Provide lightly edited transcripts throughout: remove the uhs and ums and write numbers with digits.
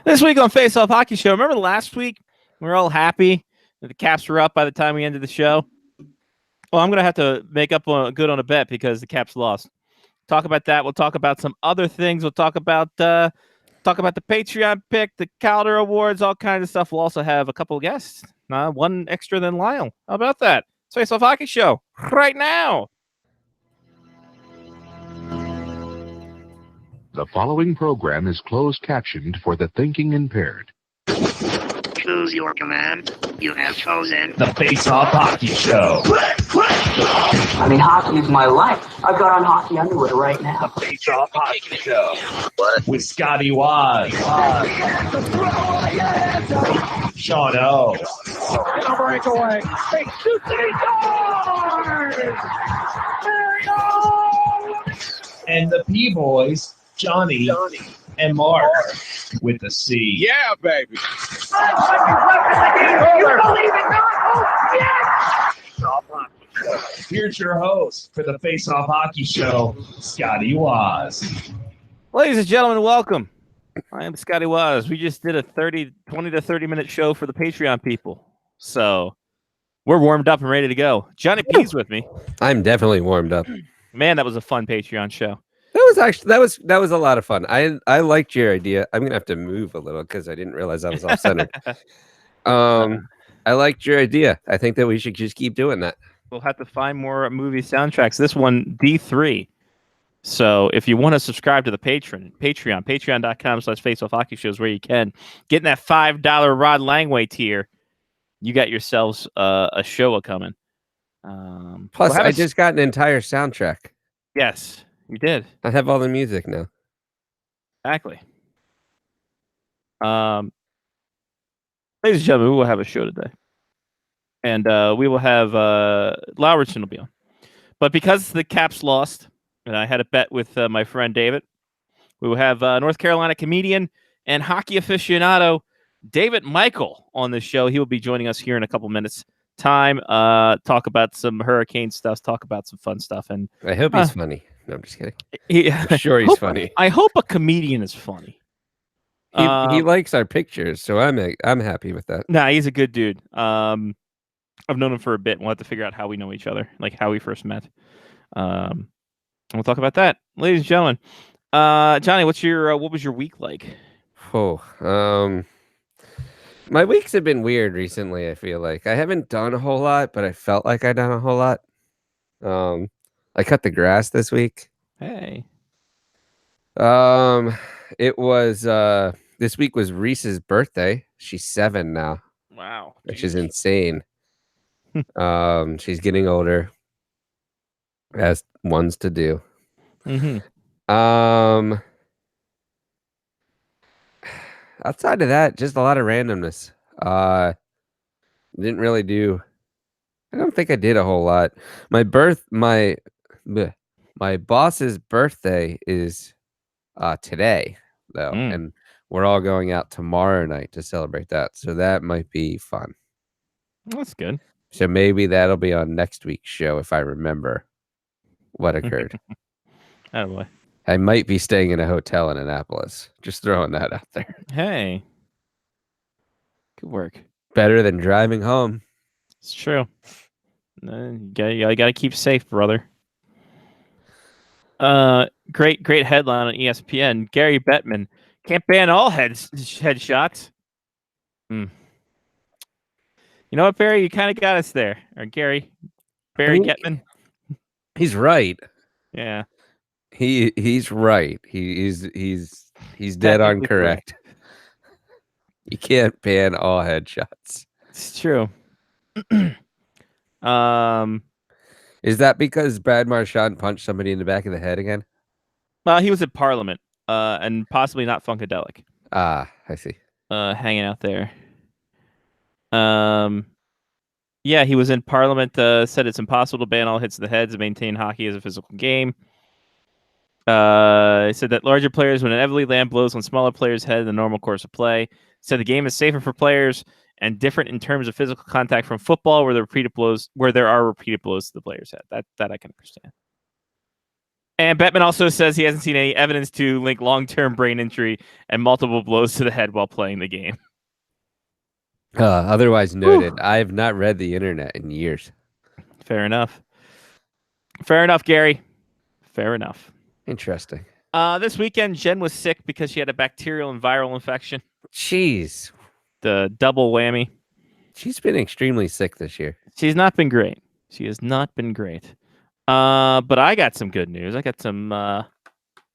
This week on Face Off Hockey Show, remember last week we were all happy that the Caps were up by the time we ended the show? Well, I'm going to have to make up good on a bet because the Caps lost. Talk about that. We'll talk about some other things. We'll talk about the Patreon pick, the Calder Awards, all kinds of stuff. We'll also have a couple of guests, one extra than Lyle. How about that? It's Face Off Hockey Show right now. The following program is closed captioned for the thinking impaired. Choose your command. You have chosen the Face Off Hockey Show. I mean, hockey is my life. I've got on hockey underwear right now. The Face Off Hockey Show. With Scotty Waz. Sean O. A breakaway. They shoot the doors. And the P-Boys, Johnny and Mark with the C. Yeah, baby. You believe it not? Oh, yes! Here's your host for the Face Off Hockey Show, Scotty Waz. Ladies and gentlemen, welcome. I am Scotty Waz. We just did a 20 to 30 minute show for the Patreon people. So we're warmed up and ready to go. Johnny P's with me. I'm definitely warmed up. Man, that was a fun Patreon show. That was a lot of fun. I liked your idea. I'm gonna have to move a little because I didn't realize I was off center. I liked your idea. I think that we should just keep doing that. We'll have to find more movie soundtracks. This one, D3. So if you want to subscribe to the Patreon, patreon.com/faceoffhockeyshow is where you can. Getting that $5 Rod Langway tier, you got yourselves a show coming. Plus, I just got an entire soundtrack. Yes, you did. I have all the music now. Exactly. Ladies and gentlemen, we will have a show today. And we will have Lauritsen will be on. But because the Caps lost, and I had a bet with my friend David, we will have North Carolina comedian and hockey aficionado David Michael on the show. He will be joining us here in a couple minutes time. Talk about some hurricane stuff, talk about some fun stuff. And I hope he's funny. No, I'm just kidding. I'm sure he's funny. I hope a comedian is funny. He likes our pictures, so I'm happy with that. Nah, he's a good dude. I've known him for a bit. We'll have to figure out how we know each other, like how we first met. And we'll talk about that, ladies and gentlemen. Johnny, what was your week like? My weeks have been weird recently. I feel like I haven't done a whole lot, but I felt like I'd done a whole lot. I cut the grass this week. Hey. It was this week was Reese's birthday. She's 7 now. Wow, which is insane. She's getting older, as ones to do. Mm-hmm. Outside of that, just a lot of randomness. Didn't really do. I don't think I did a whole lot. My boss's birthday is today, though, and we're all going out tomorrow night to celebrate that. So that might be fun. That's good. So maybe that'll be on next week's show if I remember what occurred. Oh boy. I might be staying in a hotel in Annapolis. Just throwing that out there. Hey. Good work. Better than driving home. It's true. You gotta keep safe, brother. Great headline on ESPN. Gary Bettman can't ban all headshots. You know what, Barry? You kind of got us there. Or Barry Getman. He's right. Yeah. He's right. He's dead on correct. You can't ban all headshots. It's true. Is that because Brad Marchand punched somebody in the back of the head again? Well, he was at Parliament, and possibly not Funkadelic. Ah, I see. Hanging out there. Yeah, he was in Parliament. Said it's impossible to ban all hits to the heads and maintain hockey as a physical game. He said that larger players would inevitably land blows on smaller players' head in the normal course of play. Said the game is safer for players and different in terms of physical contact from football, where there are repeated blows to the player's head. That I can understand. And Bettman also says he hasn't seen any evidence to link long-term brain injury and multiple blows to the head while playing the game. Otherwise noted. I have not read the internet in years. Fair enough. Fair enough, Gary. Fair enough. Interesting. This weekend, Jen was sick because she had a bacterial and viral infection. Jeez. The double whammy. She's been extremely sick this year. She's not been great. She has not been great. But I got some good news. I got some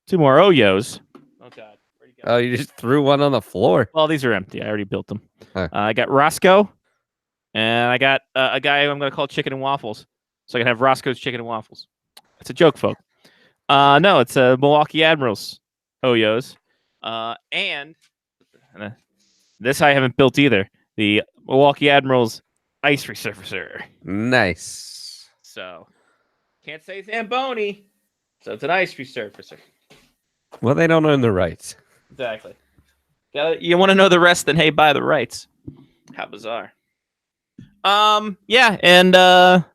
2 more Oyos. Oh God. Where'd he go? Oh, you just threw one on the floor. Well, these are empty. I already built them. Huh. I got Roscoe, and I got a guy who I'm going to call Chicken and Waffles. So I can have Roscoe's Chicken and Waffles. It's a joke, folk. No, it's a Milwaukee Admirals Oyos. And this I haven't built either. The Milwaukee Admirals Ice Resurfacer. Nice. So, can't say Zamboni. So it's an Ice Resurfacer. Well, they don't own the rights. Exactly. You want to know the rest? Then hey, buy the rights. How bizarre. Yeah, and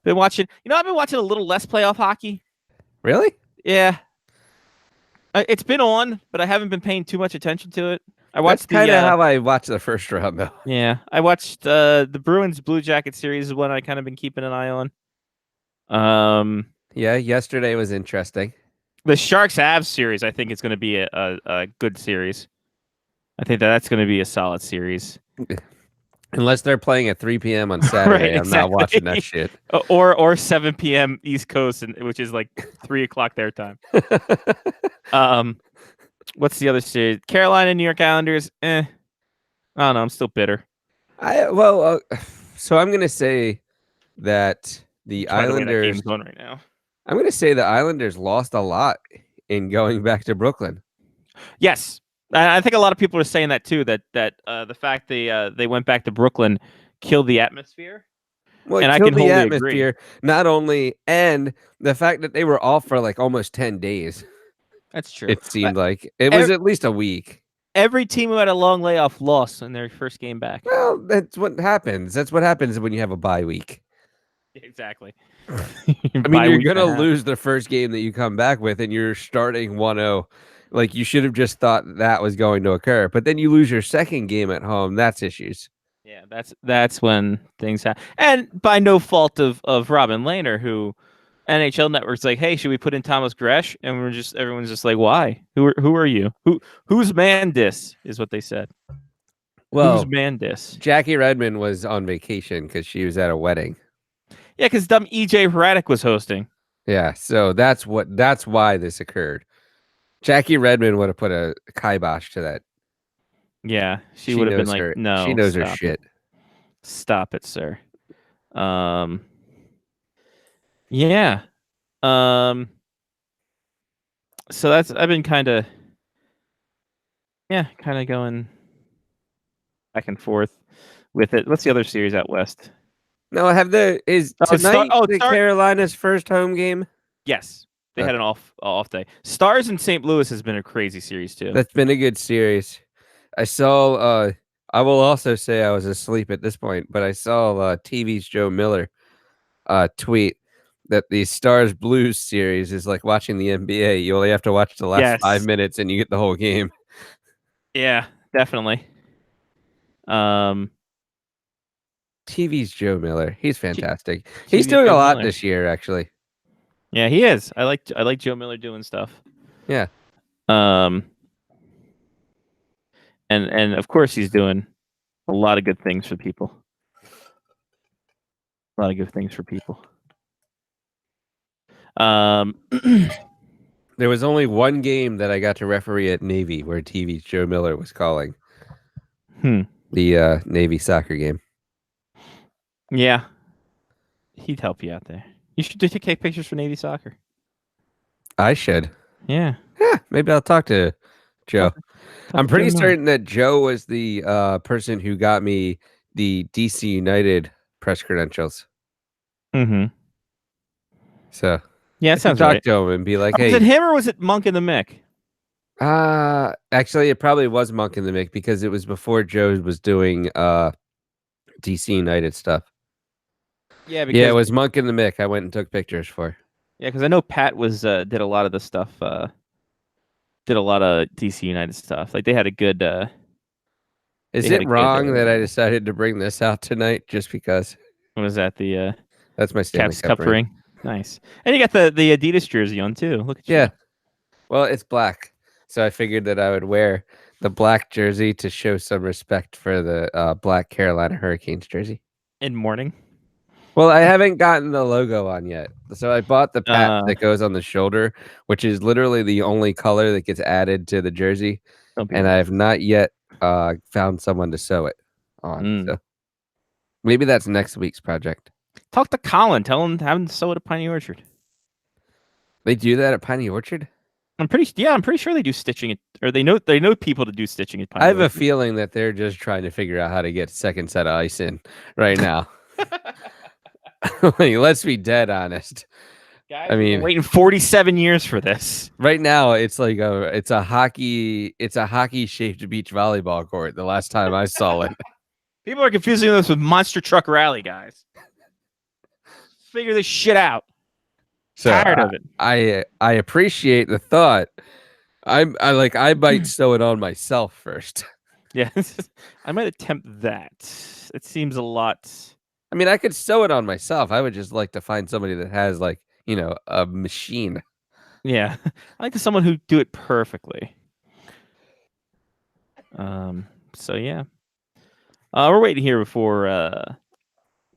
been watching. I've been watching a little less playoff hockey. Really? Yeah, it's been on, but I haven't been paying too much attention to it. I That's watched kind of how I watched the first round, though. Yeah, I watched the Bruins Blue Jacket series is one I kind of been keeping an eye on. Yeah, yesterday was interesting. The Sharks Avs series, I think, is going to be a good series. I think that's going to be a solid series. Unless they're playing at 3 p.m. on Saturday, Right, I'm not watching that shit. Or 7 p.m. East Coast, which is like 3 o'clock their time. What's the other series? Carolina, New York Islanders. I don't know. I'm still bitter. So I'm gonna say that the By the way, that Islanders. game's going right now. I'm gonna say the Islanders lost a lot in going back to Brooklyn. Yes, I think a lot of people are saying that too. That the fact they went back to Brooklyn killed the atmosphere. Well, And it I killed can the wholly agree. atmosphere. Not only, and the fact that they were off for like almost 10 days. That's true. It seemed like it was at least a week. Every team who had a long layoff lost in their first game back. Well, that's what happens. That's what happens when you have a bye week. Exactly. I mean, you're going to lose the first game that you come back with, and you're starting 1-0. Like, you should have just thought that was going to occur. But then you lose your second game at home. That's issues. Yeah, that's when things happen. And by no fault of Robin Lehner, who NHL Network's like, hey, should we put in Thomas Gresh? And everyone's just like, why? Who are you? Who's Mandis is what they said. Well, who's Mandis? Jackie Redmond was on vacation because she was at a wedding. Yeah, because dumb EJ Hradek was hosting. Yeah, so that's why this occurred. Jackie Redmond would have put a kibosh to that. Yeah, she would have been like, no, she knows her stop shit. it. Stop it, sir. Yeah. So I've been kind of going back and forth with it. What's the other series out west? No, is tonight Carolina's first home game? Yes. They had an off day. Stars in St. Louis has been a crazy series too. That's been a good series. I saw I will also say I was asleep at this point, but I saw TV's Joe Miller tweet that the Stars Blues series is like watching the NBA. You only have to watch the last 5 minutes and you get the whole game. Yeah, definitely. TV's Joe Miller. He's fantastic. He's doing a lot this year, actually. Yeah, he is. I like Joe Miller doing stuff. Yeah. And of course he's doing a lot of good things for people. A lot of good things for people. There was only one game that I got to referee at Navy where TV's Joe Miller was calling. The Navy soccer game. Yeah. He'd help you out there. You should take pictures for Navy soccer. I should. Yeah. Yeah, maybe I'll talk to Joe. I'm pretty certain that Joe was the person who got me the DC United press credentials. Mm-hmm. So yeah, it sounds talk right. to him and be like, "Hey, was it him or was it Monk in the Mick?" Actually, it probably was Monk in the Mick because it was before Joe was doing DC United stuff. Yeah, because it was Monk in the Mick. I went and took pictures for. Yeah, because I know Pat was did a lot of the stuff. Did a lot of DC United stuff. Like they had a good. Is They had it a good, wrong that I decided to bring this out tonight just because? What was that? The That's my Stanley Caps Cup ring. Nice. And you got the Adidas jersey on too. Look at Yeah. you. Well, it's black, so I figured that I would wear the black jersey to show some respect for the black Carolina Hurricanes jersey. In mourning. Well, I haven't gotten the logo on yet, so I bought the patch Uh, that goes on the shoulder, which is literally the only color that gets added to the jersey, Don't be and rude. I have not yet found someone to sew it on. Mm. So maybe that's next week's project. Talk to Colin. Tell him have him sew it at Piney Orchard. They do that at Piney Orchard. I'm pretty sure they do stitching or they know people to do stitching at Piney I have a Orchard. feeling that they're just trying to figure out how to get a second set of ice in right now. Like, let's be dead honest. Guys, I we've been mean- waiting 47 years for this. Right now, it's like it's a hockey shaped beach volleyball court. The last time I saw it, People are confusing this with Monster Truck Rally, guys. Figure this shit out. so Tired of it. I appreciate the thought. I might sew it on myself first. Yeah, I might attempt that. It seems a lot. I mean, I could sew it on myself. I would just like to find somebody that has a machine. Yeah, I like someone who do it perfectly. So yeah, we're waiting here before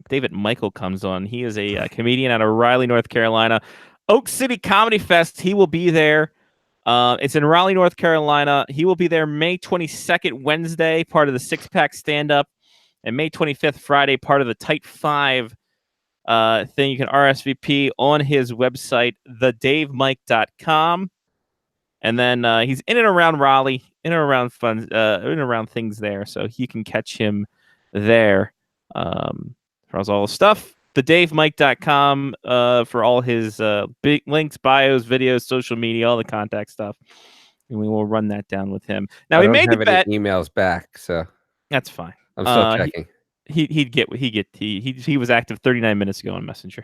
David Michael comes on. He is a comedian out of Raleigh, North Carolina. Oak City Comedy Fest. He will be there. It's in Raleigh, North Carolina. He will be there May 22nd, Wednesday, part of the Six Pack Stand Up, and May 25th, Friday, part of the Tight 5 thing. You can RSVP on his website, thedavemike.com. And then he's in and around Raleigh, in and around in and around things there, so you can catch him there. For all the stuff, thedavemike.com for all his big links, bios, videos, social media, all the contact stuff. And we will run that down with him. Now, we made the bet. Emails back, so That's fine. I'm still checking. He was active 39 minutes ago on Messenger.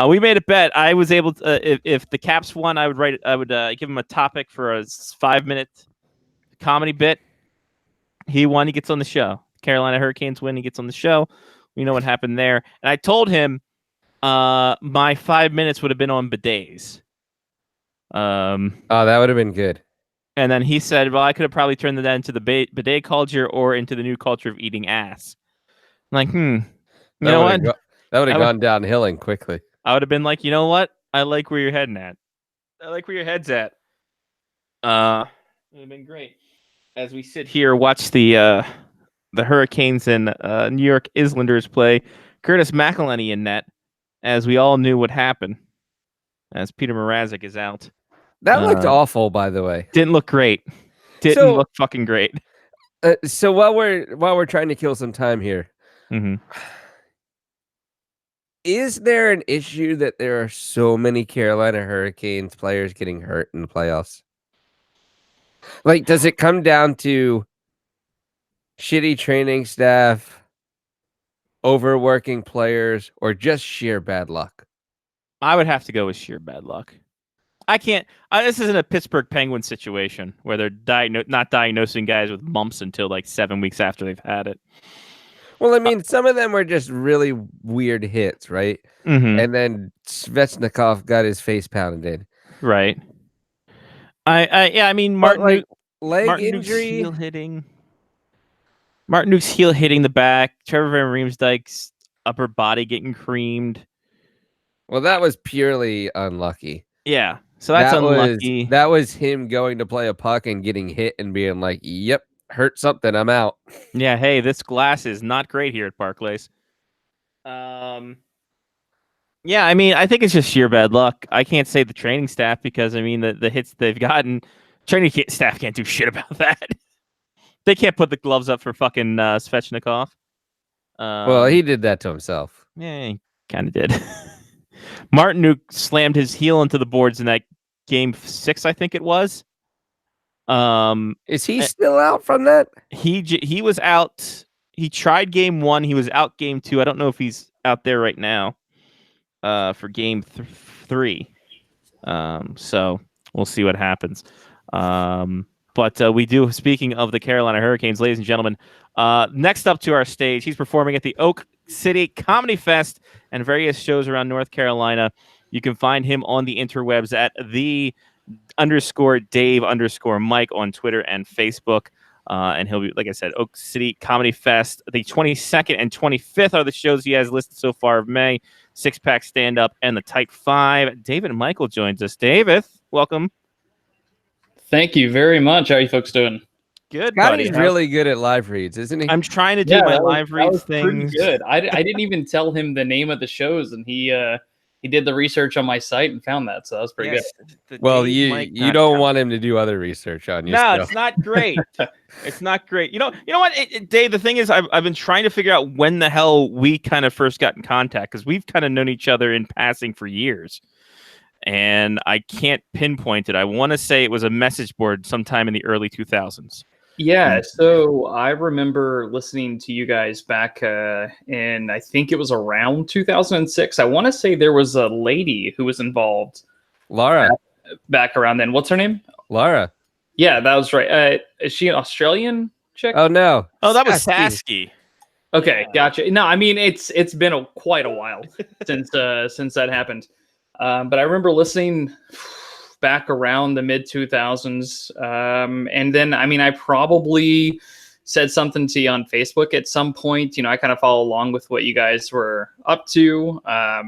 We made a bet. I was able to if the Caps won, I would give him a topic for a 5-minute comedy bit. He won. He gets on the show. Carolina Hurricanes win. He gets on the show. We know what happened there. And I told him my 5 minutes would have been on bidets. Oh, that would have been good. And then he said, well, I could have probably turned that into the bidet culture or into the new culture of eating ass. I'm like, you know what? That would have gone downhill quickly. I would have been like, you know what? I like where you're heading at. I like where your head's at. It would have been great. As we sit here, watch the Hurricanes and New York Islanders play. Curtis McElhinney in net, as we all knew would happen, as Peter Mrazek is out. That looked awful, by the way. Didn't look great. Didn't look fucking great. So while we're trying to kill some time here, is there an issue that there are so many Carolina Hurricanes players getting hurt in the playoffs? Like, does it come down to shitty training staff, overworking players, or just sheer bad luck? I would have to go with sheer bad luck. I can't. This isn't a Pittsburgh Penguins situation where they're not diagnosing guys with mumps until like 7 weeks after they've had it. Well, I mean, some of them were just really weird hits, right? And then Svechnikov got his face pounded. Right. I mean, Martin leg Nukes injury. heel hitting. Martin Nukes heel hitting the back. Trevor Van Riemsdyk's upper body getting creamed. Well, that was purely unlucky. Yeah. So that's unlucky. That was him going to play a puck and getting hit and being like, yep, hurt something, I'm out. Yeah, hey, this glass is not great here at Barclays. Yeah, I mean, I think it's just sheer bad luck. I can't say the training staff because, I mean, the hits they've gotten, training staff can't do shit about that. They can't put the gloves up for fucking Svechnikov. Well, he did that to himself. Yeah, he kind of did. Martin Nuke slammed his heel into the boards in that game 6, I think it was. Is he still out from that? He was out. He tried game 1. He was out game 2. I don't know if he's out there right now. for game 3. So we'll see what happens. But we do, speaking of the Carolina Hurricanes, ladies and gentlemen, next up to our stage, he's performing at the Oak City Comedy Fest and various shows around North Carolina. You can find him on the interwebs at _Dave_Mike on Twitter and Facebook. And he'll be, like I said, Oak City Comedy Fest. The 22nd and 25th are the shows he has listed so far of May. Six Pack Stand Up and the Type 5. David Michael joins us. David, welcome. Thank you very much. How are you folks doing? Good, buddy. Scotty's really good at live reads, isn't he? I'm trying to do my live reads things. Good. I didn't even tell him the name of the shows, and he did the research on my site and found that, so that was pretty good. Well, you don't want him to do other research on you. No, it's not great. It's not great. You know what, Dave? The thing is, I've been trying to figure out when the hell we kind of first got in contact, because we've kind of known each other in passing for years, and I can't pinpoint it. I want to say it was a message board sometime in the early 2000s. Yeah, so I remember listening to you guys back in, I think it was around 2006. I want to say there was a lady who was involved. Laura. Back around then. What's her name? Laura. Yeah, that was right. Is she an Australian chick? Oh, no. Oh, that was Sasky. Okay, gotcha. No, I mean, it's been quite a while since that happened. But I remember listening back around the mid 2000s. And then, I mean, I probably said something to you on Facebook at some point. You know, I kind of follow along with what you guys were up to. I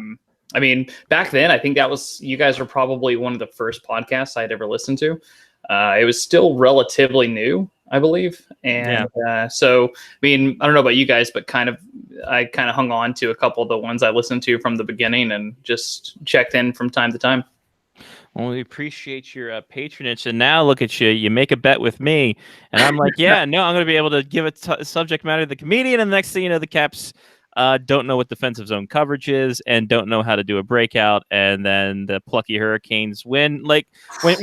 mean, back then, I think you guys were probably one of the first podcasts I'd ever listened to. It was still relatively new, I believe. And so, I mean, I don't know about you guys, but I kind of hung on to a couple of the ones I listened to from the beginning and just checked in from time to time. Well, we appreciate your patronage, and now look at you. You make a bet with me, and I'm like, yeah, no, I'm going to be able to give it subject matter to the comedian, and the next thing you know, the Caps don't know what defensive zone coverage is and don't know how to do a breakout, and then the plucky Hurricanes win. Like,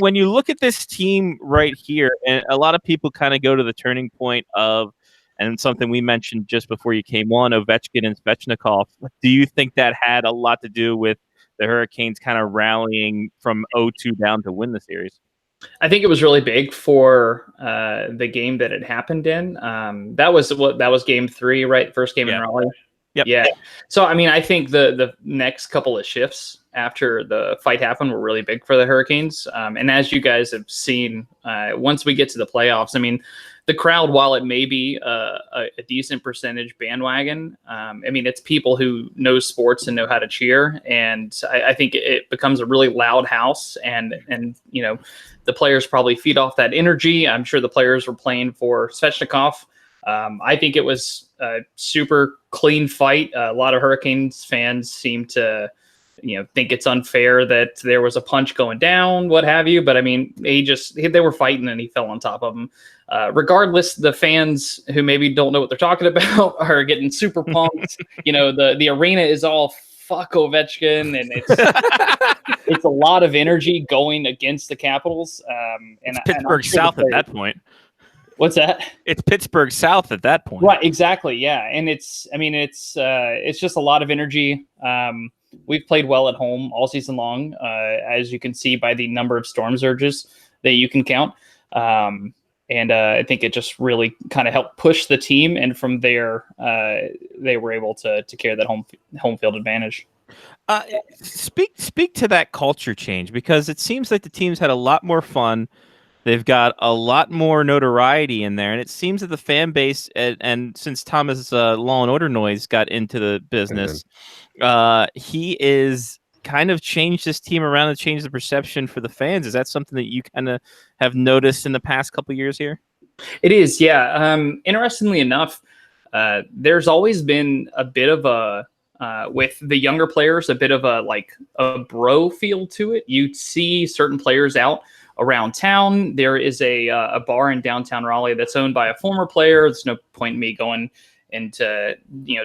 when you look at this team right here, and a lot of people kind of go to the turning point of, and something we mentioned just before you came on, Ovechkin and Svechnikov. Do you think that had a lot to do with the Hurricanes kind of rallying from 0-2 down to win the series? I think it was really big for the game that it happened in. That was game 3, right? First game in Raleigh. Yep. Yeah. So, I mean, I think the next couple of shifts after the fight happened were really big for the Hurricanes. And as you guys have seen, once we get to the playoffs, I mean, the crowd, while it may be a decent percentage bandwagon, I mean, it's people who know sports and know how to cheer. And I think it becomes a really loud house. And you know, the players probably feed off that energy. I'm sure the players were playing for Svechnikov. I think it was a super clean fight. A lot of Hurricanes fans seem to, think it's unfair that there was a punch going down, what have you. But I mean, they were fighting and he fell on top of them. Regardless, the fans who maybe don't know what they're talking about are getting super pumped. The arena is all fuck Ovechkin, and it's a lot of energy going against the Capitals. And it's Pittsburgh South at that point. What's that? It's Pittsburgh South at that point. Right, exactly. Yeah. And it's just a lot of energy. We've played well at home all season long, as you can see by the number of storm surges that you can count. And I think it just really kind of helped push the team. And from there, they were able to carry that home field advantage. Speak to that culture change, because it seems like the teams had a lot more fun. They've got a lot more notoriety in there, and it seems that the fan base, and since Thomas Law and Order Noise got into the business, he is kind of changed this team around and changed the perception for the fans. Is that something that you kind of have noticed in the past couple of years here? It is, yeah. Interestingly enough, there's always been a bit of a with the younger players, a bit of a bro feel to it. You see certain players out around town. There is a bar in downtown Raleigh that's owned by a former player. There's no point in me going into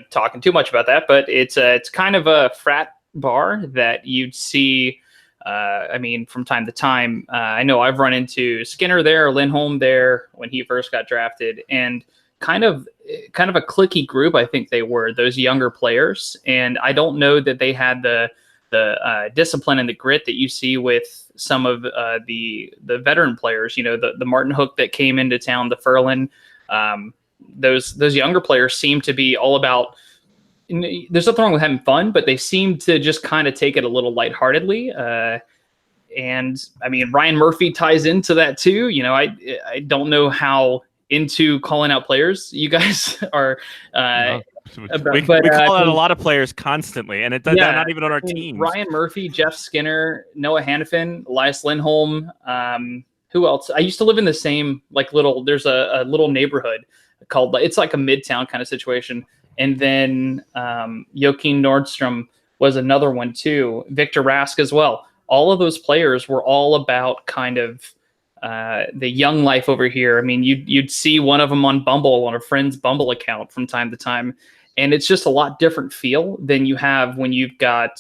talking too much about that, but it's kind of a frat bar that you'd see. I mean, from time to time, I know I've run into Skinner there, Lindholm there when he first got drafted, and kind of a cliquey group. I think they were those younger players, and I don't know that they had the the discipline and the grit that you see with some of the veteran players. You know, the Martin Hook that came into town, the Furlan. Those younger players seem to be all about. There's nothing wrong with having fun, but they seem to just kind of take it a little lightheartedly. And I mean, Ryan Murphy ties into that too. You know, I don't know how into calling out players you guys are. We call out a lot of players constantly, and they're not even on our team. Ryan Murphy, Jeff Skinner, Noah Hannafin, Elias Lindholm. Who else? I used to live in the same there's a little neighborhood called, it's like a midtown kind of situation. And then Joakim Nordstrom was another one too. Victor Rask as well. All of those players were all about kind of the young life over here. I mean, you'd see one of them on Bumble, on a friend's Bumble account from time to time. And it's just a lot different feel than you have when you've got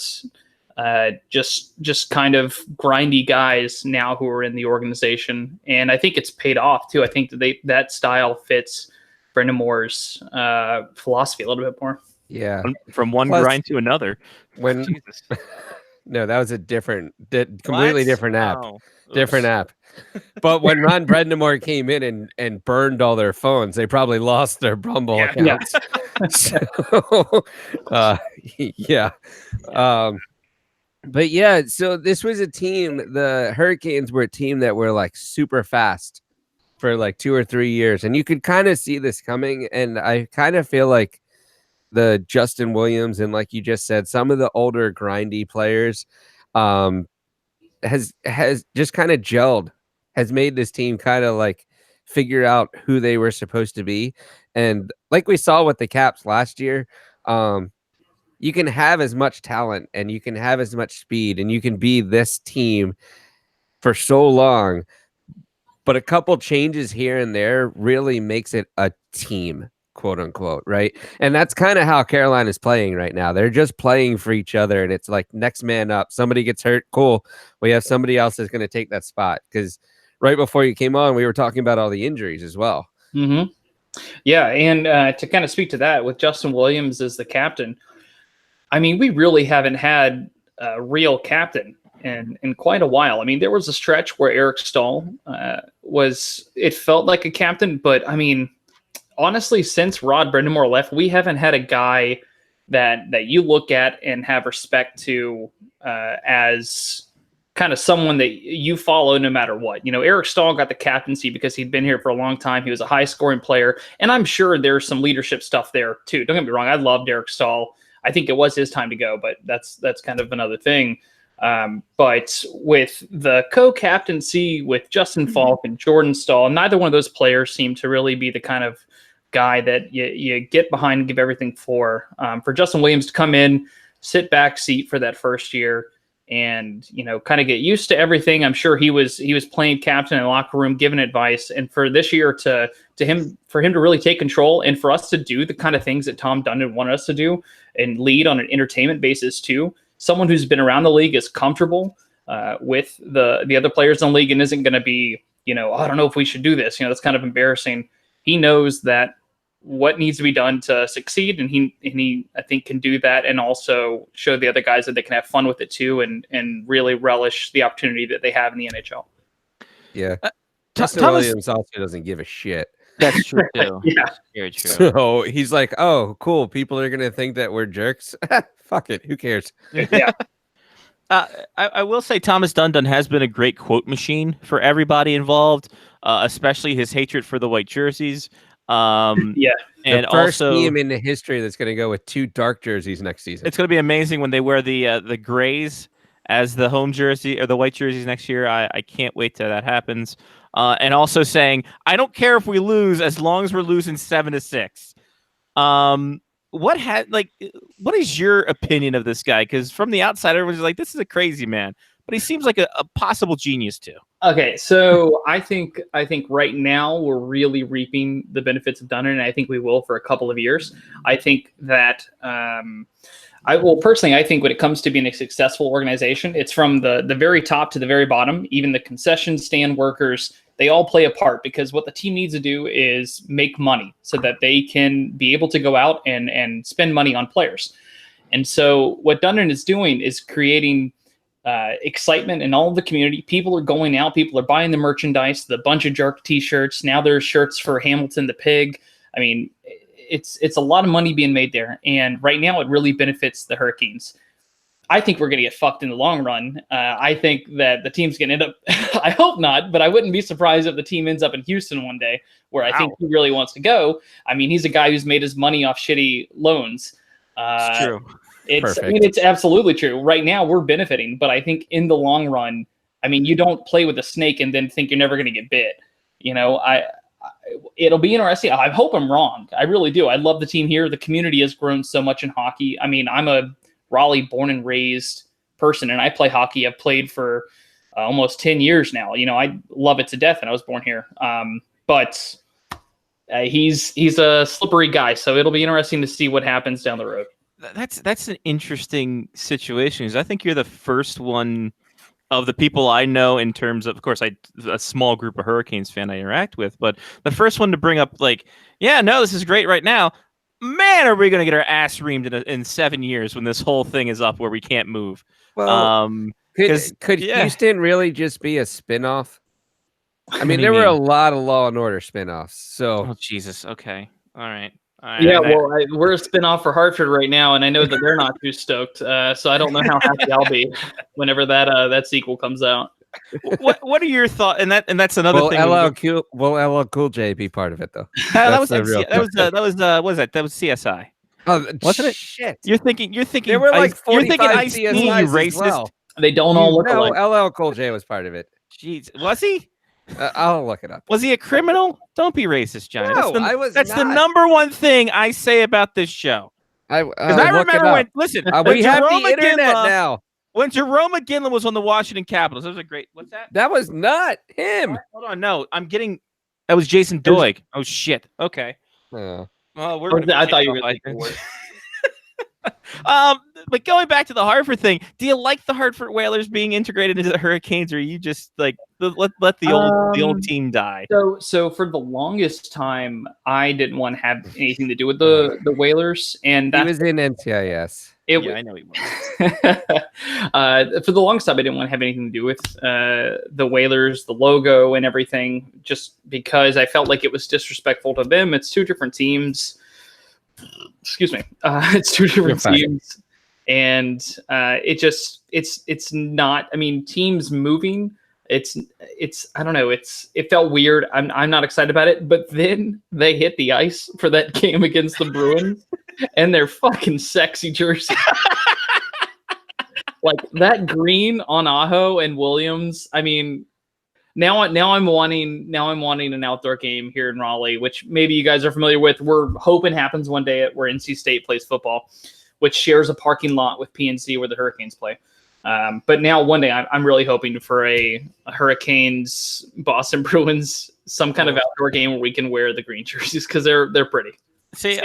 just kind of grindy guys now who are in the organization. And I think it's paid off too. I think that style fits Brendan Moore's philosophy a little bit more. Yeah. From one grind to another. When Jesus. No, that was a completely different app. Oh, different app. But when Ron Brendamore came in and burned all their phones, they probably lost their Bumble accounts. So, yeah. But yeah, so this was a team, the Hurricanes were a team that were like super fast for like 2 or 3 years. And you could kind of see this coming. And I kind of feel like the Justin Williams and, like you just said, some of the older grindy players has just kind of gelled, has made this team kind of like figure out who they were supposed to be. And like we saw with the Caps last year, you can have as much talent and you can have as much speed and you can be this team for so long, but a couple changes here and there really makes it a team, quote unquote, right? And that's kind of how Carolina is playing right now. They're just playing for each other, and it's like next man up. Somebody gets hurt, cool. We have somebody else that's going to take that spot. Because right before you came on, we were talking about all the injuries as well. Mm-hmm. Yeah, and to kind of speak to that, with Justin Williams as the captain, I mean, we really haven't had a real captain in quite a while. I mean, there was a stretch where Eric Stahl it felt like a captain, but I mean, honestly, since Rod Brind'Amour left, we haven't had a guy that you look at and have respect to as kind of someone that you follow no matter what. You know, Eric Stahl got the captaincy because he'd been here for a long time. He was a high-scoring player, and I'm sure there's some leadership stuff there too. Don't get me wrong, I loved Eric Stahl. I think it was his time to go, but that's kind of another thing. But with the co-captaincy with Justin Falk and Jordan Stahl, neither one of those players seem to really be the kind of guy that you get behind and give everything for. For Justin Williams to come in, sit back seat for that first year, and kind of get used to everything. I'm sure he was playing captain in the locker room, giving advice, and for this year for him to really take control, and for us to do the kind of things that Tom Dundon wanted us to do and lead on an entertainment basis too. Someone who's been around the league, is comfortable with the other players in the league, and isn't going to be, I don't know if we should do this. That's kind of embarrassing. He knows that what needs to be done to succeed, and he I think can do that, and also show the other guys that they can have fun with it too, and really relish the opportunity that they have in the NHL. Yeah, Justin Williams also doesn't give a shit. That's true too. Yeah, very true. So he's like, "Oh, cool. People are gonna think that we're jerks. Fuck it. Who cares?" Yeah. I will say Thomas Dundon has been a great quote machine for everybody involved, especially his hatred for the white jerseys. And the first also team in the history that's going to go with 2 dark jerseys next season. It's going to be amazing when they wear the grays as the home jersey or the white jerseys next year. I can't wait till that happens. And also saying, I don't care if we lose as long as we're losing 7-6. What is your opinion of this guy? Because from the outside, everyone's like, this is a crazy man, but he seems like a possible genius too. Okay, so I think right now we're really reaping the benefits of Dundon, and I think we will for a couple of years. I think that I think when it comes to being a successful organization, it's from the very top to the very bottom. Even the concession stand workers, they all play a part, because what the team needs to do is make money so that they can be able to go out and spend money on players. And so what Dundon is doing is creating excitement in all of the community. People are going out. People are buying the merchandise, the Bunch of Jerk t-shirts. Now there's shirts for Hamilton the Pig. I mean, it's a lot of money being made there. And right now it really benefits the Hurricanes. I think we're going to get fucked in the long run. I think that the team's going to end up, I hope not, but I wouldn't be surprised if the team ends up in Houston one day, where I think he really wants to go. I mean, he's a guy who's made his money off shitty loans. It's true. I mean, it's absolutely true. Right now we're benefiting, but I think in the long run, I mean, you don't play with a snake and then think you're never going to get bit. You know, it'll be interesting. I hope I'm wrong. I really do. I love the team here. The community has grown so much in hockey. I mean, I'm a Raleigh born and raised person, and I play hockey. I've played for almost 10 years now. You know, I love it to death, and I was born here. But he's a slippery guy, so it'll be interesting to see what happens down the road. That's an interesting situation, because I think you're the first one of the people I know in terms of course, a small group of Hurricanes fan I interact with, but the first one to bring up like, yeah, no, this is great right now. Man, are we going to get our ass reamed in 7 years when this whole thing is up where we can't move? Well, could Houston really just be a spinoff? I mean, there were a lot of Law and Order spinoffs. So, oh Jesus, okay, all right. Yeah, well, we're a spinoff for Hartford right now, and I know that they're not too stoked. So I don't know how happy I'll be whenever that sequel comes out. What are your thoughts? And that's another thing. Will LL Cool J be part of it though? That was CSI. Oh, wasn't it? Shit. You're thinking. There were like 45 you're thinking Ice-T, you CSIs racist. as well. They don't all look alike. LL Cool J was part of it. Jeez, was he? I'll look it up. Was he a criminal? Don't be racist, Johnny. No, I was That's not. the number one thing I say about this show. I remember when. Listen, we have the internet now. When Jerome McGinley was on the Washington Capitals, that was a great. What's that? That was not him. Hold on, no, I'm getting. That was Jason Doig. Oh shit. Okay. Oh. Well, I thought you were going to think but going back to the Hartford thing, do you like the Hartford Whalers being integrated into the Hurricanes, or are you just like let the old team die? So for the longest time, I didn't want to have anything to do with the Whalers, and he was in NCIS. I know he was. For the longest time, I didn't want to have anything to do with the Whalers, the logo, and everything, just because I felt like it was disrespectful to them. It's two different teams. Excuse me. It's two different teams, and it's not. I mean, teams moving. It's I don't know. It felt weird. I'm not excited about it. But then they hit the ice for that game against the Bruins, and their fucking sexy jerseys. Like that green on Aho and Williams. I mean, now I'm wanting an outdoor game here in Raleigh, which maybe you guys are familiar with. We're hoping happens one day where NC State plays football, which shares a parking lot with PNC where the Hurricanes play. But now one day I'm really hoping for a Hurricanes Boston Bruins, some kind of outdoor game where we can wear the green jerseys because they're pretty. See,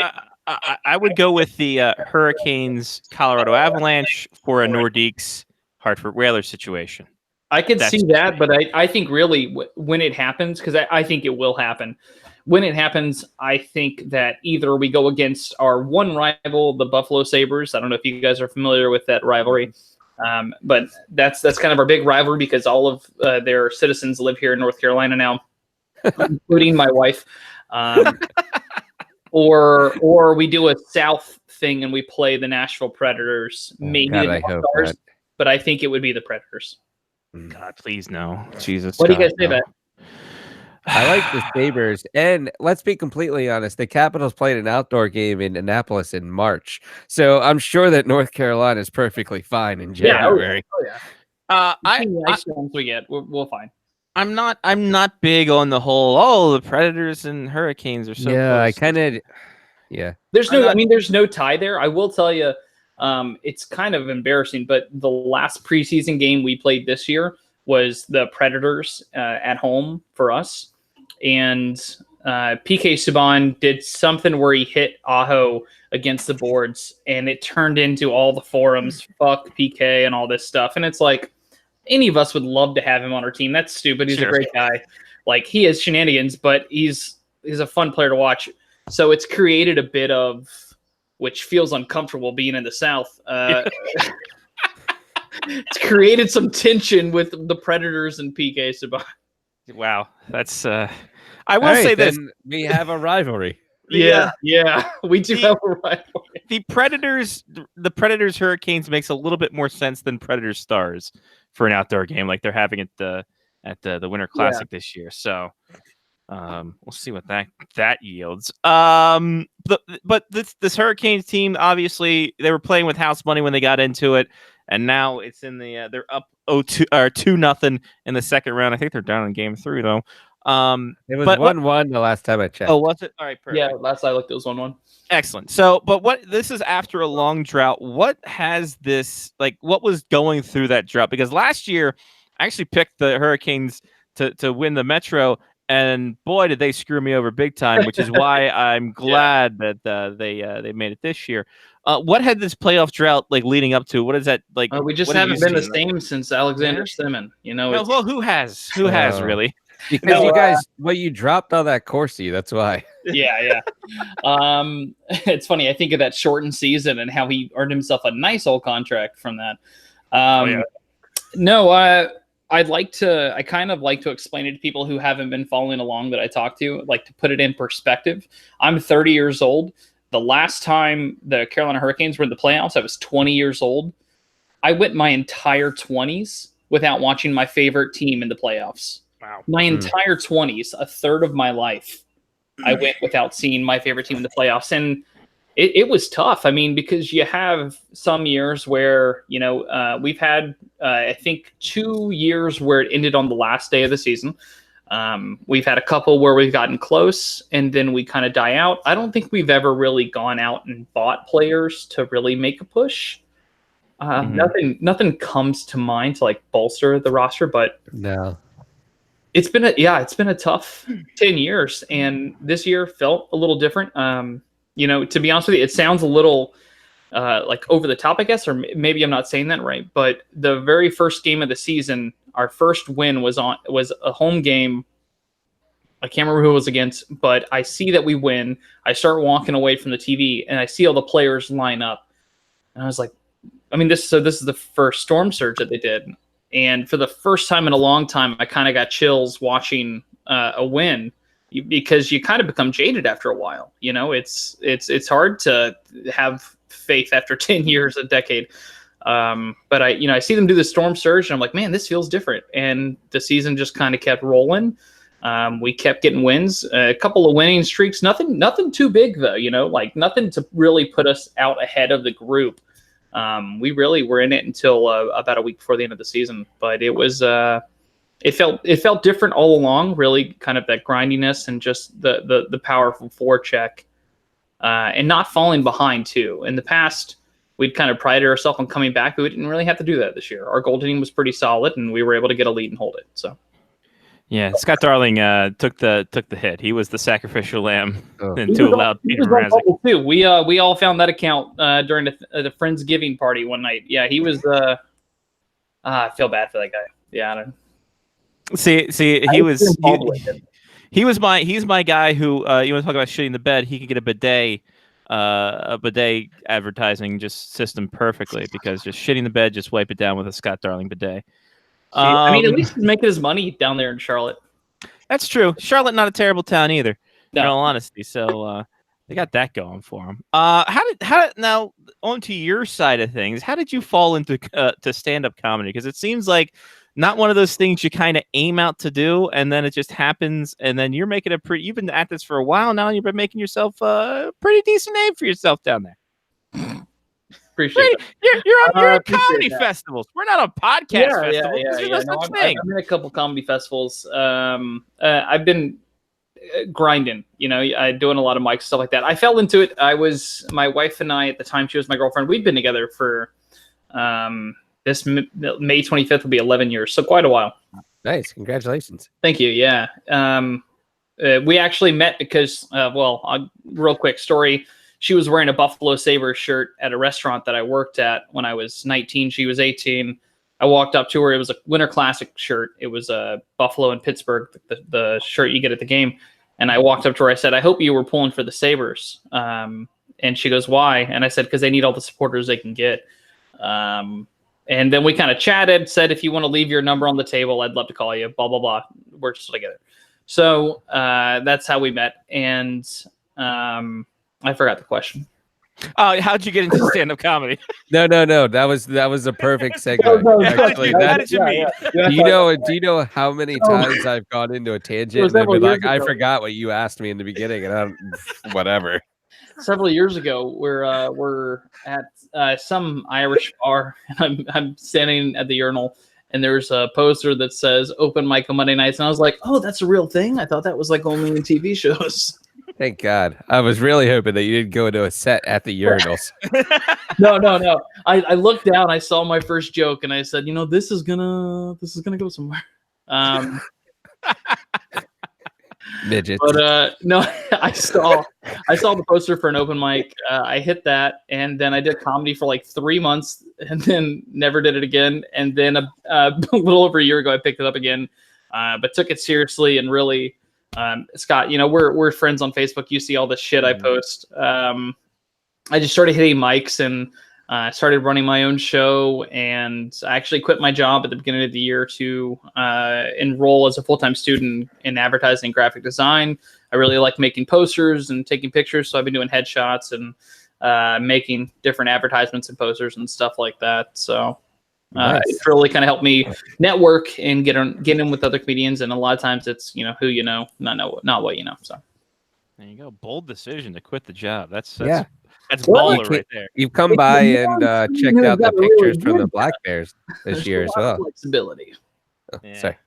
I would go with the Hurricanes Colorado Avalanche for a Nordiques Hartford Whalers situation. I could see that, but I think really when it happens, because I think it will happen. When it happens, I think that either we go against our one rival, the Buffalo Sabres. I don't know if you guys are familiar with that rivalry, but that's kind of our big rivalry because all of their citizens live here in North Carolina now, including my wife. Or we do a South thing and we play the Nashville Predators. Maybe the Stars, but I think it would be the Predators. God, please no. Jesus. What do you guys say about? I like the Sabres. And let's be completely honest, the Capitals played an outdoor game in Annapolis in March. So I'm sure that North Carolina is perfectly fine in January. We get, we'll find. I'm not big on the whole, the Predators and Hurricanes are so close. There's no tie there. I will tell you, it's kind of embarrassing, but the last preseason game we played this year was the Predators at home for us. And PK Subban did something where he hit Aho against the boards, and it turned into all the forums, fuck PK and all this stuff. And it's like, any of us would love to have him on our team. That's stupid. He's a great guy. Like, he has shenanigans, but he's a fun player to watch. So it's created a bit of which feels uncomfortable being in the South. It's created some tension with the Predators and PK Subban. Wow, that's. I will All right, say this: then we have a rivalry. Yeah, we do have a rivalry. the Predators Hurricanes makes a little bit more sense than Predators Stars for an outdoor game like they're having at the Winter Classic this year. So we'll see what that yields. But this Hurricanes team, obviously they were playing with house money when they got into it, and now it's in the they're up 2-0 in the second round. I think they're down in game 3 though. It was but 1-1 the last time I checked. Oh, was it? All right, perfect. Yeah, last I looked, it was 1-1. Excellent. So, but this is after a long drought. What has this, what was going through that drought? Because last year, I actually picked the Hurricanes to win the Metro, and boy, did they screw me over big time, which is why I'm glad that they made it this year. What had this playoff drought leading up to? What is that like? We just what are haven't you been the seeing? same since Alexander Semin. No, well, who has? Who has really? Because you guys, you dropped all that Corsi. That's why. Yeah. It's funny. I think of that shortened season and how he earned himself a nice old contract from that. No, I kind of like to explain it to people who haven't been following along that I talk to, like to put it in perspective. I'm 30 years old. The last time the Carolina Hurricanes were in the playoffs, I was 20 years old. I went my entire 20s without watching my favorite team in the playoffs. Wow. My entire 20s, a third of my life, I went without seeing my favorite team in the playoffs. And it was tough. I mean, because you have some years where, we've had, I think, 2 years where it ended on the last day of the season. We've had a couple where we've gotten close and then we kind of die out. I don't think we've ever really gone out and bought players to really make a push. Nothing comes to mind to bolster the roster, but No. it's been a tough 10 years, and this year felt a little different. To be honest with you, it sounds a little over the top, I guess, or maybe I'm not saying that right. But the very first game of the season, our first win was a home game. I can't remember who it was against, but I see that we win. I start walking away from the TV, and I see all the players line up, and I was like, this is the first storm surge that they did. And for the first time in a long time, I kind of got chills watching a win because you kind of become jaded after a while. It's hard to have faith after 10 years, a decade. But I see them do the storm surge and I'm like, man, this feels different. And the season just kind of kept rolling. We kept getting wins, a couple of winning streaks, nothing too big though, nothing to really put us out ahead of the group. We really were in it until about a week before the end of the season, but it was it felt different all along. Really, kind of that grindiness and just the powerful forecheck, and not falling behind too. In the past, we'd kind of prided ourselves on coming back, but we didn't really have to do that this year. Our goaltending was pretty solid, and we were able to get a lead and hold it. So. Yeah, Scott Darling took the hit. He was the sacrificial lamb and he allowed Peter Mrazek too. We all found that account during the Friendsgiving party one night. Yeah, he was. I feel bad for that guy. Yeah, I don't. See, he's my guy who you want to talk about shitting the bed. He could get a bidet advertising just system perfectly because just shitting the bed, just wipe it down with a Scott Darling bidet. At least he's making his money down there in Charlotte. That's true. Charlotte, not a terrible town either, no. In all honesty. So they got that going for them. How did now on to your side of things? How did you fall into to stand-up comedy? Because it seems like not one of those things you kind of aim out to do, and then it just happens, and then you're making you've been at this for a while now, and you've been making yourself a pretty decent name for yourself down there. Appreciate it. You're on comedy festivals. We're not on podcast festivals. Yeah. I'm in a couple comedy festivals. I've been grinding, doing a lot of mics, stuff like that. I fell into it. My wife and I, at the time she was my girlfriend, we'd been together for this May 25th will be 11 years, so quite a while. Nice. Congratulations. Thank you. Yeah. We actually met because, real quick story. She was wearing a Buffalo Sabres shirt at a restaurant that I worked at when I was 19. She was 18. I walked up to her. It was a Winter Classic shirt. It was a Buffalo and Pittsburgh, the shirt you get at the game. And I walked up to her. I said, I hope you were pulling for the Sabres. And she goes, why? And I said, because they need all the supporters they can get. And then we kind of chatted, said, if you want to leave your number on the table, I'd love to call you, blah, blah, blah. We're still together. So that's how we met. And I forgot the question. Oh, how'd you get into stand-up comedy? No. That was a perfect segue. Actually, How did you meet? do you know how many times I've gone into a tangent and I've been like, I forgot what you asked me in the beginning, and whatever. Several years ago, we're at some Irish bar. I'm standing at the urinal, and there's a poster that says "Open Mic on Monday nights," and I was like, "Oh, that's a real thing." I thought that was like only in TV shows. Thank God. I was really hoping that you didn't go into a set at the urinals. No. I looked down, I saw my first joke, and I said, this is gonna go somewhere. Midgets. But no, I saw the poster for an open mic. I hit that, and then I did comedy for like 3 months, and then never did it again. And then a little over a year ago, I picked it up again, but took it seriously and really. Scott, we're friends on Facebook. You see all the shit I post. I just started hitting mics and started running my own show. And I actually quit my job at the beginning of the year to enroll as a full-time student in advertising and graphic design. I really like making posters and taking pictures. So I've been doing headshots and making different advertisements and posters and stuff like that. So Nice. it's really kind of helped me network and get in with other comedians. And a lot of times it's, who you know, not what you know. So There you go. Bold decision to quit the job. That's Yeah. that's Well, baller right there. You've come by and checked out the pictures from the Black Bears this year as well. Flexibility. Oh, Yeah. sorry.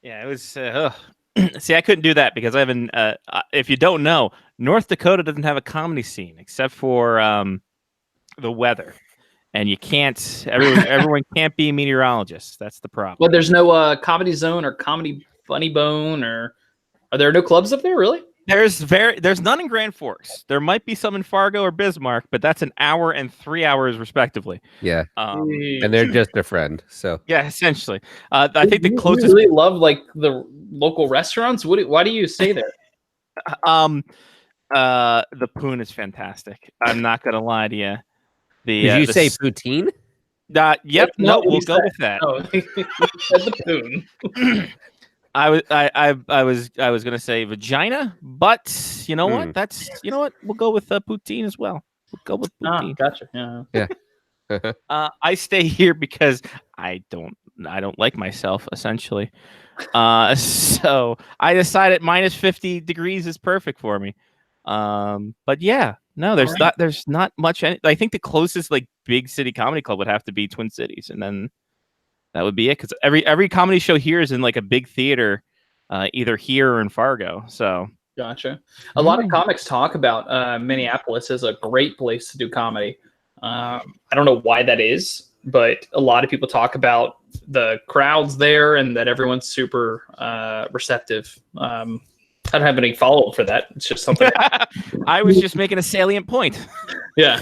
Yeah, it was. See, I couldn't do that because I haven't. If you don't know, North Dakota doesn't have a comedy scene except for the weather, and you can't. Everyone can't be meteorologists. That's the problem. Well, there's no Comedy Zone or Comedy Funny Bone, or are there no clubs up there? Really? There's none in Grand Forks. There might be some in Fargo or Bismarck, but that's an hour and 3 hours respectively. Yeah. And they're just a friend. So Yeah, essentially. I think the You closest. really love like the local restaurants. Why do you stay there? The Poon is fantastic. I'm not gonna lie to you. did you say poutine? Yep. No, No, we'll he go said- with that. Oh, he said the Poon. I was gonna say vagina, but you know what? We'll go with poutine as well. We'll go with poutine. Gotcha. Yeah. I stay here because I don't like myself essentially. So I decided minus 50 degrees is perfect for me. But yeah, no, there's not much. I think the closest like big city comedy club would have to be Twin Cities, and then that would be it. Because every comedy show here is in like a big theater, either here or in Fargo. So Gotcha. A lot of comics talk about Minneapolis as a great place to do comedy. I don't know why that is, but a lot of people talk about the crowds there and that everyone's super receptive. I don't have any follow-up for that. It's just something. I was just making a salient point. Yeah.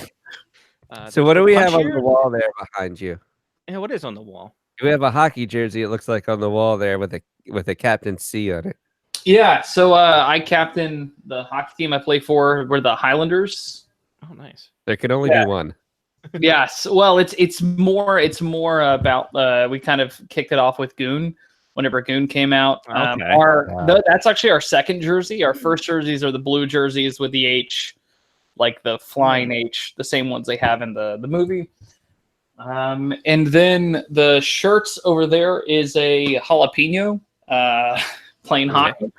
So what do we have on here? the wall there behind you? Yeah, what is on the wall? We have a hockey jersey. It looks like on the wall there with a Captain C on it. Yeah. So I captain the hockey team I play for. We're the Highlanders. Oh, nice. There can only be one. Yes. Well, it's more about we kind of kicked it off with Goon whenever Goon came out. Okay. That's actually our second jersey. Our first jerseys are the blue jerseys with the H, like the flying H, the same ones they have in the movie. And then the shirts over there is a jalapeno playing hockey.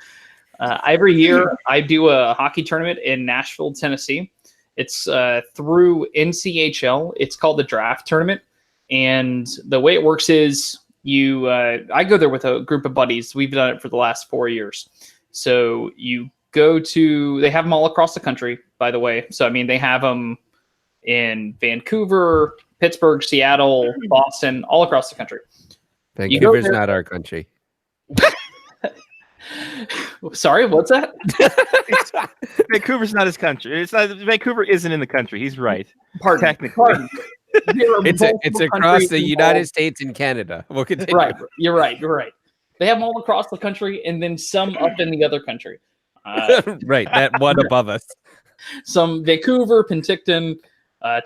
Every year I do a hockey tournament in Nashville, Tennessee. It's through NCHL. It's called the Draft Tournament. And the way it works is I go there with a group of buddies. We've done it for the last 4 years. So you go they have them all across the country, by the way. So, I mean, they have them in Vancouver, Pittsburgh, Seattle, Boston, all across the country. Vancouver's not our country. Sorry, what's that? Vancouver's not his country. Vancouver isn't in the country. He's right. Technically. Pardon. It's across the United States and Canada. We'll continue. Right. You're right. They have them all across the country and then some up in the other country. Right, that one above us. some Vancouver, Penticton,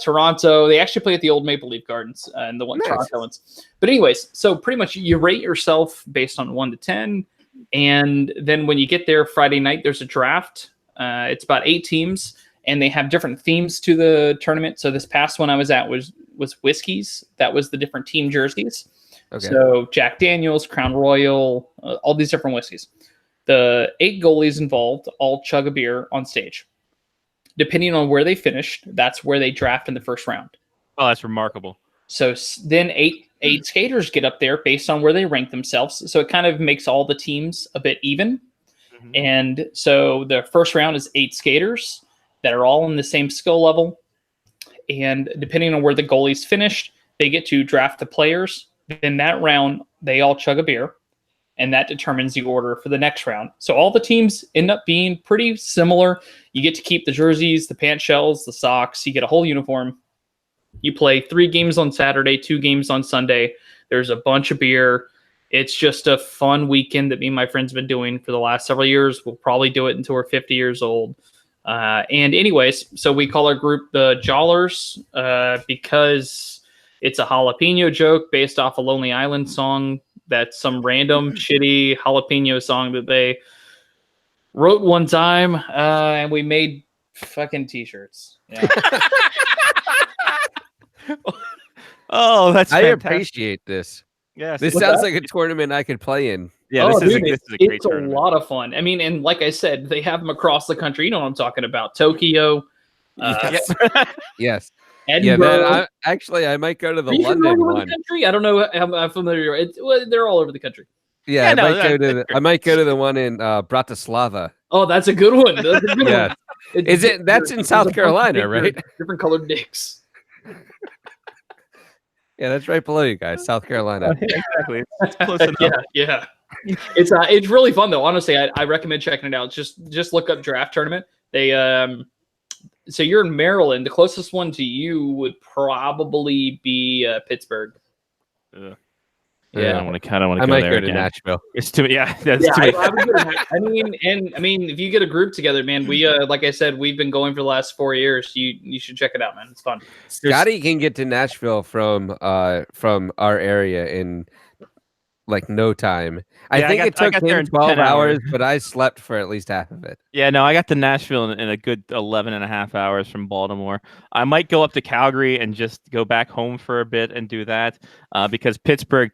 Toronto. They actually play at the old Maple Leaf Gardens and the Nice. Toronto ones. But anyways, so pretty much you rate yourself based on 1 to 10. And then when you get there Friday night, there's a draft. It's about 8 teams, and they have different themes to the tournament. So this past one I was at was whiskeys. That was the different team jerseys. Okay. So Jack Daniels, Crown Royal, all these different whiskeys. The 8 goalies involved all chug a beer on stage. Depending on where they finished, that's where they draft in the first round. Oh, that's remarkable. So then eight skaters get up there based on where they rank themselves. So it kind of makes all the teams a bit even. Mhm. And so the first round is 8 skaters that are all in the same skill level. And depending on where the goalies finished, they get to draft the players. In that round, they all chug a beer, and that determines the order for the next round. So all the teams end up being pretty similar. You get to keep the jerseys, the pant shells, the socks. You get a whole uniform. You play 3 games on Saturday, 2 games on Sunday. There's a bunch of beer. It's just a fun weekend that me and my friends have been doing for the last several years. We'll probably do it until we're 50 years old. And anyways, so we call our group the Jollers because it's a jalapeno joke based off a Lonely Island song. That's some random shitty jalapeno song that they wrote one time, and we made fucking t-shirts. Yeah. Oh, that's I fantastic. appreciate this. Yes. This What's sounds that? like a tournament I could play in. Yeah, Oh, this is dude, a great it's a tournament. lot of fun. I mean, and like I said, they have them across the country. You know what I'm talking about? Tokyo, Yes. Yes. Yeah, Edinburgh. man. I might go to the Are you from London all over one. the country? I don't know how familiar you are. Well, they're all over the country. Yeah, Yeah, I no, might go to that's the, I might go to the one in Bratislava. Oh, that's a good one. That's a good Yeah. one. It's- Is it? That's in there's a South bunch of Carolina, different- right? Different colored dicks. Yeah, that's right below you guys, South Carolina. Exactly. It's close enough. Yeah. It's really fun though. Honestly, I recommend checking it out. Just look up draft tournament. They so you're in Maryland. The closest one to you would probably be Pittsburgh. Ugh. Yeah. I don't want to. I don't want to I go might there go to again. Nashville. It's too. Yeah, that's Yeah, too many. I would go to that. I mean, if you get a group together, man, we like I said, we've been going for the last 4 years. You should check it out, man. It's fun. Scotty can get to Nashville from our area in like no time. I Yeah, I think got- it I took got there him in 12 10 hours. hours, but I slept for at least half of it. Yeah, no, I got to Nashville in a good 11 and a half hours from Baltimore. I might go up to Calgary and just go back home for a bit and do that because Pittsburgh,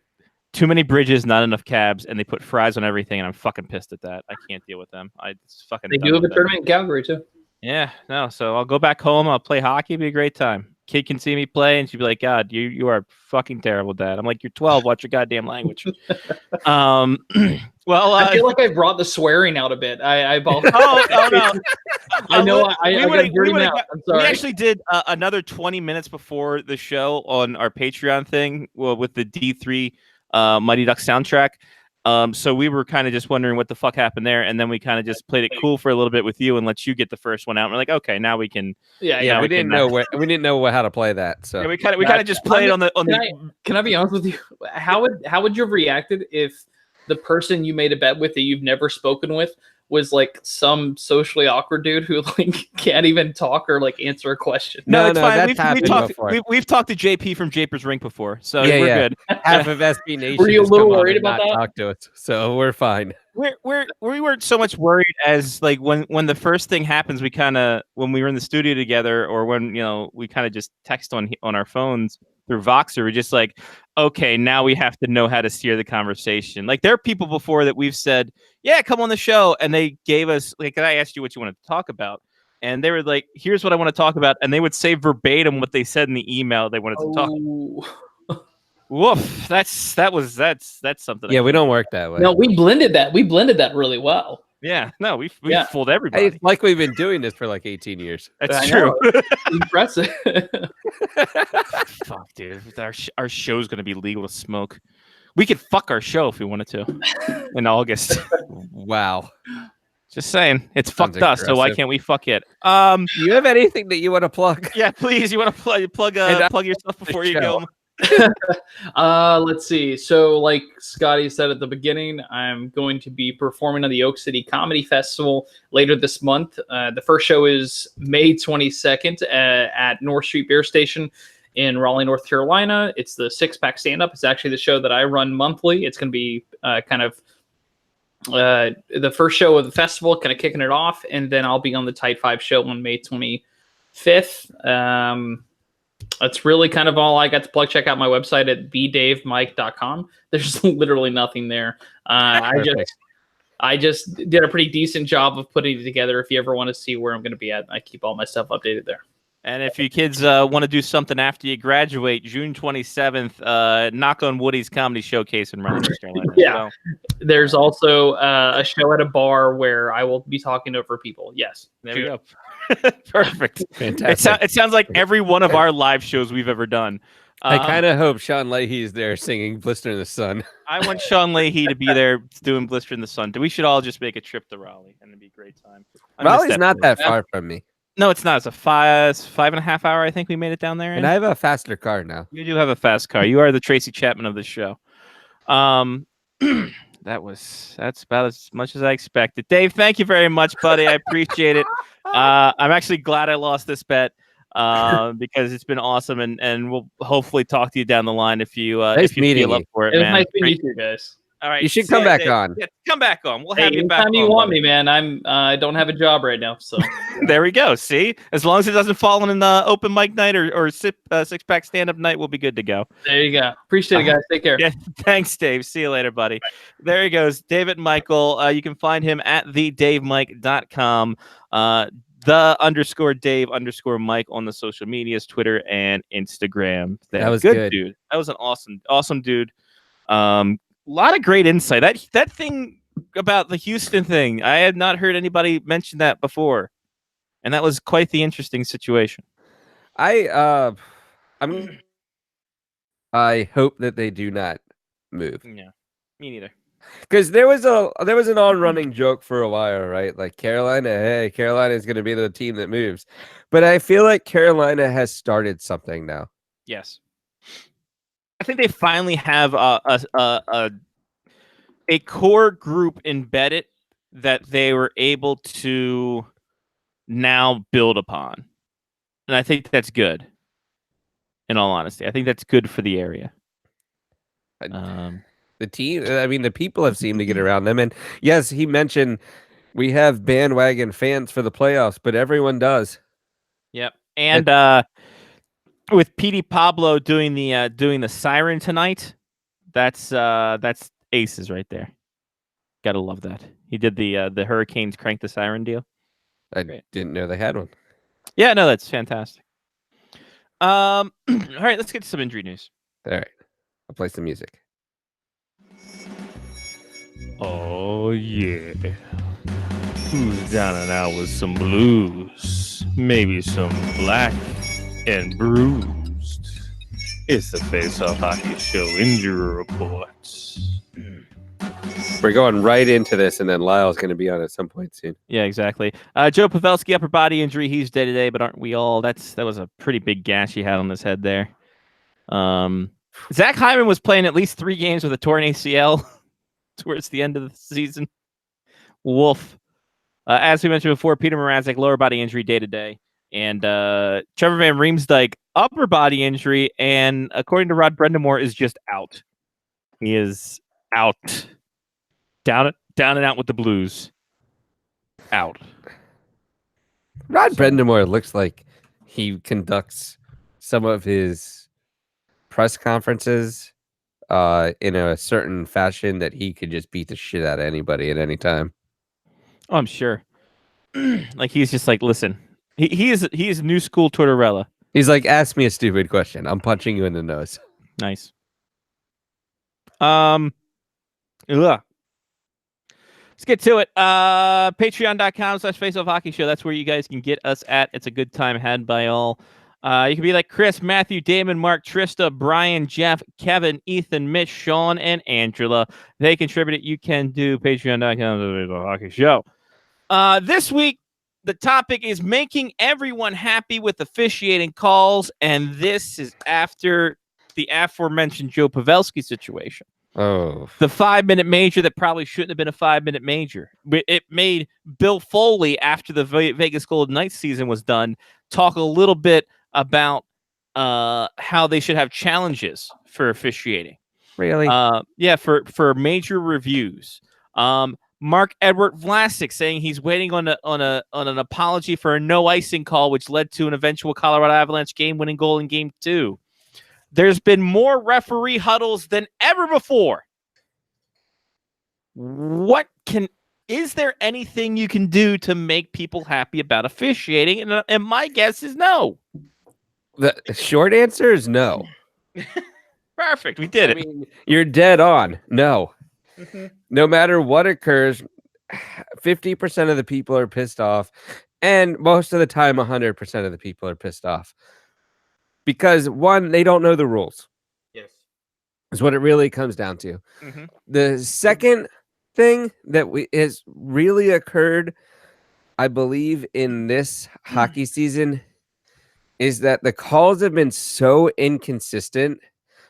too many bridges, not enough cabs, and they put fries on everything, and I'm fucking pissed at that. I can't deal with them. It's fucking. They done do have with a them. tournament in Calgary too. Yeah, no. So I'll go back home. I'll play hockey. It'll be a great time. Kid can see me play, and she'd be like, "God, you are fucking terrible, Dad." I'm like, "You're 12. Watch your goddamn language." Well, I feel like I brought the swearing out a bit. I oh no. I know I We got would've- a dirty we would've mouth. got- I'm We sorry. actually did another 20 minutes before the show on our Patreon thing with the D3 Mighty Ducks soundtrack. So we were kind of just wondering what the fuck happened there, and then we kind of just played it cool for a little bit with you and let you get the first one out. And we're like, okay, now we can. yeah, Yeah, yeah. we didn't know how to play that. So Yeah, we kind of just played on the Can I be honest with you? How would you have reacted if the person you made a bet with that you've never spoken with was like some socially awkward dude who like can't even talk or like answer a question? No, it's fine. that's We've happened talked. before. We've talked to JP from Japers Rink before, so Yeah, we're yeah. good. half of SB Nation. Were you a has little come on worried and about not that? Talk to us, so we're fine. We weren't so much worried as like when the first thing happens, we kind of when we were in the studio together, or when we kind of just text on our phones through Voxer. We're just like, okay, now we have to know how to steer the conversation. Like there are people before that we've said, yeah, come on the show, and they gave us like, I asked you what you wanted to talk about, and they were like, here's what I want to talk about, and they would say verbatim what they said in the email they wanted to talk. Oh. Woof, that's something. Yeah, we don't work that way. No, we blended that. We blended that really well. Yeah, no, we Yeah. fooled Hey, everybody. it's like we've been doing this for like 18 years. That's I true. Impressive. Fuck, dude. Our show's gonna be legal to smoke. We could fuck our show if we wanted to in August. Wow. Just saying, it's Sounds fucked us. So why aggressive. can't we fuck it? Do you have anything that you want to plug? Yeah, please. You want to plug And, plug yourself before you show. go? Let's see. So, like Scotty said at the beginning, I'm going to be performing on the Oak City Comedy Festival later this month. The first show is May 22nd at North Street Beer Station in Raleigh, North Carolina. It's the Six Pack Stand Up. It's actually the show that I run monthly. It's going to be kind of the first show of the festival, kind of kicking it off, and then I'll be on the Tight Five show on May 25th. That's really kind of all I got to plug. Check out my website at bdavemike.com. There's literally nothing there. I just did a pretty decent job of putting it together. If you ever want to see where I'm going to be at, I keep all my stuff updated there. And if you kids want to do something after you graduate, June 27th, Knock on Woody's Comedy Showcase in Raleigh, North Carolina. Yeah. There's also a show at a bar where I will be talking over people. Yes. There we go. Perfect. Fantastic. It sounds like every one of our live shows we've ever done. I kind of hope Sean Leahy is there singing "Blister in the Sun." I want Sean Leahy to be there doing Blister in the Sun. We should all just make a trip to Raleigh, and it'd be a great time. Raleigh's not that far from me, No, it's not. It's a 5.5 hour. I think we made it down there. and I have a faster car now. You do have a fast car. You are the Tracy Chapman of this show. That's about as much as I expected. Dave, thank you very much, buddy. I appreciate it. I'm actually glad I lost this bet because it's been awesome, and we'll hopefully talk to you down the line if you feel up for it, It was man. nice meeting you guys. All right, You should see come ya, back Dave. on. Yeah, come back on. We'll Hey, have you back anytime you on, want buddy. me, man. I don't have a job right now, so There we go. See, as long as it doesn't fall in the open mic night or six pack stand up night, we'll be good to go. there you go. Appreciate it, guys. Take care. Yeah, thanks, Dave. See you later, buddy. There he goes, David Michael. You can find him at thedavemike.com. _Dave_Mike on the social medias, Twitter and Instagram. That was good. Dude. That was an awesome dude. A lot of great insight. That thing about the Houston thing, I had not heard anybody mention that before, and that was quite the interesting situation. I hope that they do not move, Yeah, me neither. because there was an on running joke for a while, right? Like Carolina is going to be the team that moves, but I feel like Carolina has started something now. Yes, I think they finally have a core group embedded that they were able to now build upon, and I think that's good. In all honesty, I think that's good for the area. The team, I mean, the people have seemed to get around them, and yes, he mentioned we have bandwagon fans for the playoffs, but everyone does. Yep, and with Petey Pablo doing the siren tonight, that's aces right there. Gotta love that. He did the Hurricanes crank the siren deal. I Great. didn't know they had one. Yeah, no, that's fantastic. All right, let's get to some injury news. All right, I'll play some music. Oh yeah, who's down and out with some blues? Maybe some black and bruised. It's the Face Off Hockey Show injury reports. We're going right into this, and then Lyle's going to be on at some point soon. Yeah, exactly. Joe Pavelski, upper body injury. He's day to day, but aren't we all? That was a pretty big gash he had on his head there. Zach Hyman was playing at least 3 games with a torn ACL towards the end of the season. Wolf. As we mentioned before, Peter Mrazek, lower body injury day to day. And Trevor Van Riemsdyk, upper body injury. And according to Rod Brendamore, is just out. He is out. Down and out with the Blues. Out. Rod Brendamore looks like he conducts some of his press conferences in a certain fashion that he could just beat the shit out of anybody at any time. Oh, I'm sure. Like he's just like, listen, he is new school Tortorella. He's like, ask me a stupid question. I'm punching you in the nose. Nice. Let's get to it. Patreon.com/faceoffhockey-show. That's where you guys can get us at. It's a good time had by all. You can be like Chris, Matthew, Damon, Mark, Trista, Brian, Jeff, Kevin, Ethan, Mitch, Sean, and Angela. They contributed. You can do Patreon.com/faceoffhockey-show. This week, the topic is making everyone happy with officiating calls, and this is after the aforementioned Joe Pavelski situation. Oh, The 5-minute major that probably shouldn't have been a 5-minute major. It made Bill Foley, after the Vegas Golden Knights season was done, talk a little bit about how they should have challenges for officiating. really? Yeah, for major reviews. Mark Edward Vlasic saying he's waiting on an apology for a no icing call, which led to an eventual Colorado Avalanche game-winning goal in Game 2. There's been more referee huddles than ever before. Is there anything you can do to make people happy about officiating? And my guess is no. The short answer is no. Perfect. We did I it. mean, you're dead on. No. No matter what occurs, 50% of the people are pissed off, and most of the time, 100% of the people are pissed off. Because, one, they don't know the rules. Yes. Is what it really comes down to. Mhm. The second thing that has really occurred, I believe, in this hockey season is that the calls have been so inconsistent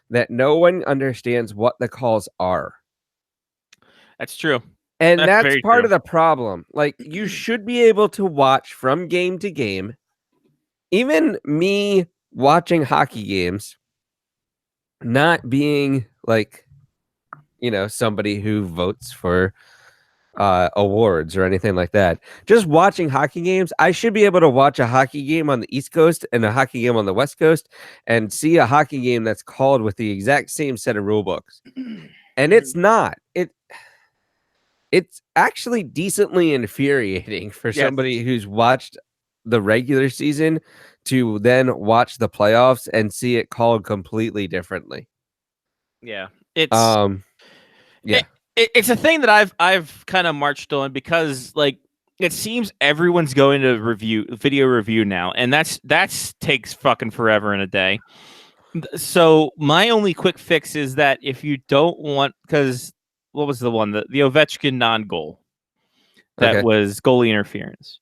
that no one understands what the calls are. That's true. And That's that's very part true. of the problem. Like, you should be able to watch from game to game. Even me watching hockey games, not being like, somebody who votes for awards or anything like that. Just watching hockey games, I should be able to watch a hockey game on the East Coast and a hockey game on the West Coast and see a hockey game that's called with the exact same set of rule books. And it's not. It's actually decently infuriating for Yes. somebody who's watched the regular season to then watch the playoffs and see it called completely differently. Yeah. It's yeah. it's a thing that I've kind of marched on, because like it seems everyone's going to video review now, and that's takes fucking forever in a day. So my only quick fix is that if you don't want, because what was the one, the Ovechkin non-goal that Okay. was goalie interference.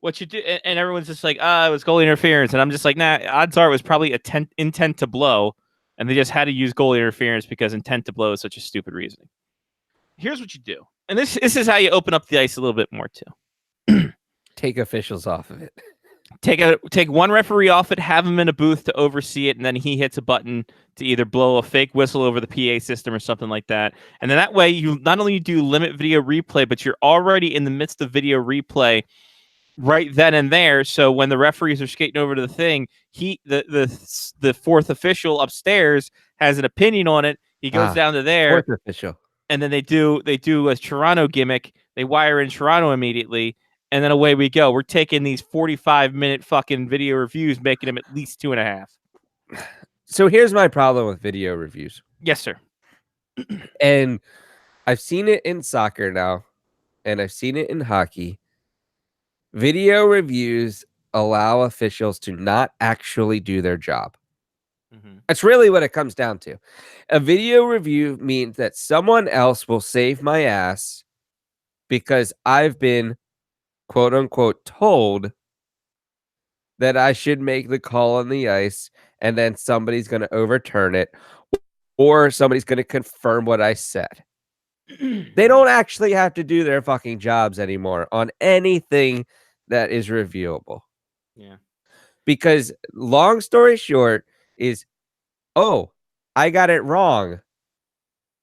What you do, and everyone's just like, it was goalie interference, and I'm just like, nah. Odds are it was probably intent to blow, and they just had to use goalie interference because intent to blow is such a stupid reasoning. Here's what you do, and this is how you open up the ice a little bit more too. Take officials off of it. Take one referee off it, have him in a booth to oversee it, and then he hits a button to either blow a fake whistle over the PA system or something like that. And then that way, you not only do limit video replay, but you're already in the midst of video replay right then and there. So when the referees are skating over to the thing, the fourth official upstairs has an opinion on it. He goes down to there, Fourth official. and then they do a Toronto gimmick. They wire in Toronto immediately, and then away we go. We're taking these 45-minute fucking video reviews, making them at least 2.5. So here's my problem with video reviews. Yes, sir. And I've seen it in soccer now, and I've seen it in hockey. Video reviews allow officials to not actually do their job. That's really what it comes down to. A video review means that someone else will save my ass because I've been, quote unquote, told that I should make the call on the ice, and then somebody's going to overturn it, or somebody's going to confirm what I said. They don't actually have to do their fucking jobs anymore on anything that is reviewable. Yeah. Because long story short is, oh, I got it wrong.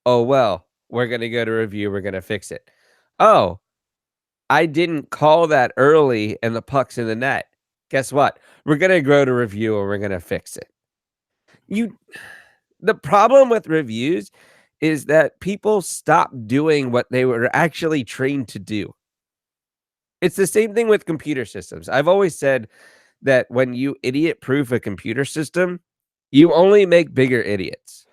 Oh, well, we're going to go to review. We're going to fix it. Oh, I didn't call that early and the puck's in the net. Guess what? We're going to go to review and we're going to fix it. The problem with reviews is that people stop doing what they were actually trained to do. It's the same thing with computer systems. I've always said that when you idiot-proof a computer system, you only make bigger idiots.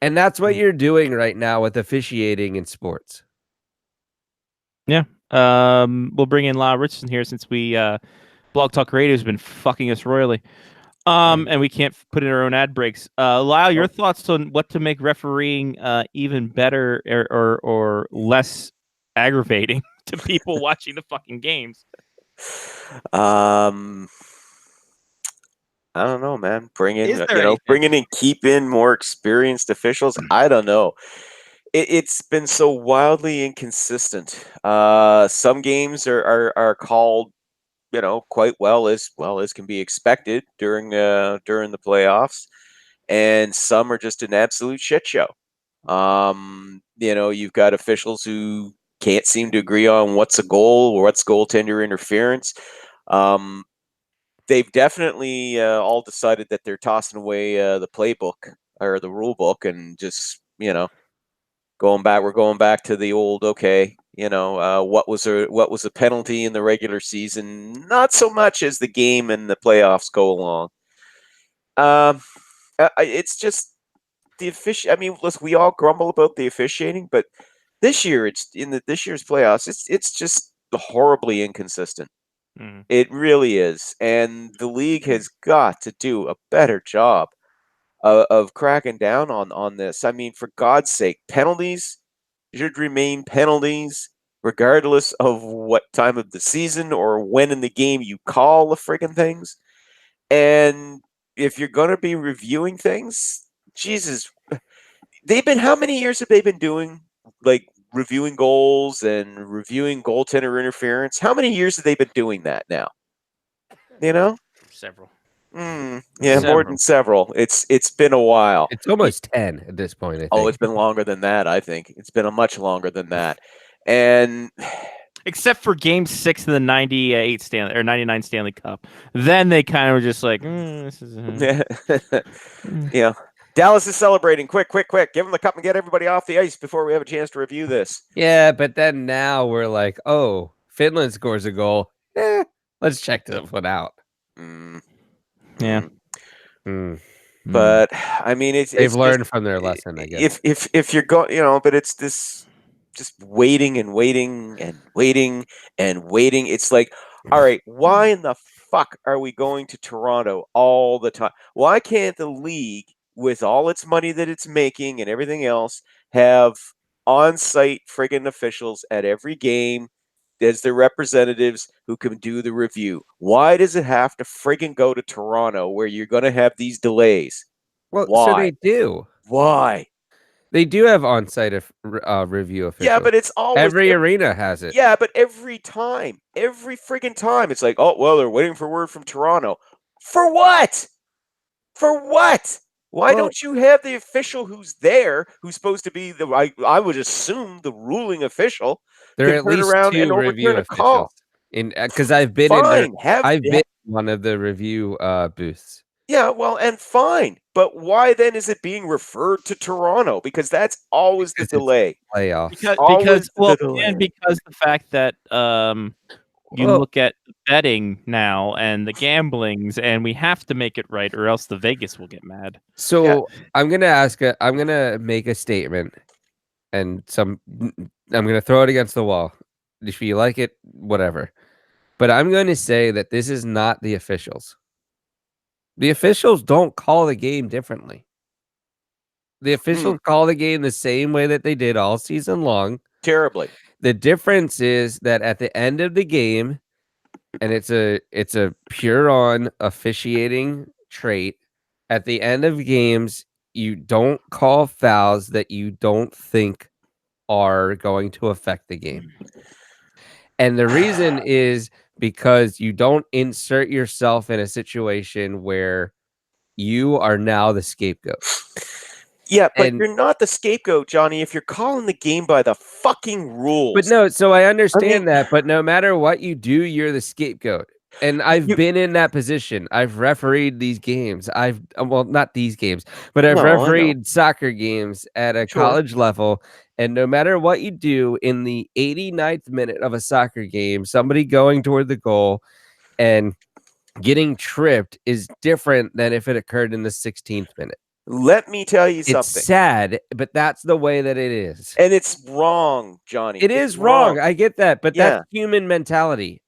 And that's what you're doing right now with officiating in sports. Yeah. We'll bring in Lyle Richardson here, since we Blog Talk Radio has been fucking us royally. And we can't put in our own ad breaks. Lyle, your thoughts on what to make refereeing even better or less aggravating to people watching the fucking games? I don't know, man. Bring in, Is there anything? bring in and keep in more experienced officials. I don't know. It's been so wildly inconsistent. Some games are called, quite well as can be expected during the playoffs, and some are just an absolute shit show. You've got officials who can't seem to agree on what's a goal or what's goaltender interference. They've definitely all decided that they're tossing away the playbook or the rule book and just, we're going back to the old, what was a penalty in the regular season? Not so much as the game and the playoffs go along. It's just the I mean, listen, we all grumble about the officiating, but this year, this year's playoffs, it's just horribly inconsistent. Mhm. It really is, and the league has got to do a better job of cracking down on this. I mean, for God's sake, penalties should remain penalties, regardless of what time of the season or when in the game you call the friggin' things. And if you're going to be reviewing things, Jesus, how many years have they been doing, like, reviewing goals and reviewing goaltender interference? How many years have they been doing that now? Several. Yeah, more Several. than several. It's been a while. It's almost 10 at this point, I think. Oh, it's been longer than that, I think. It's been a much longer than that. And Except for Game 6 of the 98 Stanley or 99 Stanley Cup, then they kind of were just like, this is. yeah. Dallas is celebrating. Quick. Give them the cup and get everybody off the ice before we have a chance to review this. Yeah, but then now we're like, oh, Finland scores a goal. Let's check this one out. Yeah. But I mean, they've learned from their lesson, I guess. If you're going, but it's this just waiting and waiting and waiting and waiting. It's like, all right, why in the fuck are we going to Toronto all the time? Why can't the league, with all its money that it's making and everything else, have on-site friggin' officials at every game as their representatives who can do the review? Why does it have to friggin' go to Toronto where you're going to have these delays? Well, Why? so they do. Why? They do have on-site review officials. Yeah, but it's always every arena has it. Yeah, but every friggin' time, it's like, oh well, they're waiting for word from Toronto. For what? For what? Why don't you have the official who's there, who's supposed to be I would assume the ruling official? There are at least around and two review overturn a call. officials. Because I've been Fine, I've been in one of the review booths. Yeah, well, and fine, but why then is it being referred to Toronto? Because that's always the delay. Playoffs. Because the fact that you look at betting now and the gamblings, and we have to make it right, or else the Vegas will get mad. So I'm gonna make a statement, and I'm gonna throw it against the wall. If you like it, whatever. But I'm going to say that this is not the officials. The officials don't call the game differently. The officials call the game the same way that they did all season long. Terribly. The difference is that at the end of the game, and it's a pure on officiating trait, at the end of games, you don't call fouls that you don't think are going to affect the game. And the reason is because you don't insert yourself in a situation where you are now the scapegoat. Yeah, but you're not the scapegoat, Johnny, if you're calling the game by the fucking rules. But no, so I understand that, but no matter what you do, you're the scapegoat. And I've been in that position. I've refereed these games. Not these games, but I've refereed soccer games at a college level. And no matter what you do in the 89th minute of a soccer game, somebody going toward the goal and getting tripped is different than if it occurred in the 16th minute. Let me tell you something. It's sad, but that's the way that it is. And it's wrong, Johnny. It is wrong. I get that, but that's human mentality.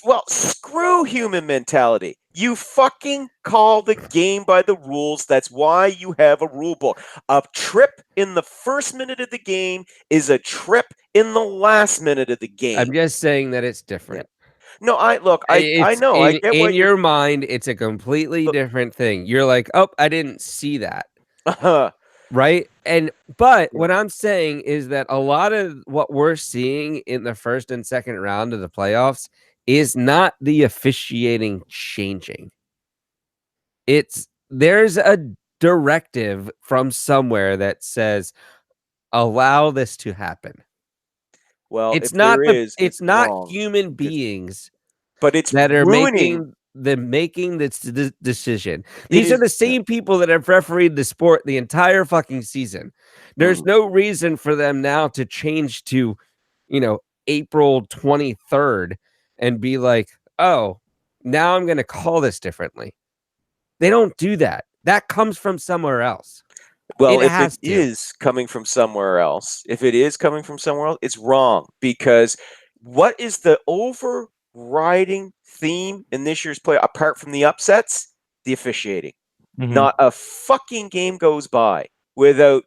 Well, screw human mentality. You fucking call the game by the rules. That's why you have a rule book. A trip in the first minute of the game is a trip in the last minute of the game. I'm just saying that it's different. No, I know. I get in what your mind, it's a completely different thing. You're like, oh, I didn't see that. Right. But what I'm saying is that a lot of what we're seeing in the first and second round of the playoffs is not the officiating changing. There's a directive from somewhere that says allow this to happen. Well, It's if not there is, it's not wrong. human beings But it's that are ruining. making this decision. It These are is- the same people that have refereed the sport the entire fucking season. There's no reason for them now to change to, April 23rd and be like, oh, now I'm going to call this differently. They don't do that. That comes from somewhere else. Well, if has it to. is coming from somewhere else, it's wrong, because what is the overriding theme in this year's play apart from the upsets? The officiating. Not a fucking game goes by without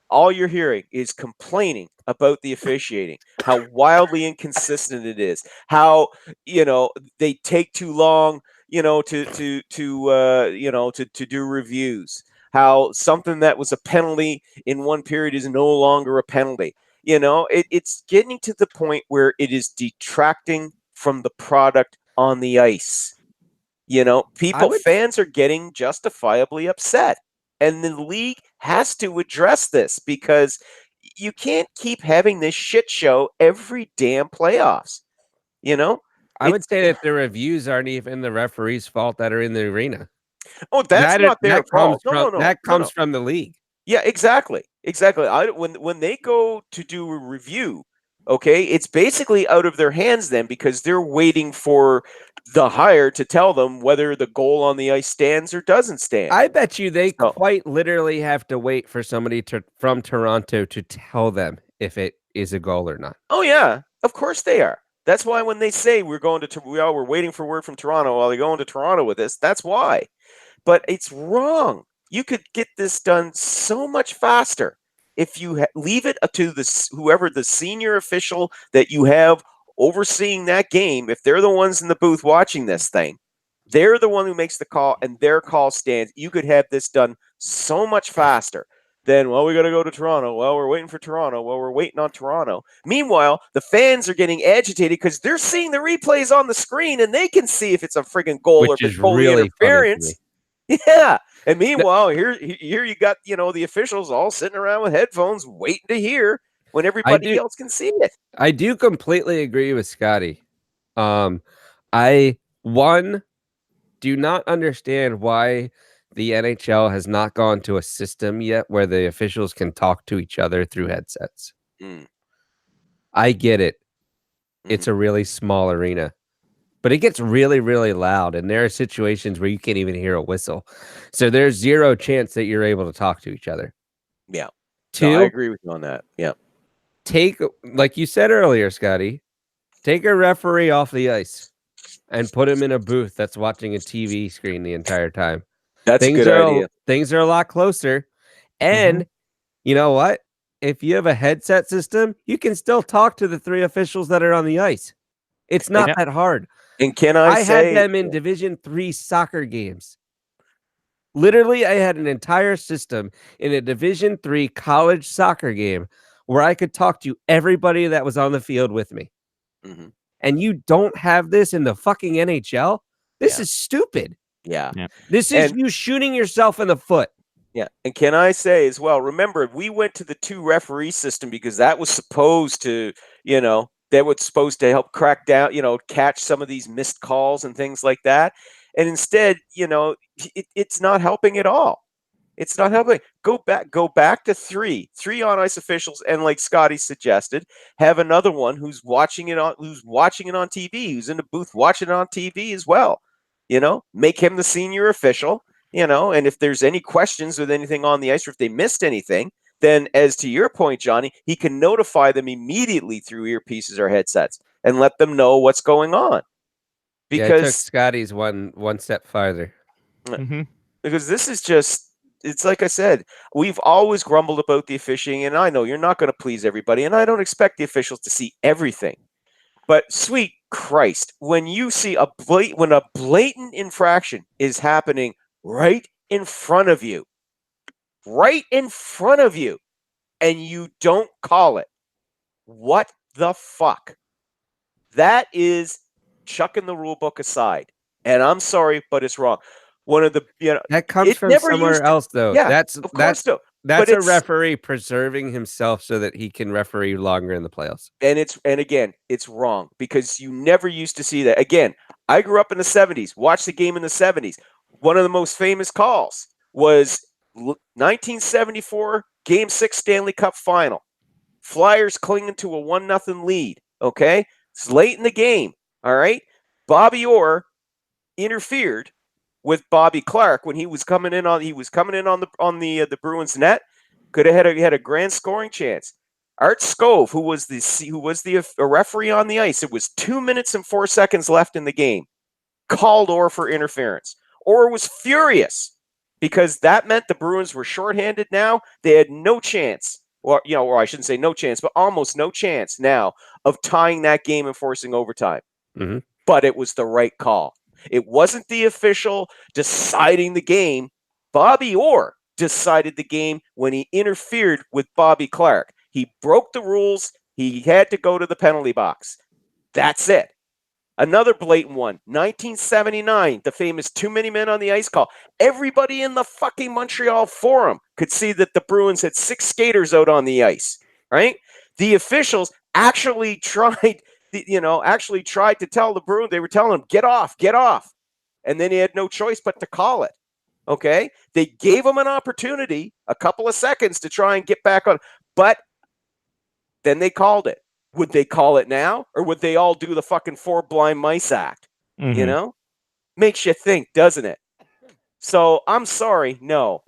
all you're hearing is complaining about the officiating, how wildly inconsistent it is, how they take too long, to do reviews, how something that was a penalty in one period is no longer a penalty. It's getting to the point where it is detracting from the product on the ice. Fans are getting justifiably upset, and the league has to address this, because you can't keep having this shit show every damn playoffs. I would say that the reviews aren't even the referee's fault that are in the arena. Oh, that's not their fault. No. That comes from the league. Yeah, exactly. When they go to do a review, okay, it's basically out of their hands then, because they're waiting for the hire to tell them whether the goal on the ice stands or doesn't stand. I bet you they quite literally have to wait for somebody from Toronto to tell them if it is a goal or not. Oh yeah, of course they are. That's why when they say we're waiting for word from Toronto while they go into Toronto with this, that's why. But it's wrong. You could get this done so much faster if you leave it to whoever the senior official that you have overseeing that game. If they're the ones in the booth watching this thing, they're the one who makes the call, and their call stands. You could have this done so much faster than, we got to go to Toronto. Well, we're waiting for Toronto. Well, we're waiting on Toronto. Meanwhile, the fans are getting agitated because they're seeing the replays on the screen, and they can see if it's a friggin' goal or if it's goalie really interference. Yeah. And meanwhile, here you got, the officials all sitting around with headphones waiting to hear when everybody else can see it. I do completely agree with Scotty. I do not understand why the NHL has not gone to a system yet where the officials can talk to each other through headsets. I get it. It's a really small arena, but it gets really, really loud, and there are situations where you can't even hear a whistle. So there's zero chance that you're able to talk to each other. Yeah. Two, I agree with you on that. Yeah. Like you said earlier, Scotty, take a referee off the ice and put him in a booth that's watching a TV screen the entire time. That's a good idea. Things are a lot closer. And you know what? If you have a headset system, you can still talk to the three officials that are on the ice. It's not that hard. And can I say, had them in Division III soccer games. Literally, I had an entire system in a Division III college soccer game where I could talk to everybody that was on the field with me. And you don't have this in the fucking NHL? This is stupid. Yeah. This is you shooting yourself in the foot. Yeah. And can I say as well, remember, we went to the 2 referee system because that was supposed to, help crack down, catch some of these missed calls and things like that. And instead, it's not helping at all. It's not helping. Go back to 3 on ice officials, and like Scotty suggested, have another one who's watching it on TV, who's in the booth watching it on TV as well. Make him the senior official, and if there's any questions with anything on the ice, or if they missed anything, then as to your point, Johnny, he can notify them immediately through earpieces or headsets and let them know what's going on. Because I took Scotty's one step farther. Because this is just, it's like I said, we've always grumbled about the officiating, and I know you're not going to please everybody, and I don't expect the officials to see everything. But sweet Christ, when you see when a blatant infraction is happening right in front of you, and you don't call it, what the fuck? That is chucking the rule book aside. And I'm sorry, but it's wrong. One of the, That comes it from never somewhere used to- else, though. Yeah, That's of course, though. that's but a it's- referee preserving himself so that he can referee longer in the playoffs. And again, it's wrong because you never used to see that. Again, I grew up in the 70s, watched the game in the 70s. One of the most famous calls was 1974 Game 6 Stanley Cup Final. Flyers clinging to a 1-0 lead, okay? It's late in the game, all right? Bobby Orr interfered with Bobby Clark when he was coming in on the Bruins net. Could have had a grand scoring chance. Art Skov, who was the referee on the ice, it was 2 minutes and 4 seconds left in the game, called Orr for interference. Orr was furious because that meant the Bruins were shorthanded now. They had no chance, or I shouldn't say no chance, but almost no chance now of tying that game and forcing overtime. Mm-hmm. But it was the right call. It wasn't the official deciding the game. Bobby Orr decided the game when he interfered with Bobby Clark. He broke the rules. He had to go to the penalty box. That's it. Another blatant one, 1979, the famous too many men on the ice call. Everybody in the fucking Montreal Forum could see that the Bruins had 6 skaters out on the ice, right? The officials actually tried to tell the Bruins, they were telling them, get off. And then he had no choice but to call it. Okay? They gave him an opportunity, a couple of seconds to try and get back on, but then they called it. Would they call it now, or would they all do the fucking 4 blind mice act? Mhm. Makes you think, doesn't it? So I'm sorry. No.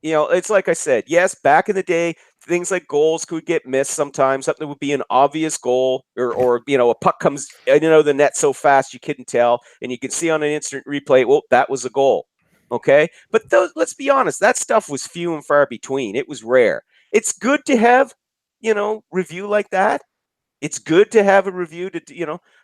It's like I said, yes, back in the day, things like goals could get missed sometimes. Something would be an obvious goal, or a puck comes the net so fast you couldn't tell, and you can see on an instant replay, well, that was a goal. Okay? But let's be honest, that stuff was few and far between. It was rare. It's good to have, review like that. It's good to have a review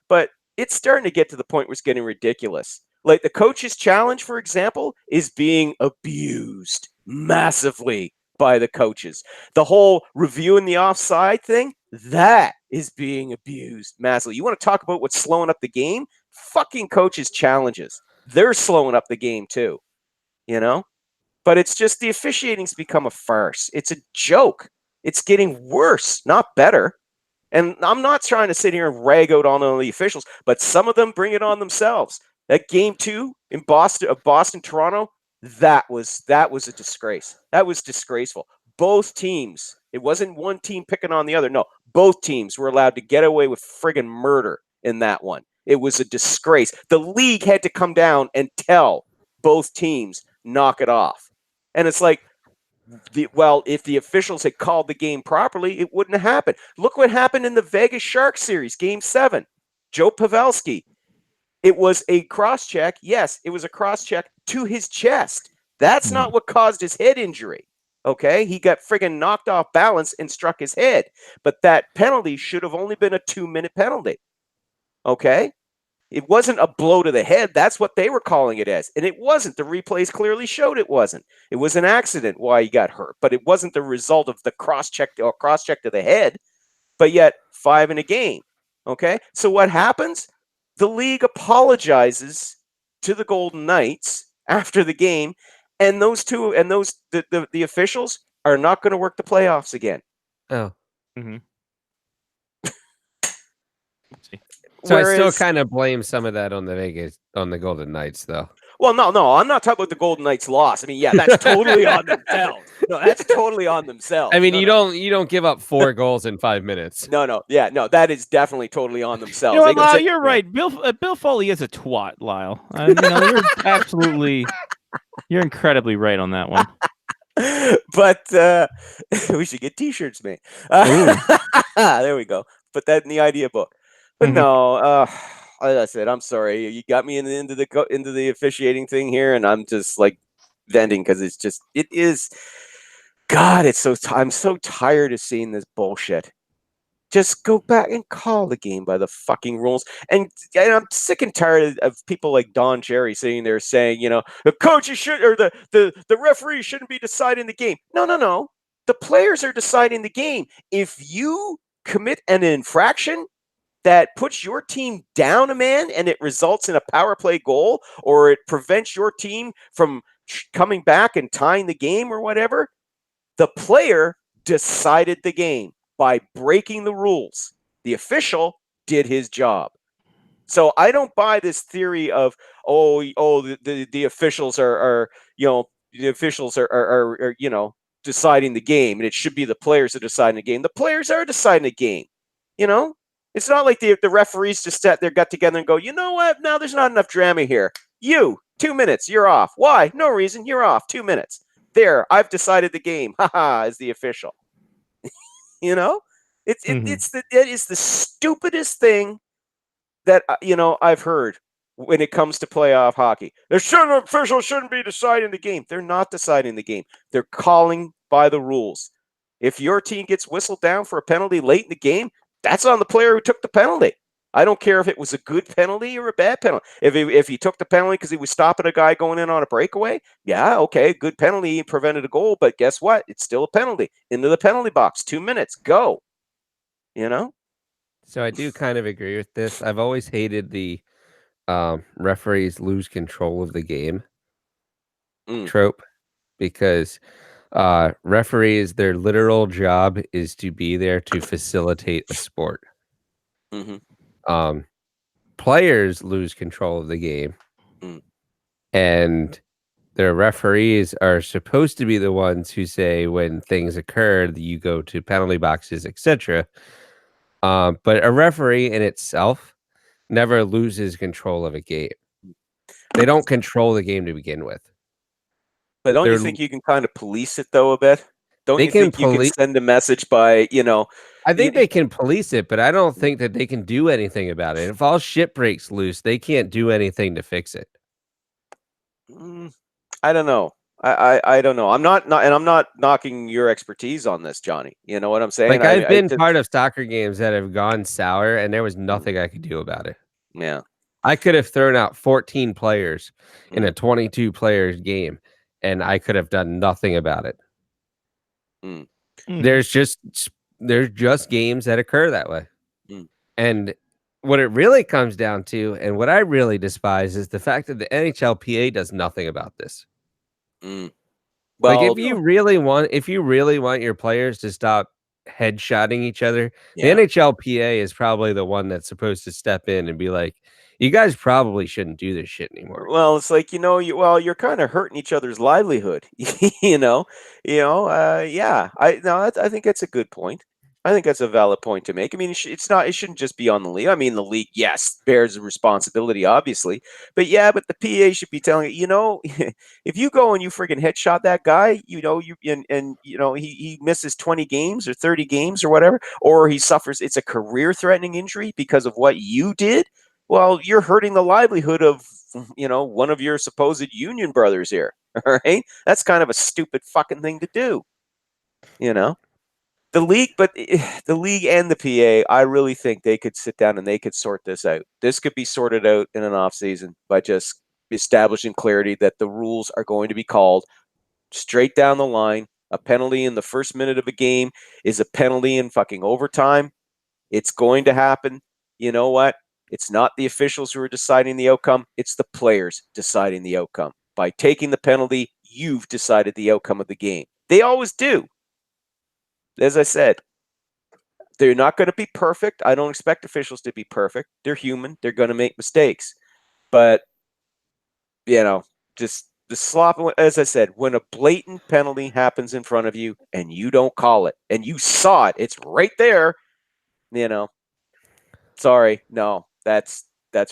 but it's starting to get to the point where it's getting ridiculous. Like the coach's challenge, for example, is being abused massively by the coaches. The whole reviewing the offside thing, that is being abused massively. You want to talk about what's slowing up the game? Fucking coaches' challenges. They're slowing up the game too, But it's just the officiating's become a farce. It's a joke. It's getting worse, not better. And I'm not trying to sit here and rag out on all the officials, but some of them bring it on themselves. That game 2 in Boston, Toronto, that was a disgrace. That was disgraceful. Both teams, it wasn't one team picking on the other. No, both teams were allowed to get away with friggin' murder in that one. It was a disgrace. The league had to come down and tell both teams, knock it off. And it's like, if the officials had called the game properly, it wouldn't have happened. Look what happened in the Vegas Sharks series, Game 7. Joe Pavelski. It was a cross-check. Yes, it was a cross-check to his chest. That's not what caused his head injury. Okay? He got friggin' knocked off balance and struck his head. But that penalty should have only been a 2-minute penalty. Okay? It wasn't a blow to the head. That's what they were calling it as. And it wasn't. The replays clearly showed it wasn't. It was an accident why he got hurt. But it wasn't the result of the cross-check to the head. But yet, 5 in a game. Okay? So what happens? The league apologizes to the Golden Knights after the game, and the officials are not going to work the playoffs again. Oh. Mm-hmm. So I still kind of blame some of that on the Golden Knights, though. Well, no, I'm not talking about the Golden Knights' loss. I mean, yeah, that's totally on themselves. No, that's totally on themselves. I mean, you don't give up 4 goals in 5 minutes. No, that is definitely totally on themselves. You know what, Lyle, you're right. Bill Foley is a twat, Lyle. You're incredibly right on that one. But we should get T-shirts made. There we go. Put that in the idea book. But no, like I said, I'm sorry. You got me into the officiating thing here, and I'm just like venting because it is. God, I'm so tired of seeing this bullshit. Just go back and call the game by the fucking rules. And I'm sick and tired of people like Don Cherry sitting there saying, the coaches should or the referee shouldn't be deciding the game. No. The players are deciding the game. If you commit an infraction that puts your team down a man and it results in a power play goal, or it prevents your team from coming back and tying the game or whatever, the player decided the game by breaking the rules. The official did his job. So I don't buy this theory of the officials are deciding the game and it should be the players that are deciding the game. The players are deciding the game. It's not like the referees just got together and go, you know what? Now there's not enough drama here. 2 minutes, you're off. Why? No reason. You're off. 2 minutes. There, I've decided the game. Haha, as the official. It is the stupidest thing that I've heard when it comes to playoff hockey. Officials shouldn't be deciding the game. They're not deciding the game. They're calling by the rules. If your team gets whistled down for a penalty late in the game, that's on the player who took the penalty. I don't care if it was a good penalty or a bad penalty. If he took the penalty because he was stopping a guy going in on a breakaway, yeah, okay, good penalty, prevented a goal, but guess what? It's still a penalty. Into the penalty box, 2 minutes, go. So I do kind of agree with this. I've always hated the referees lose control of the game trope, because referees, their literal job is to be there to facilitate a sport. Players lose control of the game, and the referees are supposed to be the ones who say when things occur, you go to penalty boxes, etc. But a referee in itself never loses control of a game. They don't control the game to begin with. But don't you think you can kind of police it though a bit? Don't you think you can send a message by, I think they can police it, but I don't think that they can do anything about it. If all shit breaks loose, they can't do anything to fix it. I don't know. I don't know. I'm not knocking your expertise on this, Johnny. You know what I'm saying? Like I've been part of soccer games that have gone sour, and there was nothing I could do about it. Yeah, I could have thrown out 14 players in a 22 players game, and I could have done nothing about it. There's just games that occur that way, and what it really comes down to, and what I really despise, is the fact that the NHLPA does nothing about this. Well, like if you really want your players to stop headshotting each other, the NHLPA is probably the one that's supposed to step in and be like, you guys probably shouldn't do this shit anymore. Well, it's like, you're kind of hurting each other's livelihood. Yeah. I think that's a good point. I think that's a valid point to make. I mean, it shouldn't just be on the league. I mean, the league, yes, bears a responsibility, obviously. But the PA should be telling you, if you go and you freaking headshot that guy, he misses 20 games or 30 games or whatever, or he suffers, it's a career-threatening injury because of what you did. Well, you're hurting the livelihood of, one of your supposed union brothers here. All right? That's kind of a stupid fucking thing to do. The league and the PA, I really think they could sit down and they could sort this out. This could be sorted out in an off season by just establishing clarity that the rules are going to be called straight down the line. A penalty in the first minute of a game is a penalty in fucking overtime. It's going to happen. You know what? It's not the officials who are deciding the outcome. It's the players deciding the outcome. By taking the penalty, you've decided the outcome of the game. They always do. As I said, they're not going to be perfect. I don't expect officials to be perfect. They're human. They're going to make mistakes. But, just the slop. As I said, when a blatant penalty happens in front of you and you don't call it and you saw it, it's right there, sorry, no, that's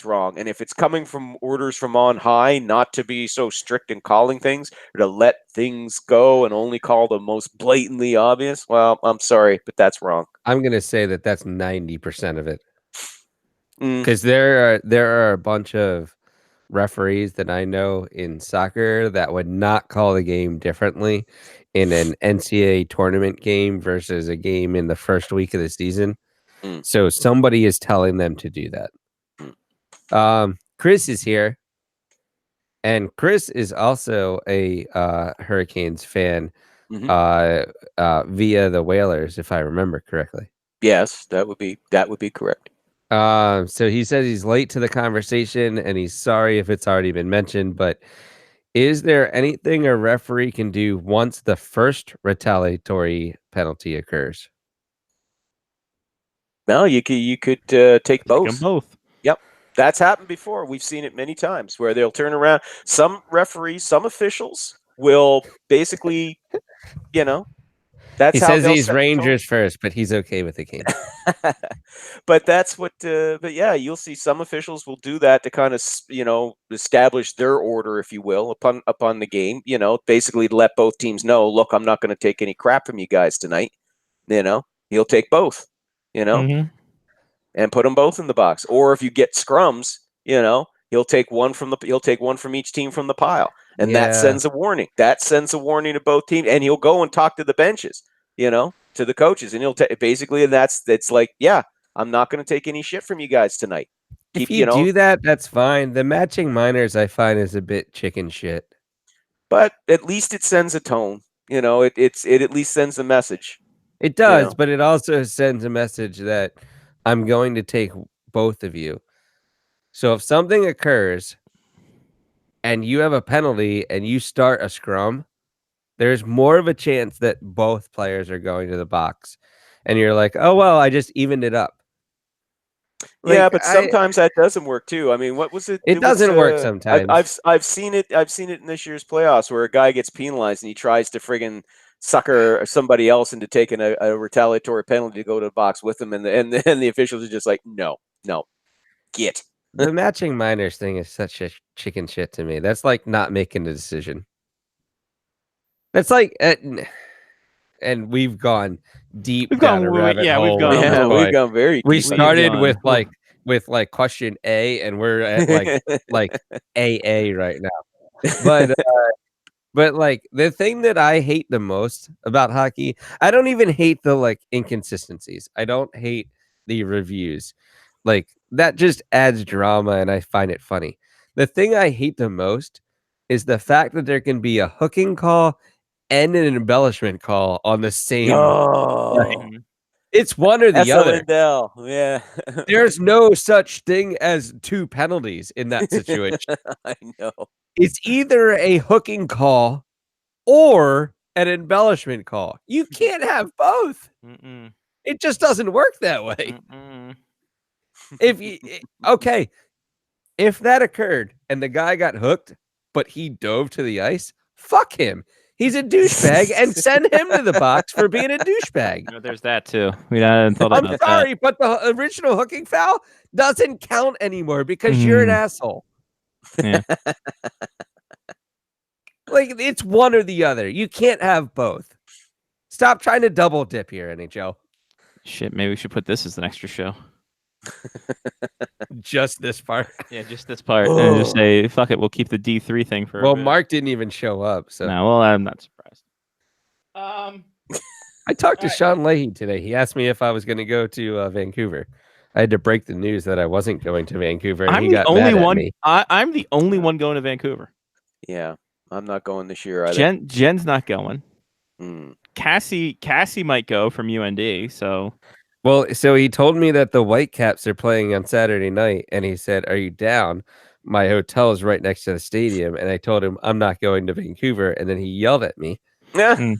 wrong. And if it's coming from orders from on high not to be so strict in calling things, or to let things go and only call the most blatantly obvious, well, I'm sorry, but that's wrong. I'm going to say that that's 90% of it. Because there are a bunch of referees that I know in soccer that would not call the game differently in an NCAA tournament game versus a game in the first week of the season. So somebody is telling them to do that. Chris is here. And Chris is also a Hurricanes fan via the Whalers, if I remember correctly. Yes, that would be correct. So he says he's late to the conversation and he's sorry if it's already been mentioned, but is there anything a referee can do once the first retaliatory penalty occurs? No, you could take both. Take 'em both. Yep. That's happened before. We've seen it many times where they'll turn around. Some referees, some officials will basically, that's He how says they'll he's set the tone. Rangers first, but he's okay with the Kings. But that's what. But yeah, you'll see some officials will do that to kind of establish their order, if you will, upon the game. Basically to let both teams know, look, I'm not going to take any crap from you guys tonight. He'll take both. Mhm. And put them both in the box. Or if you get scrums, he'll take one from each team from the pile, and that sends a warning. That sends a warning to both teams, and he'll go and talk to the benches, to the coaches, and he'll basically, and it's like, yeah, I'm not going to take any shit from you guys tonight. If you do that, that's fine. The matching minors, I find, is a bit chicken shit. But at least it sends a tone. It at least sends a message. It does, but it also sends a message that I'm going to take both of you. So if something occurs and you have a penalty and you start a scrum, there's more of a chance that both players are going to the box. And you're like, oh, well, I just evened it up. Yeah, but sometimes that doesn't work too. I mean, what was it? It doesn't work sometimes. I've seen it. I've seen it in this year's playoffs where a guy gets penalized and he tries to friggin' sucker somebody else into taking a retaliatory penalty to go to the box with him, and the officials are just like, no, get. The matching minors thing is such a chicken shit to me. That's like not making a decision. That's like, and we've gone deep down a rabbit hole. We've gone. We've gone very deep. We started with question A, and we're at like AA right now. But like the thing that I hate the most about hockey, I don't even hate the inconsistencies. I don't hate the reviews. Like that just adds drama and I find it funny. The thing I hate the most is the fact that there can be a hooking call and an embellishment call on the same. It's one or the other. Lindell. Yeah. There's no such thing as two penalties in that situation. I know. It's either a hooking call or an embellishment call. You can't have both. Mm-mm. It just doesn't work that way. Mm-mm. If that occurred and the guy got hooked, but he dove to the ice, fuck him. He's a douchebag and send him to the box for being a douchebag. There's that too. We hadn't thought about I'm sorry, but the original hooking foul doesn't count anymore because you're an asshole. Yeah. It's one or the other. You can't have both. Stop trying to double dip here, NHL. Shit, maybe we should put this as an extra show. Just this part. Yeah, just this part. And just say, fuck it, we'll keep the D3 thing for a bit. Mark didn't even show up. So no, well, I'm not surprised. I talked to Sean Leahy today. He asked me if I was going to go to Vancouver. I had to break the news that I wasn't going to Vancouver. And I'm he the got only mad at one. me. I'm the only one going to Vancouver. Yeah, I'm not going this year either. Jen's not going. Mm. Cassie might go from UND. So he told me that the Whitecaps are playing on Saturday night, and he said, "Are you down?" My hotel is right next to the stadium, and I told him I'm not going to Vancouver, and then he yelled at me. Yeah.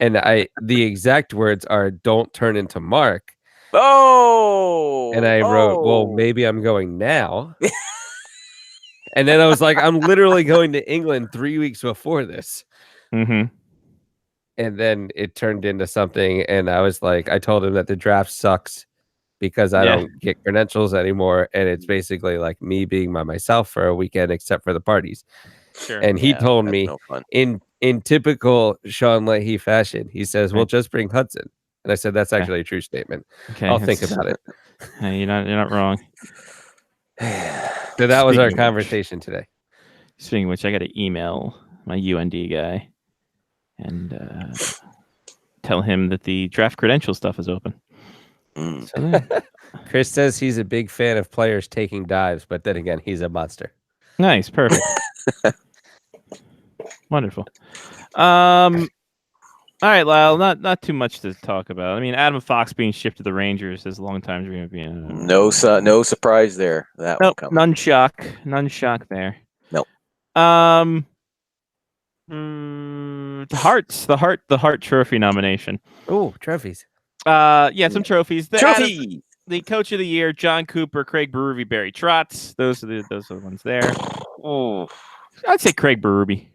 And the exact words are, "Don't turn into Mark." Oh. And I wrote, "Well, maybe I'm going now." And then I was like, "I'm literally going to England 3 weeks before this." Mm-hmm. And then it turned into something, and I was like, I told him that the draft sucks because I don't get credentials anymore, and it's basically like me being by myself for a weekend, except for the parties. Sure. And he told me in typical Sean Leahy fashion, he says, "We'll just bring Hudson." And I said, "That's actually a true statement. Okay, I'll think about it." You're not wrong. So that was our conversation today. Speaking of which, I got to email my UND guy and tell him that the draft credential stuff is open. Mm. So there. Chris says he's a big fan of players taking dives, but then again, he's a monster. Nice, perfect, wonderful. All right, Lyle. Not too much to talk about. I mean, Adam Fox being shipped to the Rangers is a long time dream of being. No surprise there. That one Nope, coming. none shock there. Nope. The Hart Trophy nomination. Oh, trophies. Yeah, some trophies. Trophy. The Coach of the Year: John Cooper, Craig Berube, Barry Trotz. Those are the ones there. Oh, I'd say Craig Berube.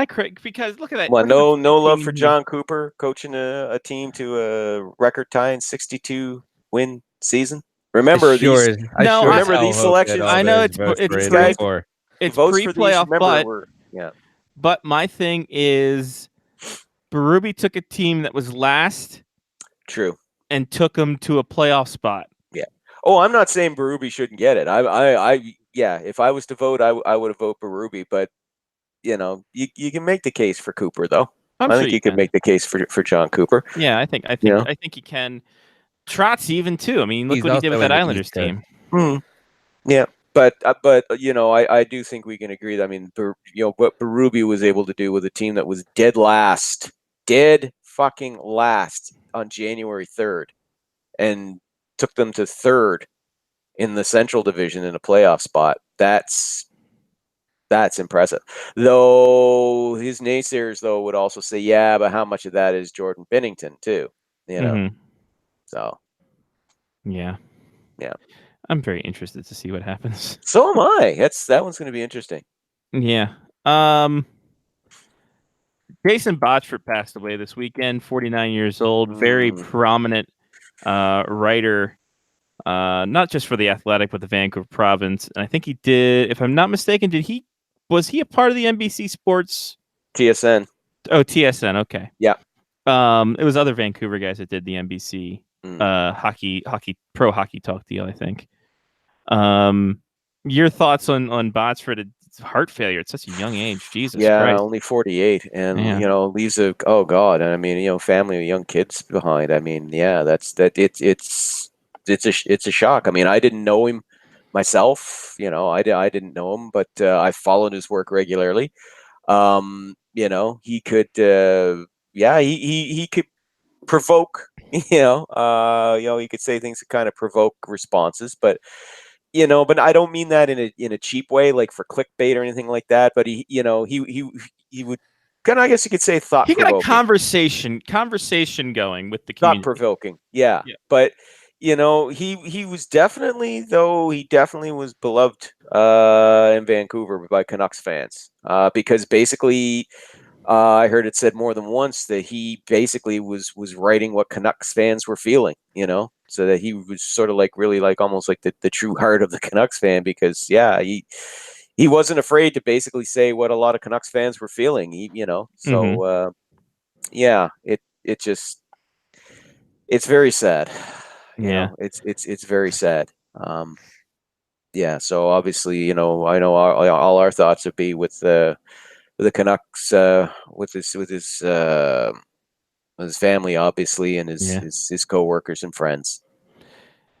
Craig, because look at that. well, look at no the love team for he- John Cooper coaching a team to a record tying 62 win season. Remember Sure these is- I No, sure I- as remember hell these hope selections- that all I know those it's- votes it's were in guys- there for. It's votes for these. pre-playoff, Remember, but yeah. But my thing is, Berube took a team that was last True. and took them to a playoff spot. Oh, I'm not saying Berube shouldn't get it. Yeah, if I was to vote, I would have voted Berube. But you know, you can make the case for Cooper, though. I think you can make the case for John Cooper. Yeah, I think Yeah. I think he can. Trotz even too. I mean, look He's what he did also with that in the Islanders East Coast. team. Yeah, but you know, I do think we can agree that, I mean, what Berube was able to do with a team that was dead fucking last on January 3rd, and took them to third in the Central Division in a playoff spot. That's impressive. Though his naysayers would also say, yeah, but how much of that is Jordan Binnington too? You know, Mhm. so Yeah. Yeah. I'm very interested to see what happens. so am I. That one's going to be interesting. Yeah. Jason Botchford passed away this weekend, 49 years old, very prominent writer, not just for The Athletic, but the Vancouver Province. And I think he did, if I'm not mistaken, was he a part of the NBC Sports? TSN. Oh, TSN, okay. Yeah. It was other Vancouver guys that did the NBC hockey pro hockey talk deal, I think. Your thoughts on Botsford? Heart failure at such a young age. Jesus Christ. Only 48, and Yeah. you know, leaves a and I mean, you know, family of young kids behind. I mean, yeah, it's a shock. I mean, I didn't know him myself, you know, I didn't know him, but I followed his work regularly. You know, he could he could provoke, you know, he could say things that kind of provoke responses, but you know, but I don't mean that in a cheap way, like for clickbait or anything like that. But he would kind of, I guess you could say, thought. He got a conversation going with the community. Thought provoking, yeah. But you know, he was definitely was beloved in Vancouver by Canucks fans because basically. I heard it said more than once that he basically was writing what Canucks fans were feeling, you know, so that he was sort of like really like almost like the true heart of the Canucks fan, because he wasn't afraid to basically say what a lot of Canucks fans were feeling, you know. So it's very sad. You know, it's very sad. So obviously, you know, I know all our thoughts would be with the Canucks, with his family, obviously, and his co-workers and friends.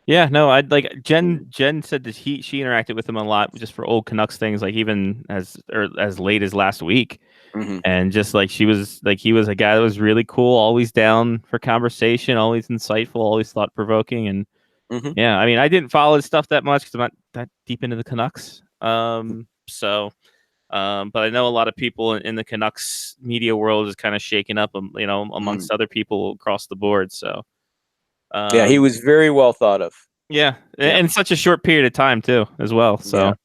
Yeah, no, I'd like Jen said that she interacted with him a lot just for old Canucks things, like even as late as last week. Mm-hmm. And just like he was a guy that was really cool, always down for conversation, always insightful, always thought provoking. And yeah, I mean, I didn't follow his stuff that much because I'm not that deep into the Canucks. But I know a lot of people in the Canucks media world is kind of shaken up, you know, amongst other people across the board. So, he was very well thought of. Yeah, in such a short period of time too, as well. So,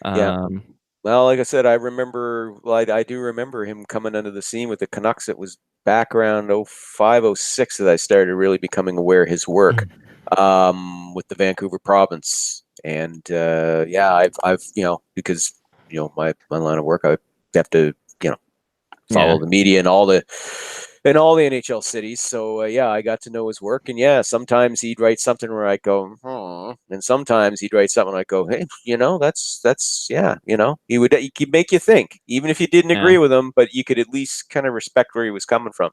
Well, like I said, I do remember him coming into the scene with the Canucks. It was back around 05, 06 that I started really becoming aware of his work with the Vancouver Province. And I've you know, because you know, my line of work, I have to, you know, follow the media and all the NHL cities. So I got to know his work, and sometimes he'd write something where I go, and sometimes he'd write something I go, hey, you know, that's you know, he could make you think, even if you didn't agree with him, but you could at least kind of respect where he was coming from.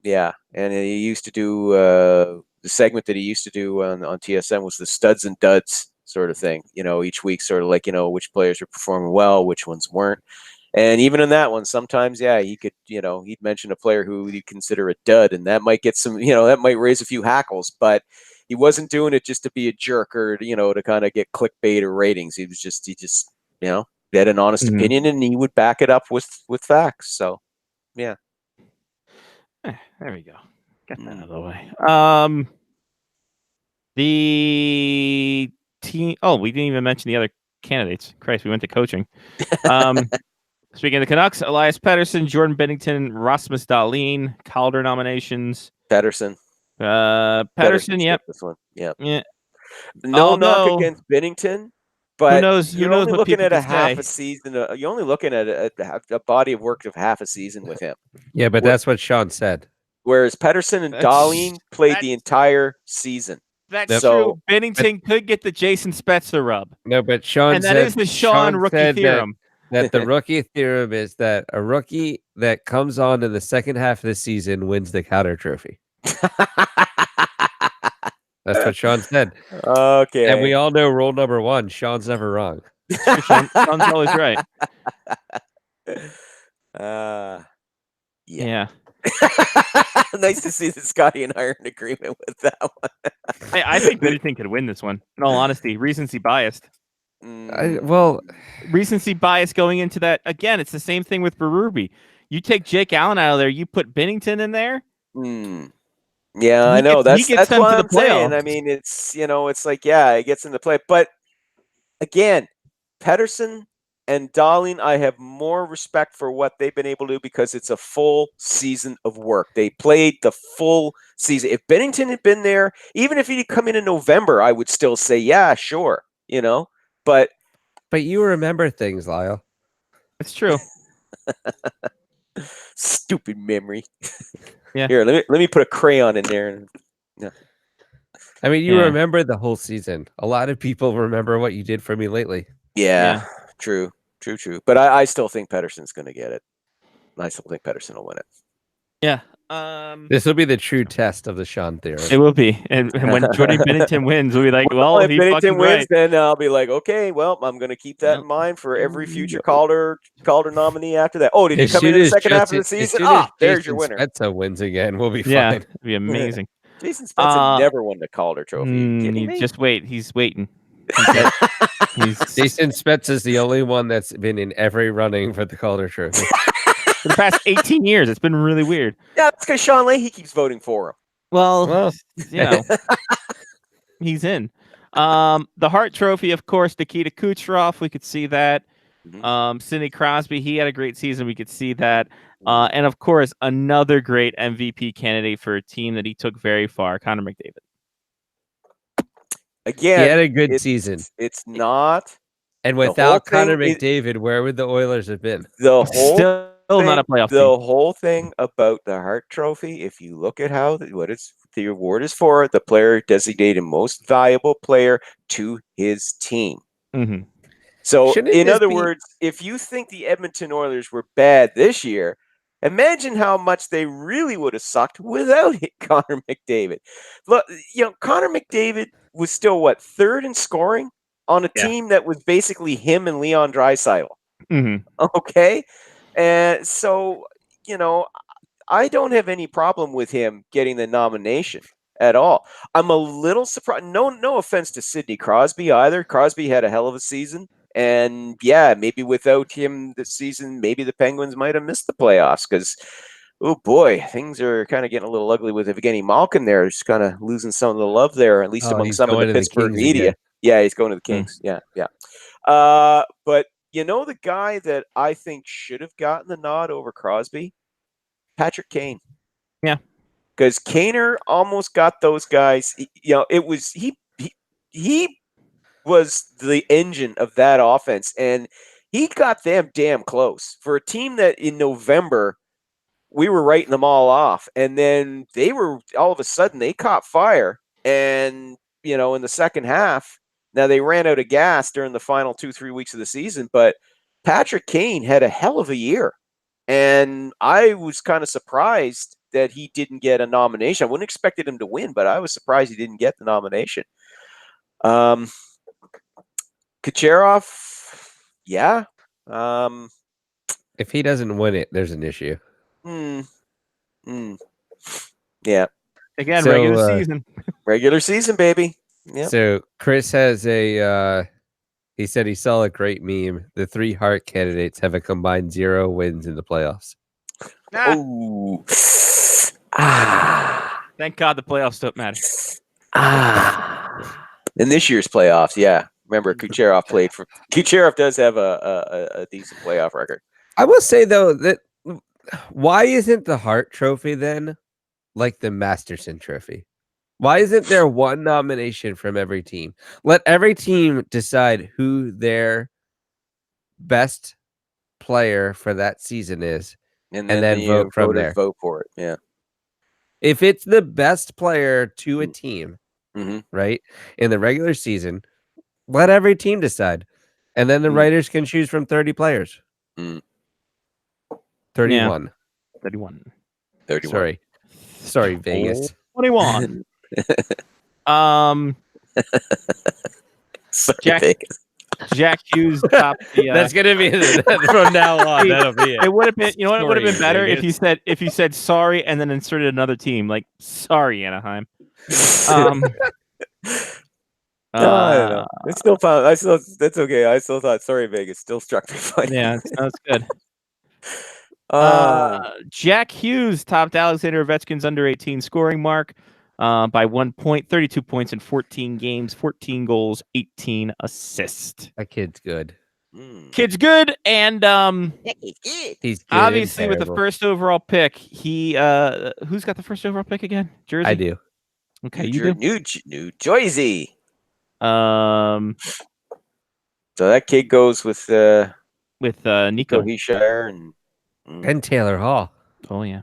Yeah, and he used to do the segment that he used to do on TSN was the studs and duds sort of thing. Each week, sort of like which players were performing well, which ones weren't. And even in that one, sometimes, yeah, he could, he'd mention a player who he'd consider a dud, and that might get some, that might raise a few hackles, but he wasn't doing it just to be a jerk or, to kind of get clickbait or ratings. He just, he had an honest opinion, and he would back it up with facts. So, yeah. There we go. Get that out of the way. The team. Oh, we didn't even mention the other candidates. Christ, we went to coaching. Speaking of the Canucks, Elias Pettersson, Jordan Binnington, Rasmus Dahlin, Calder nominations. Pettersson. Pettersson, yep. This one. Yep. Yeah. No knock against Binnington, but who knows you're only what looking people at a can half say. a season. You're only looking at a body of work of half a season with him. Yeah, but that's what Sean said. Whereas Pettersson and Dahlin played the entire season. That's true. Binnington could get the Jason Spezza rub. No, but Sean and said, that is the Sean rookie said theorem. That the rookie theorem is that a rookie that comes on in the second half of the season wins the Calder Trophy. That's what Sean said. Okay. And we all know rule number 1, Sean's never wrong. Sean's always right. Yeah. Nice to see that Scotty and I are in agreement with that one. I think Binnington could win this one. In all honesty, recency biased. Recency bias going into that. Again, it's the same thing with Berube. You take Jake Allen out of there, you put Binnington in there. Yeah, I know. That's what I'm saying. I mean, it's it's like, yeah, it gets into play. But again, Pettersson and Dahlin, I have more respect for what they've been able to do because it's a full season of work. They played the full season. If Binnington had been there, even if he'd come in November, I would still say, yeah, sure, But you remember things, Lyle. It's true. Stupid memory. Yeah. Here, let me put a crayon in there. And, yeah. I mean, you remember the whole season. A lot of people remember what you did for me lately. Yeah. True. But I still think Pettersson's going to get it. I still think Pettersson will win it. Yeah. This will be the true test of the Sean theorem. It will be. And when Jordan Binnington wins, we'll be like, well, if he Binnington wins, right. then I'll be like, okay, well, I'm going to keep that in mind for every future Calder nominee after that. Oh, did you come in the second half of the season? There's your winner. Spezza wins again. We'll be fine. Yeah, it'd be amazing. Jason Spezza never won the Calder Trophy. Just wait. He's waiting. Jason Spezza is the only one that's been in every running for the Calder Trophy. For the past 18 years. It's been really weird. Yeah, it's because Sean Leahy keeps voting for him. Well, he's in. The Hart Trophy, of course, Nikita Kucherov. We could see that. Sidney Crosby, he had a great season. We could see that. And, of course, another great MVP candidate for a team that he took very far, Connor McDavid. Again, he had a good season. It's not. And without Connor McDavid, where would the Oilers have been? The whole Still not a playoff the team. whole thing about the Hart Trophy, if you look at what the award is for, the player designated most valuable player to his team. Mm-hmm. So, in other words, if you think the Edmonton Oilers were bad this year, imagine how much they really would have sucked without Connor McDavid. Look, Connor McDavid was still third in scoring on a team that was basically him and Leon Draisaitl. Mm-hmm. Okay. And so, I don't have any problem with him getting the nomination at all. I'm a little surprised. No offense to Sidney Crosby either. Crosby had a hell of a season. And yeah, maybe without him this season, maybe the Penguins might have missed the playoffs because, oh boy, things are kind of getting a little ugly with Evgeny Malkin there. He's kind of losing some of the love there, at least among some of the Pittsburgh media. Again. Yeah, he's going to the Kings. Yeah. But the guy that I think should have gotten the nod over Crosby, Patrick Kane. Yeah, because Kaner almost got those guys. It was he was the engine of that offense, and he got them damn close for a team that in November we were writing them all off, and then they were all of a sudden they caught fire, and in the second half. Now, they ran out of gas during the final 2-3 weeks of the season, but Patrick Kane had a hell of a year. And I was kind of surprised that he didn't get a nomination. I wouldn't expected him to win, but I was surprised he didn't get the nomination. Kucherov, yeah. If he doesn't win it, there's an issue. Yeah. Again, So, regular season. Regular season, baby. Yeah. So Chris has a. He said he saw a great meme. The 3 Hart candidates have a combined 0 wins in the playoffs. Oh. Thank God the playoffs don't matter. In this year's playoffs, yeah. Remember, Kucherov played for. Kucherov does have a decent playoff record. I will say though that why isn't the Hart Trophy then like the Masterson Trophy? Why isn't there one nomination from every team? Let every team decide who their best player for that season is, and then the vote from voters there. Vote for it. Yeah. If it's the best player to a team, Mm-hmm. right, in the regular season, let every team decide. And then the writers can choose from 30 players. 31. 31. 31. Sorry, Vegas. 21. Sorry, Jack- Vegas. Jack Hughes topped the. That's gonna be from now on. That'll be it. It would have been, you know what? It would have been Sorry, better Vegas. if you said sorry and then inserted another team, like sorry Anaheim. No, I don't know. It's still fun. That's okay. I still thought sorry Vegas still struck me funny. Yeah, that's good. Uh, Jack Hughes topped Alexander Ovechkin's under 18 scoring mark by 1 point, 32 points in 14 games, 14 goals, 18 assists. That kid's good. Kid's good, and He's good obviously and with the terrible. first overall pick, he who's got the first overall pick again? Jersey. I do. Okay, you do. New Jersey. So So that kid goes with Nico. Heischer And Taylor Hall. Oh yeah.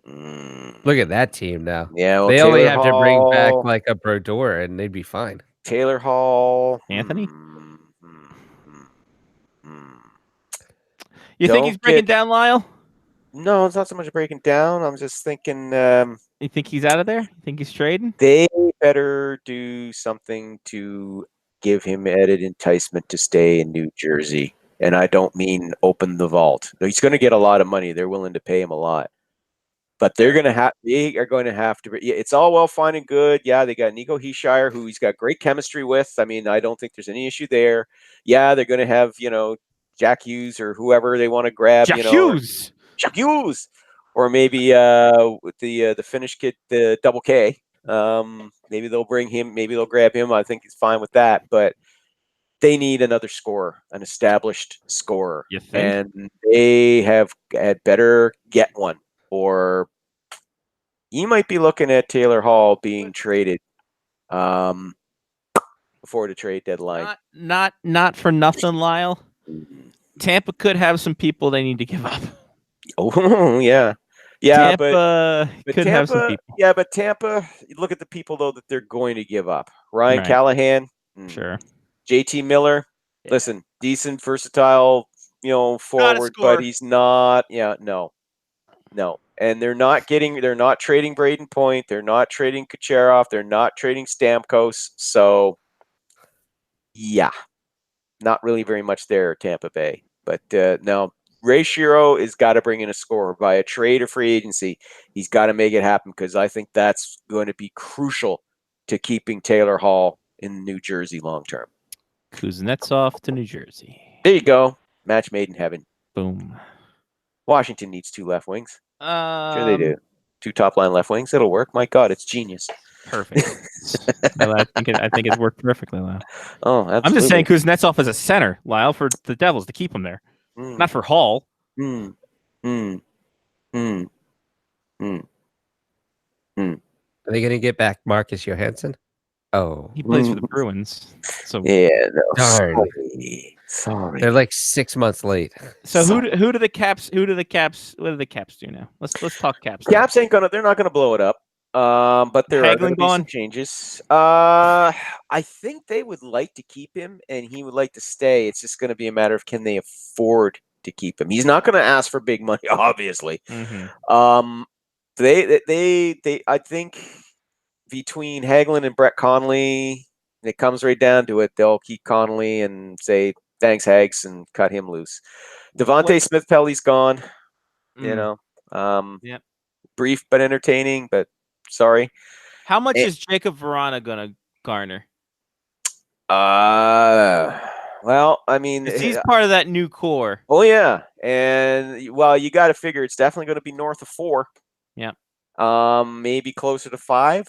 Look at that team now. Yeah, well, They Taylor only have to bring back Hall- like a Brodeur and they'd be fine. Taylor Hall, Anthony? You think he's Don't breaking get- down, Lyle? No, it's not so much breaking down. I'm just thinking You think he's out of there? You think he's trading? they better do something to give him added enticement to stay in New Jersey. And I don't mean open the vault. He's going to get a lot of money. They're willing to pay him a lot. But they are going to have to. Yeah, it's all well, fine and good. Yeah, they got Nico Heischer, who he's got great chemistry with. I mean, I don't think there's any issue there. Yeah, they're going to have Jack Hughes or whoever they want to grab. Jack Hughes. Jack Hughes, or maybe with the Finnish kid, the Double K. Maybe they'll bring him. Maybe they'll grab him. I think he's fine with that. But they need another scorer, an established scorer, You think? and they had better get one. Or you might be looking at Taylor Hall being traded before the trade deadline. Not for nothing, Lyle. Tampa could have some people they need to give up. Oh yeah, Tampa but could Tampa, have some people. yeah, but Tampa. Look at the people though that they're going to give up. Ryan Right. Callahan, Sure. JT Miller. Yeah. Listen, decent, versatile, forward, scorer. but he's not. Yeah, no. And they're not trading Braden Point. They're not trading Kucherov. They're not trading Stamkos. So, yeah, not really very much there, Tampa Bay. But no, Ray Shero has got to bring in a scorer by a trade or free agency. He's got to make it happen because I think that's going to be crucial to keeping Taylor Hall in New Jersey long term. Kuznetsov to New Jersey. There you go. Match made in heaven. Boom. Washington needs 2 left wings. Sure they do. 2 top line left wings. It'll work. My God, it's genius. Perfect. Well, I think it's worked perfectly, Lyle. Oh, absolutely. I'm just saying Kuznetsov is a center, Lyle, for the Devils to keep him there, not for Hall. Are they gonna get back Marcus Johansson? Oh, He plays for the Bruins. So Yeah, no. Darn. Sorry. they're like 6 months late. who do the Caps what do the Caps do now? Let's talk Caps. now. Caps they're not gonna blow it up. But there are going to Hagelin be some gone? changes. I think they would like to keep him and he would like to stay. It's just going to be a matter of can they afford to keep him. He's not going to ask for big money, obviously. Mm-hmm. They I think between Hagelin and Brett Connolly, it comes right down to it. They'll keep Connolly and say thanks, Hags, and cut him loose. Devontae Smith-Pelly's gone. You know, Yep. brief but entertaining. But sorry. How much is Jacob Verana gonna garner? Well, I mean, 'Cause he's part of that new core. oh yeah, and well, you got to figure it's definitely going to be north of 4. Yeah. Maybe closer to 5.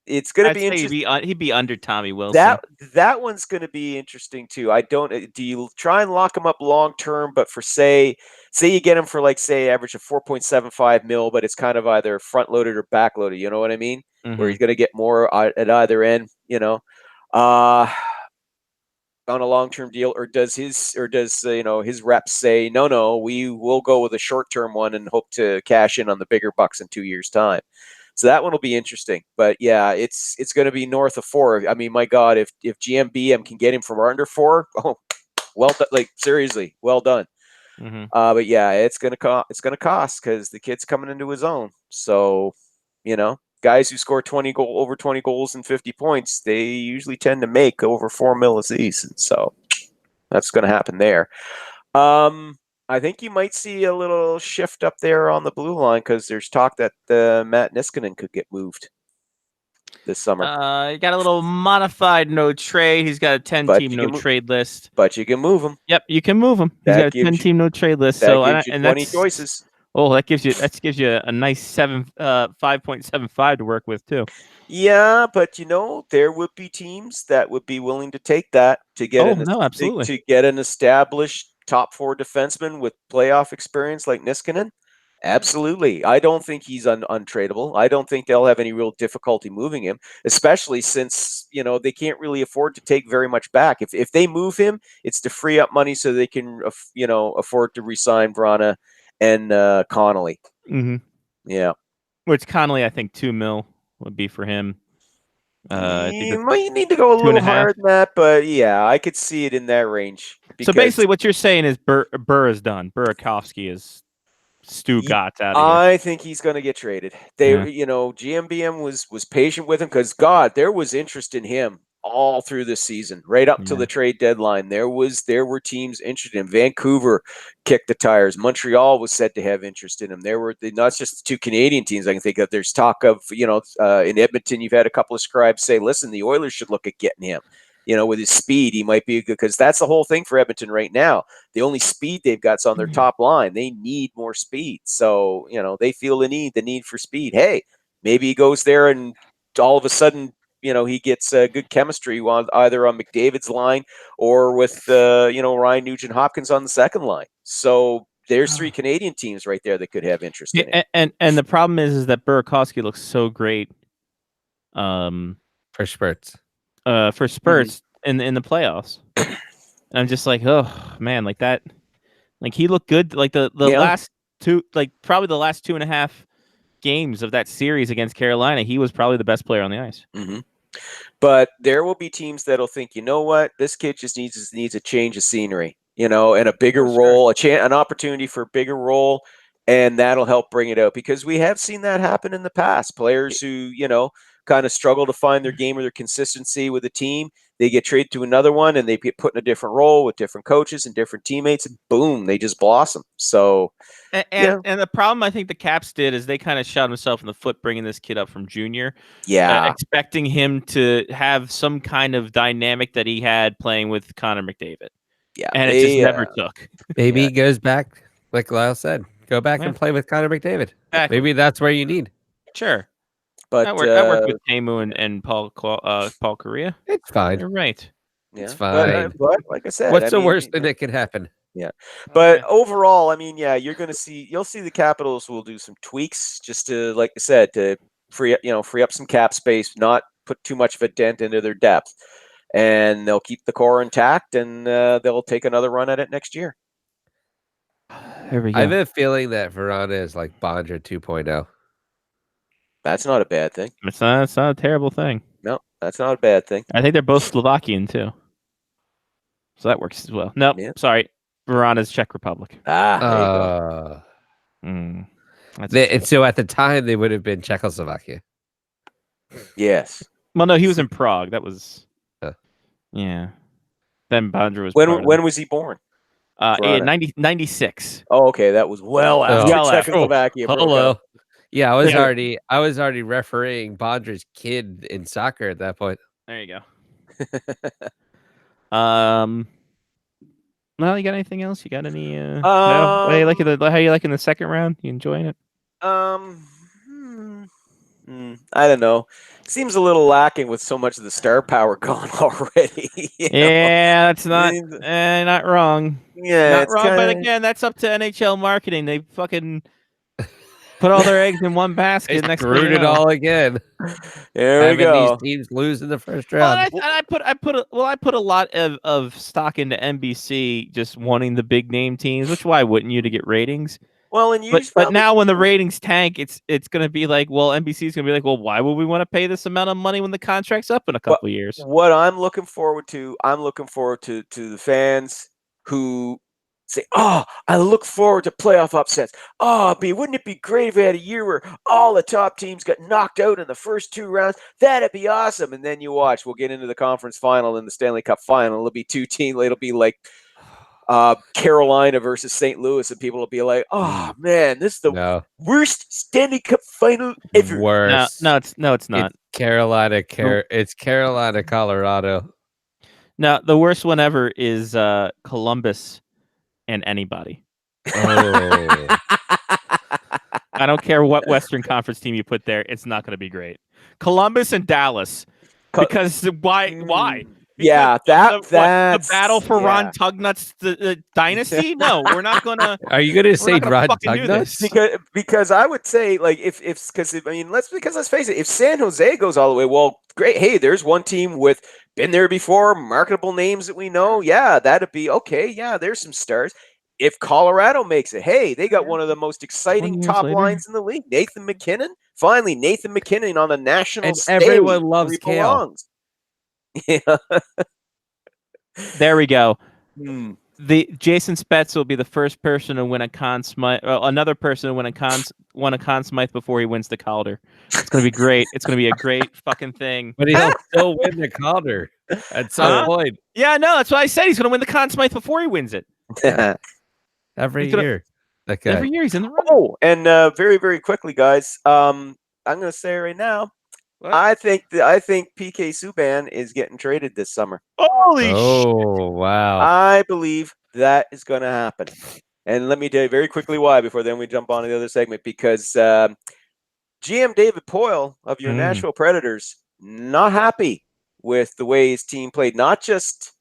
It's going to I'd be say interesting. he'd be under Tommy Wilson. That one's going to be interesting too. I don't. Do you try and lock him up long term? But for say you get him for like say average of 4.75 mil, but it's kind of either front loaded or back loaded. You know what I mean? Where he's going to get more at either end. You know, on a long term deal, or does his reps say no, we will go with a short term one and hope to cash in on the bigger bucks in 2 years' time. So that one will be interesting. But yeah, it's going to be north of 4. I mean, my God, if GMBM can get him from under 4, oh, well done. Like seriously, well done. But yeah, it's gonna cost because the kid's coming into his own. So guys who score over 20 goals and 50 points, they usually tend to make over 4 mil a season. So that's going to happen there. I think you might see a little shift up there on the blue line because there's talk that Matt Niskanen could get moved this summer. He got a little modified no trade. He's got a 10-team no trade list. But you can move him. Yep, you can move him. He's got a 10-team no trade list. That So gives you 20 choices. Oh, that gives you a nice 5.75 to work with too. Yeah, but there would be teams that would be willing to take that to get absolutely. to get an established top 4 defenseman with playoff experience like Niskanen. Absolutely. I don't think he's untradeable. I don't think they'll have any real difficulty moving him, especially since, they can't really afford to take very much back. If they move him, it's to free up money so they can, afford to re-sign Vrana and Connolly. Mm-hmm. Yeah. Which Connolly, I think 2 mil would be for him. You might need to go a little higher than that, but yeah, I could see it in that range. So basically, what you're saying is Burr is done. Burakovsky is Stu Gotts out of here. I think he's going to get traded. GMBM was patient with him because there was interest in him all through this season, right up to the trade deadline. There were teams interested in him. Vancouver kicked the tires. Montreal was said to have interest in him. There were not just the 2 Canadian teams I can think of. There's talk of, in Edmonton, you've had a couple of scribes say, listen, the Oilers should look at getting him. With his speed, he might be good because that's the whole thing for Edmonton right now. The only speed they've got is on their top line. They need more speed. So, they feel the need for speed. Hey, maybe he goes there and all of a sudden, he gets good chemistry either on McDavid's line or with, Ryan Nugent-Hopkins on the second line. So there's 3 Canadian teams right there that could have interest in it. And the problem is that Burakovsky looks so great for spurts. In the playoffs. And I'm just like, oh man, like that. Like he looked good. Like the last 2, like probably the last 2.5 games of that series against Carolina, he was probably the best player on the ice. Mm-hmm. But there will be teams that'll think, you know what, this kid just needs a change of scenery, and a bigger role, an opportunity for a bigger role, and that'll help bring it out because we have seen that happen in the past. Players who, kind of struggle to find their game or their consistency with a team, they get traded to another one and they get put in a different role with different coaches and different teammates, and boom, they just blossom. So, and the problem I think the Caps did is they kind of shot himself in the foot bringing this kid up from junior. Yeah, expecting him to have some kind of dynamic that he had playing with Connor McDavid. Yeah, and it just never took. Maybe he goes back, like Lyle said, go back and play with Connor McDavid. Exactly. Maybe that's where you need. Sure. But I worked with Tamu and Paul Correa. It's fine. You're right. Yeah. It's fine. But like I said, what's the worst thing that could happen? Yeah. But overall, I mean, you'll see the Capitals will do some tweaks just to, like I said, to free up some cap space, not put too much of a dent into their depth. And they'll keep the core intact and they'll take another run at it next year. There we go. I have a feeling that Verana is like Bondra 2.0. That's not a bad thing. It's not a terrible thing. No, that's not a bad thing. I think they're both Slovakian too, so that works as well. No, sorry, Verana's Czech Republic. Ah, there you go. That's And so at the time they would have been Czechoslovakia. Yes. well, no, he was in Prague. That was Huh. yeah. Then Bondra was part of When it. was he born? in Verana? 96. Oh, okay. That was well after Well after. Czechoslovakia broke Hello. up. Yeah, I was Yeah. already refereeing Bondra's kid in soccer at that point. There you go. Well, you got anything else? You got any? How you liking the second round? You enjoying it? I don't know. Seems a little lacking with so much of the star power gone already. you know? Yeah, that's not mean, not wrong. Yeah, Not it's wrong, but kinda- again, that's up to NHL marketing. They fucking put all their eggs in one basket. They Next thing screwed you it know. all again. There we Having go. these teams lose in the first Well, round. and I put a lot of stock into NBC just wanting the big name teams. Which why wouldn't you to get ratings? Well, and you But now when the ratings tank, it's going to be like, well, NBC's going to be like, well, why would we want to pay this amount of money when the contract's up in a couple of years? What I'm looking forward to the fans who say, "Oh, I look forward to playoff upsets. Oh, wouldn't it be great if we had a year where all the top teams got knocked out in the first 2 rounds? That'd be awesome." And then you watch, we'll get into the conference final and the Stanley Cup final. It'll be 2 teams. It'll be like Carolina versus St. Louis, and people will be like, "Oh man, this is the worst Stanley Cup final ever." Worse. No, it's not. It's Carolina, it's Carolina, Colorado. No, the worst one ever is Columbus and anybody. Oh. I don't care what Western Conference team you put there; it's not going to be great. Columbus and Dallas, because why? Yeah, Because that's the battle for yeah. Ron Tugnut's dynasty. No, we're not gonna. Are you going to say not gonna Ron fucking do this. Tugnut? Because I would say, like, let's face it, if San Jose goes all the way, well, great. Hey, there's one team with been there before, marketable names that we know. Yeah, that'd be okay. Yeah, there's some stars. If Colorado makes it, hey, they got one of the most exciting 20 years top later. lines in the league. Nathan McKinnon, finally, Nathan McKinnon on the national And stage. everyone loves where he Kale. belongs. Yeah. There we go. Hmm. The Jason Spetz will be the first person to win a Conn Smythe. Another person to win a Conn Smythe before he wins the Calder. It's gonna be great. It's gonna be a great fucking thing. But he'll still win the Calder at some point. Yeah, no, that's what I said. He's gonna win the Conn Smythe before he wins it. Every He's gonna- year. That guy. Every year he's in the run. Oh, and very, very quickly, guys. I'm going to say right now, What? I think PK Subban is getting traded this summer. Holy shit! Oh, wow. I believe that is going to happen. And let me tell you very quickly why before then we jump on to the other segment. Because GM David Poyle of your Nashville Predators, not happy with the way his team played, not just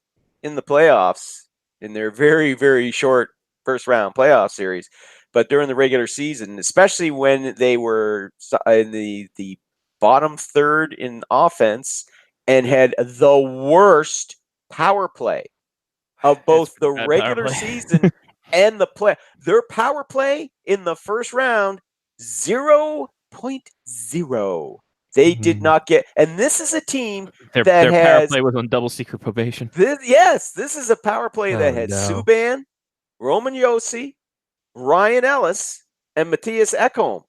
in the playoffs, in their very, very short first round playoff series, but during the regular season, especially when they were in the bottom third in offense and had the worst power play of both the bad power regular play. season and the play. Their power play in the first round, 0.0. They did not get, and this is a team Their that power has play was on double secret probation. this is a power play that had no. Subban, Roman Josi, Ryan Ellis, and Matthias Ekholm.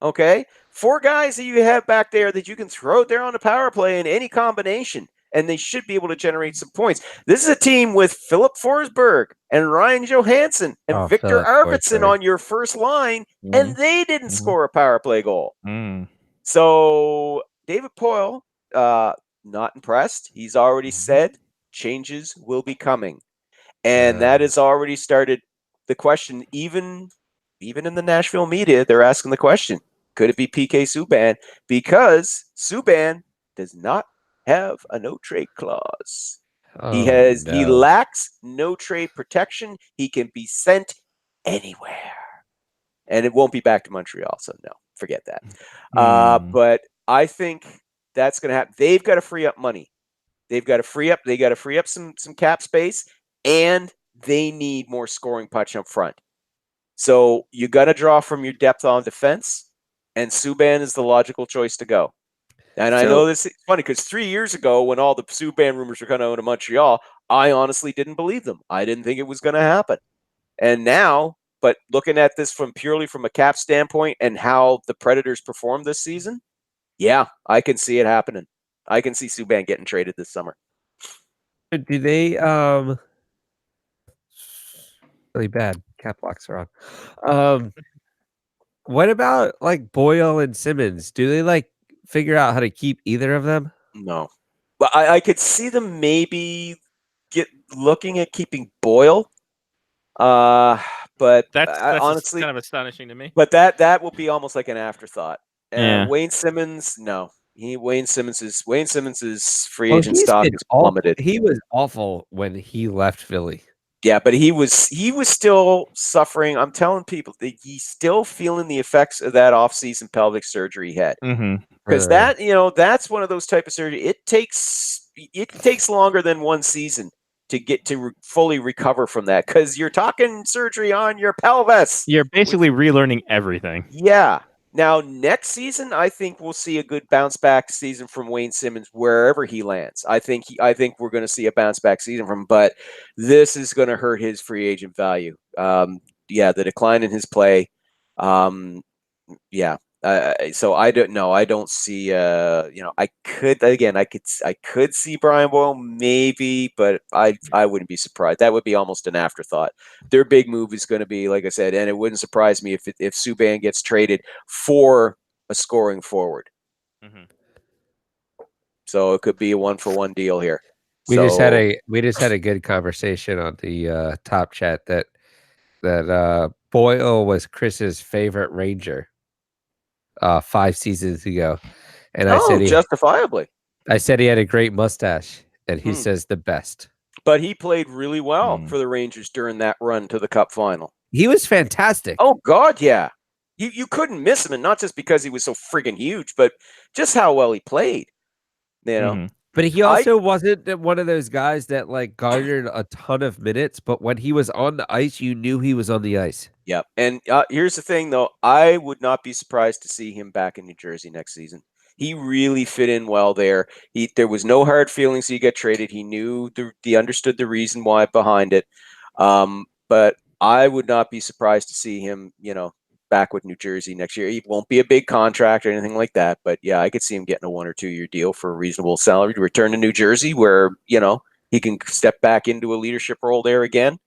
Okay? 4 guys that you have back there that you can throw there on the power play in any combination, and they should be able to generate some points. This is a team with Philip Forsberg and Ryan Johansson and Victor Philip Arvidsson Forsberg. on your first line, and they didn't score a power play goal. Mm. So David Poyle, not impressed. He's already said changes will be coming. And that has already started the question, even in the Nashville media, they're asking the question, could it be PK Subban? Because Subban does not have a no trade clause. He lacks no trade protection. He can be sent anywhere. And it won't be back to Montreal, so no, forget that. But I think that's going to happen. They've got to free up money. They got to free up some cap space, and they need more scoring punch up front. So you got to draw from your depth on defense, and Subban is the logical choice to go. And I So- know this is funny because 3 years ago, when all the Subban rumors were coming out of Montreal, I honestly didn't believe them. I didn't think it was going to happen. And now, but looking at this purely from a cap standpoint and how the Predators performed this season, yeah, I can see it happening. I can see Subban getting traded this summer. Do they really bad cap locks are on. What about like Boyle and Simmons? Do they like figure out how to keep either of them? No, but I could see them maybe looking at keeping Boyle. But That's honestly, kind of astonishing to me. but that will be almost like an afterthought. Yeah. Wayne Simmons, no. Wayne Simmons's free Well, agent he's stock been has plummeted. He was awful when he left Philly. Yeah, but he was still suffering. I'm telling people that he's still feeling the effects of that offseason pelvic surgery he had. Mm-hmm. Because that's one of those type of surgery. It takes longer than one season to get to fully recover from that. Because you're talking surgery on your pelvis. You're basically relearning everything. Yeah. Now, next season, I think we'll see a good bounce back season from Wayne Simmons wherever he lands. I think we're going to see a bounce back season from him, but this is going to hurt his free agent value. The decline in his play. So I don't know. I don't see. I could see Brian Boyle maybe, but I wouldn't be surprised. That would be almost an afterthought. Their big move is going to be, like I said, and it wouldn't surprise me if Subban gets traded for a scoring forward. Mhm. So it could be a 1-for-1 deal here. We just had a good conversation on the top chat that Boyle was Chris's favorite Ranger 5 seasons ago, and I said justifiably. I said he had a great mustache, and he says the best. But he played really well for the Rangers during that run to the Cup final. He was fantastic. Oh God, yeah. You couldn't miss him, and not just because he was so friggin' huge, but just how well he played. You know. Mhm. But he also wasn't one of those guys that like garnered a ton of minutes, but when he was on the ice, you knew he was on the ice. Yep. And here's the thing, though. I would not be surprised to see him back in New Jersey next season. He really fit in well there. There was no hard feelings. He got traded. He knew he understood the reason why behind it. But I would not be surprised to see him, back with New Jersey next year. He won't be a big contract or anything like that, but yeah, I could see him getting a 1 or 2 year deal for a reasonable salary to return to New Jersey, where he can step back into a leadership role there again.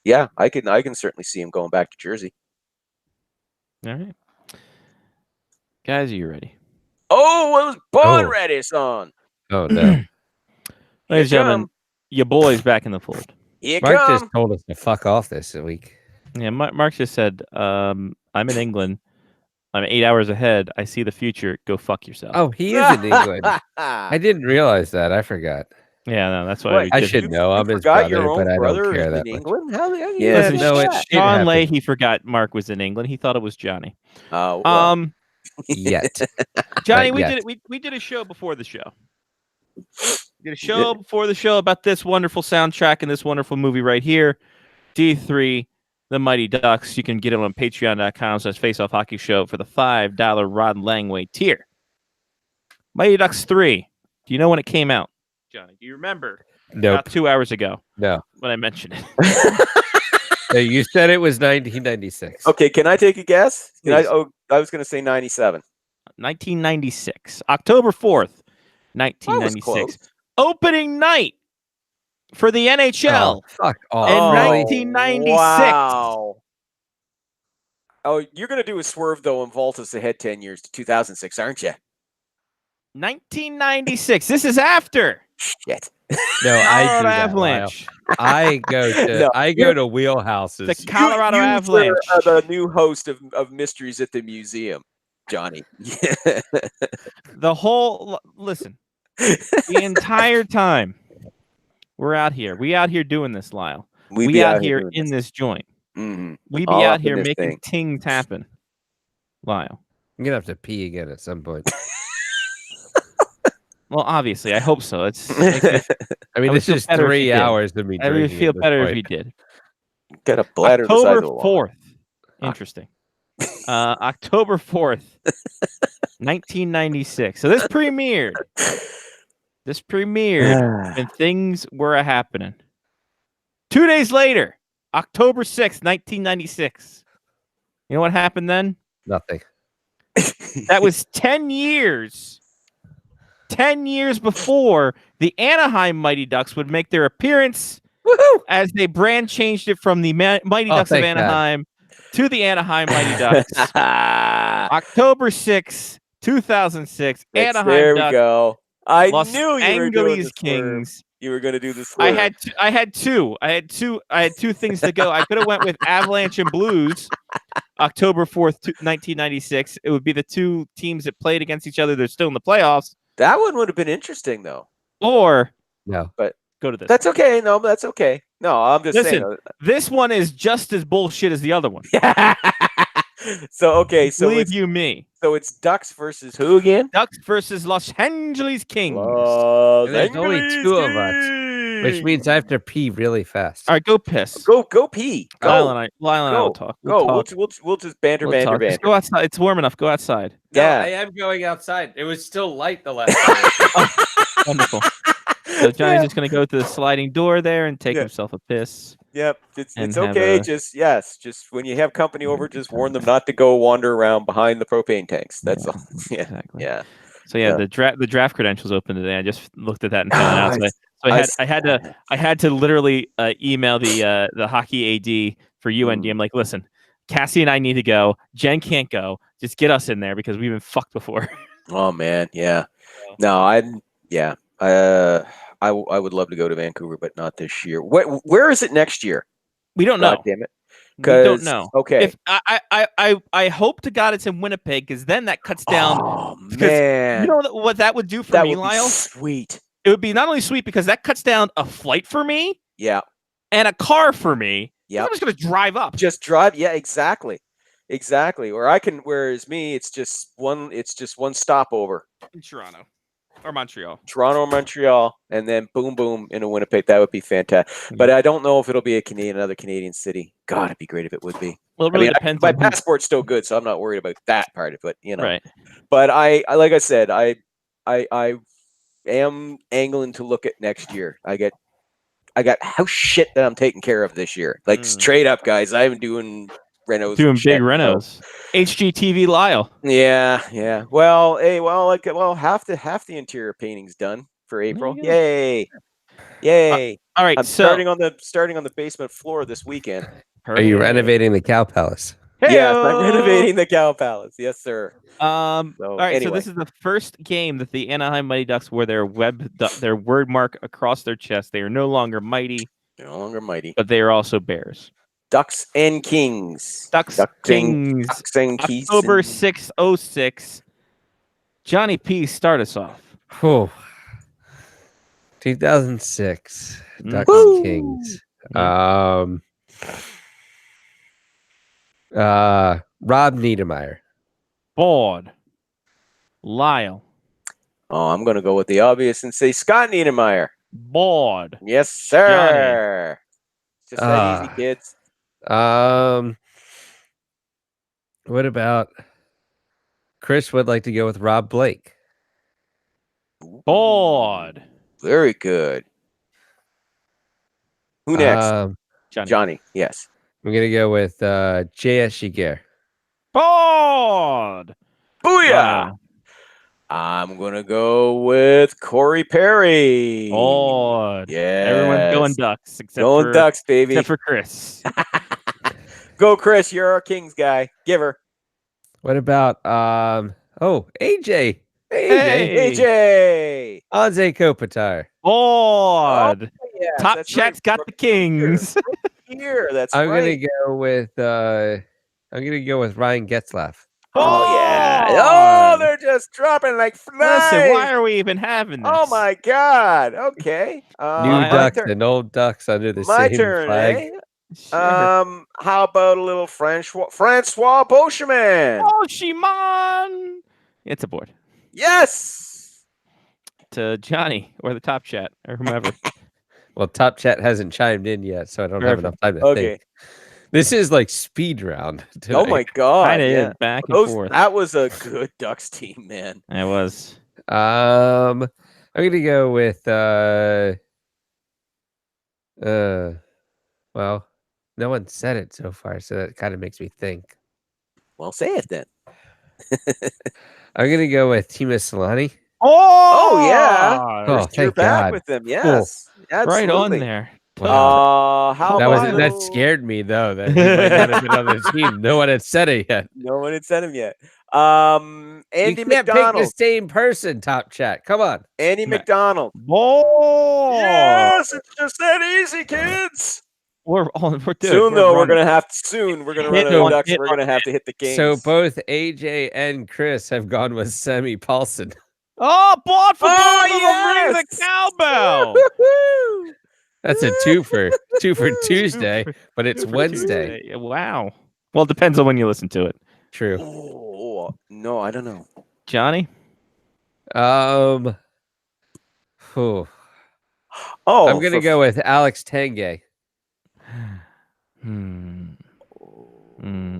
Yeah, I can certainly see him going back to Jersey. All right, guys, are you ready? Oh, it was Bond ready, son. Oh no! Ladies and gentlemen, your boy's back in the fold. Here Mark come. just told us to fuck off this week. Yeah, Mark just said, "I'm in England. I'm 8 hours ahead. I see the future. Go fuck yourself." Oh, he is in England. I didn't realize that. I forgot. Yeah, no, that's why What? we I did- should know. I'm his forgot brother, your own but I brother don't care is that in much. England? How Yeah, yeah, listen, no, it Sean shit happened. Leahy forgot Mark was in England. He thought it was Johnny. well, Yet. Johnny, Not we yet. did it. We did a show before the show. We did a show before the show about this wonderful soundtrack and this wonderful movie right here, D3, The Mighty Ducks. You can get it on Patreon.com/Faceoff Hockey Show for the $5 Rod Langway tier. Mighty Ducks 3. Do you know when it came out, Johnny? Do you remember? Nope. About 2 hours ago No. when I mentioned it. No, you said it was 1996. okay, can I take a guess? Please. I was going to say 97. 1996. October 4th, That was 1996. close. Opening night for the NHL. Oh, fuck off. In really? 1996. Wow. Oh, you're going to do a swerve, though, and vault us ahead 10 years to 2006, aren't you? 1996. This is after Shit. No, I do Colorado that, Avalanche. Lyle. I go to No, I go to wheelhouses. The Colorado you Avalanche. Are the new host of Mysteries at the Museum, Johnny. The whole listen. The entire time we're out here. We out here doing this, Lyle. We We be out out here doing in this joint. Mhm. We be All out up in here this making thing. tings happen, Lyle. I'm gonna have to pee again at some point. Well, obviously, I hope so. It's makes me, I mean, would this feel is better if 3 you did. hours of me I would drinking. feel at this better if point. you did. Got a bladder the size October of a wall. 4th. Interesting. October 4th, 1996. So this premiered. This premiered when things were happening. 2 days later, October 6th, 1996. You know what happened then? Nothing. That was 10 years. 10 years before the Anaheim Mighty Ducks would make their appearance as they brand changed it from the Mighty Ducks of thank God. Anaheim to the Anaheim Mighty Ducks. October 6th, 2006. Anaheim there we Ducks. go. I Los knew you were doing Angeles this swerve. Kings. You were going to do this. I had two things to go. I could have went with Avalanche and Blues. October 4th, 1996. It would be the two teams that played against each other. They're still in the playoffs. That one would have been interesting, though. Or No. go to this. That's okay. No, that's okay. No, I'm just saying. This one is just as bullshit as the other one. So okay, so Believe it's, you me. so it's Ducks versus who again? Ducks versus Los Angeles Kings. Los There's only Angeles two of us, which Kings. means I have to pee really fast. All right, go piss. Go pee. Go. Lyle and I will talk. Go. We'll talk. We'll just banter. We'll talk. Just go outside. It's warm enough. Go outside. Yeah. I am going outside. It was still light the last time. Wonderful. So Johnny's just going to go to the sliding door there and take Yeah. himself a piss. Yep. It's And have okay. a- Just when you have company over, just warn them not to go wander around behind the propane tanks. That's all. Yeah. Exactly. Yeah. So yeah, Yeah. the draft credentials open today. I just looked at that and found out. So I I had to literally email the hockey AD for UND. Mm. I'm like, listen, Cassie and I need to go. Jen can't go. Just get us in there because we've been fucked before. Oh man, yeah. No, I would love to go to Vancouver, but not this year. Where is it next year? We don't God know. damn it. We don't 'Cause- know. Okay. If I hope to God it's in Winnipeg because then that cuts down. Oh because man, You know what that would do for that me, would be Lyle? sweet. It would be not only sweet because that cuts down a flight for me Yeah. and a car for me. Yeah. I'm just gonna drive up. Just drive. Yeah, exactly. Or I can. Whereas me, it's just one stopover. In Toronto or Montreal. Toronto, Montreal, and then boom, boom into Winnipeg. That would be fantastic. But I don't know if it'll be another Canadian city. God, it'd be great if it would be. Well, it really depends my on who- passport's still good, so I'm not worried about that part of it. You know. Right. But I like I said, I am angling to look at next year. I got house shit that I'm taking care of this year. Like straight up, guys. I'm doing renos. Doing and shit, big renos. HGTV Lyle. Yeah. Well, half the interior painting's done for April. you go. Yay. All right. I'm So starting on the basement floor this weekend. Are you renovating the Cow Palace? Yes, I'm renovating the Cow Palace. Yes, sir. All right. anyway. So this is the first game that the Anaheim Mighty Ducks wore their word mark across their chest. They are no longer mighty, They're no longer mighty. but they are also bears. Ducks and Kings. Ducks Kings. Kings. Ducks and Keys. October 6th, 06. Johnny P, start us off. Whew. 2006. Ducks Woo! and Kings. Rob Niedermeyer. Board. Lyle. Oh, I'm going to go with the obvious and say Scott Niedermeyer. Board. Yes, sir. Just that easy, kids. What about Chris would like to go with Rob Blake? Board. Very good. Who next? Johnny. Johnny. Yes. I'm gonna go with J.S. Shiger. Board. Booyah! Wow. I'm gonna go with Corey Perry. Board. Yeah. Everyone's going Ducks except Going for Ducks, baby. except for Chris. Go, Chris. You're our Kings guy. Give her. What about AJ? Hey. AJ. Anze Kopitar. Board. Yeah, Top that's Chat's right. got the Kings. Here. That's I'm right. gonna go with Ryan Getzlaff. Oh yeah. Board. Oh, they're just dropping like flies. Listen, why are we even having this? Oh my God. Okay. New my Ducks turn. and old Ducks under the My same turn. flag. Eh? Sure. How about a little Francois Beauchemin? Oh, Shimon. It's a board. Yes. To Johnny or the Top Chat or whomever. Well, Top Chat hasn't chimed in yet, so I don't have Perfect. enough time to Okay. think. This is like speed round. Oh my god! Kind of Yeah. back and Those, forth. that was a good Ducks team, man. It was. I'm gonna go with well, no one said it so far, so that kind of makes me think. Well, say it then. I'm gonna go with Timo Solani. Oh, yeah. Oh, You're thank back God. with them. Yes, right on absolutely. there. Wow. How That about that scared me though. That he might not have been on the team. No one had said it yet. No one had said him yet. You Andy can't pick the McDonald. same person. Top chat. Come on. Andy Ma- McDonald. Oh, Yes, it's just that easy, kids. We're dude, Soon though, we're running. gonna have we're gonna Hit run out on- of Ducks. hit We're on gonna have to hit the Kings. So both AJ and Chris have gone with Sammy Paulson. Oh, bought for Oh, both of them. Ring the yes! cowbell. Woo-hoo! That's a two for Tuesday, but it's Two for Wednesday. Tuesday. Wow. Well, it depends on when you listen to it. True. Oh no, I don't know. Johnny? Whew. Oh, I'm gonna go with Alex Tanguay.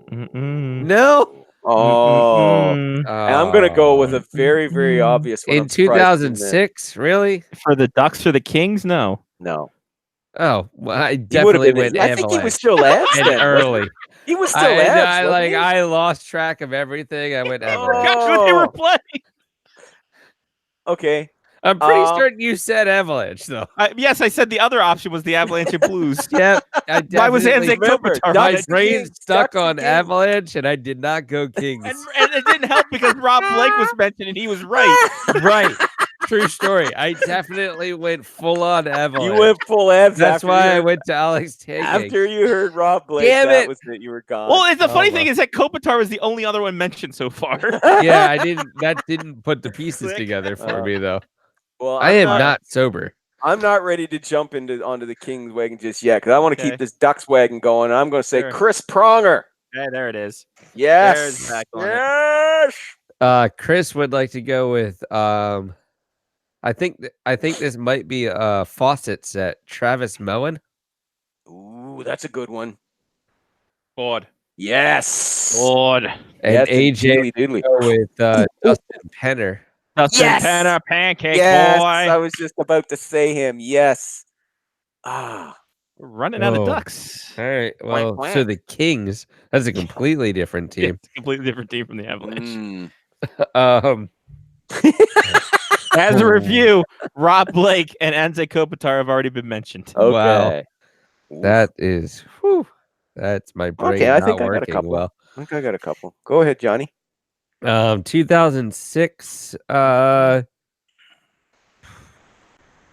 No. Oh, and I'm gonna go with a very, very obvious one. In I'm surprised you didn't. 2006, really? For the Ducks or the Kings? No. No, Oh, well, I he would have definitely been. went I think he was Avalanche. still Avs And then. early. He was still Avs. I wasn't he? I lost track of everything. I went Avalanche. That's what they were Oh. playing. Okay. I'm pretty Um, certain you said Avalanche, though. Yes, I said the other option was the Avalanche and Blues. Yeah, Why was definitely- Anze remember, Kopitar? My Ducks, brain Kings, stuck Ducks, on Kings. Avalanche, and I did not go Kings. And it didn't help because Rob Blake was mentioned and he was right. Right. True story. I definitely went full on Avalanche. You went full Avs. That's after why you I heard- went to Alex Tanguay. After you heard Rob Blake, Damn that it. was it. You were gone. Well, it's the funny Oh, thing well. is that Kopitar was the only other one mentioned so far. Yeah, I didn't. That didn't put the pieces Click. together for me, though. Well, I am not sober. I'm not ready to jump onto the Kings wagon just yet because I want to Okay. keep this Ducks wagon going. And I'm going to say Sure. Chris Pronger. Yeah, there it is. Yes. There's back on it. Yes. Chris would like to go with. I think this might be a Fawcett set. Travis Moen. Ooh, that's a good one. Board. Yes. Board. And Yes, AJ doodly. go with Dustin Penner. Dustin Yes! Penner, pancake Yes, boy. I was just about to say him. Yes. Ah. We're running out of Oh. Ducks. All right. Well, Quack, so quack. the Kings. That's a completely different team. It's a completely different team from the Avalanche. Mm. As a Oh. review, Rob Blake and Anze Kopitar have already been mentioned. Okay. Wow. That is. Whew, that's my brain Okay, I not think I got a working couple. well. I think I got a couple. Go ahead, Johnny. 2006.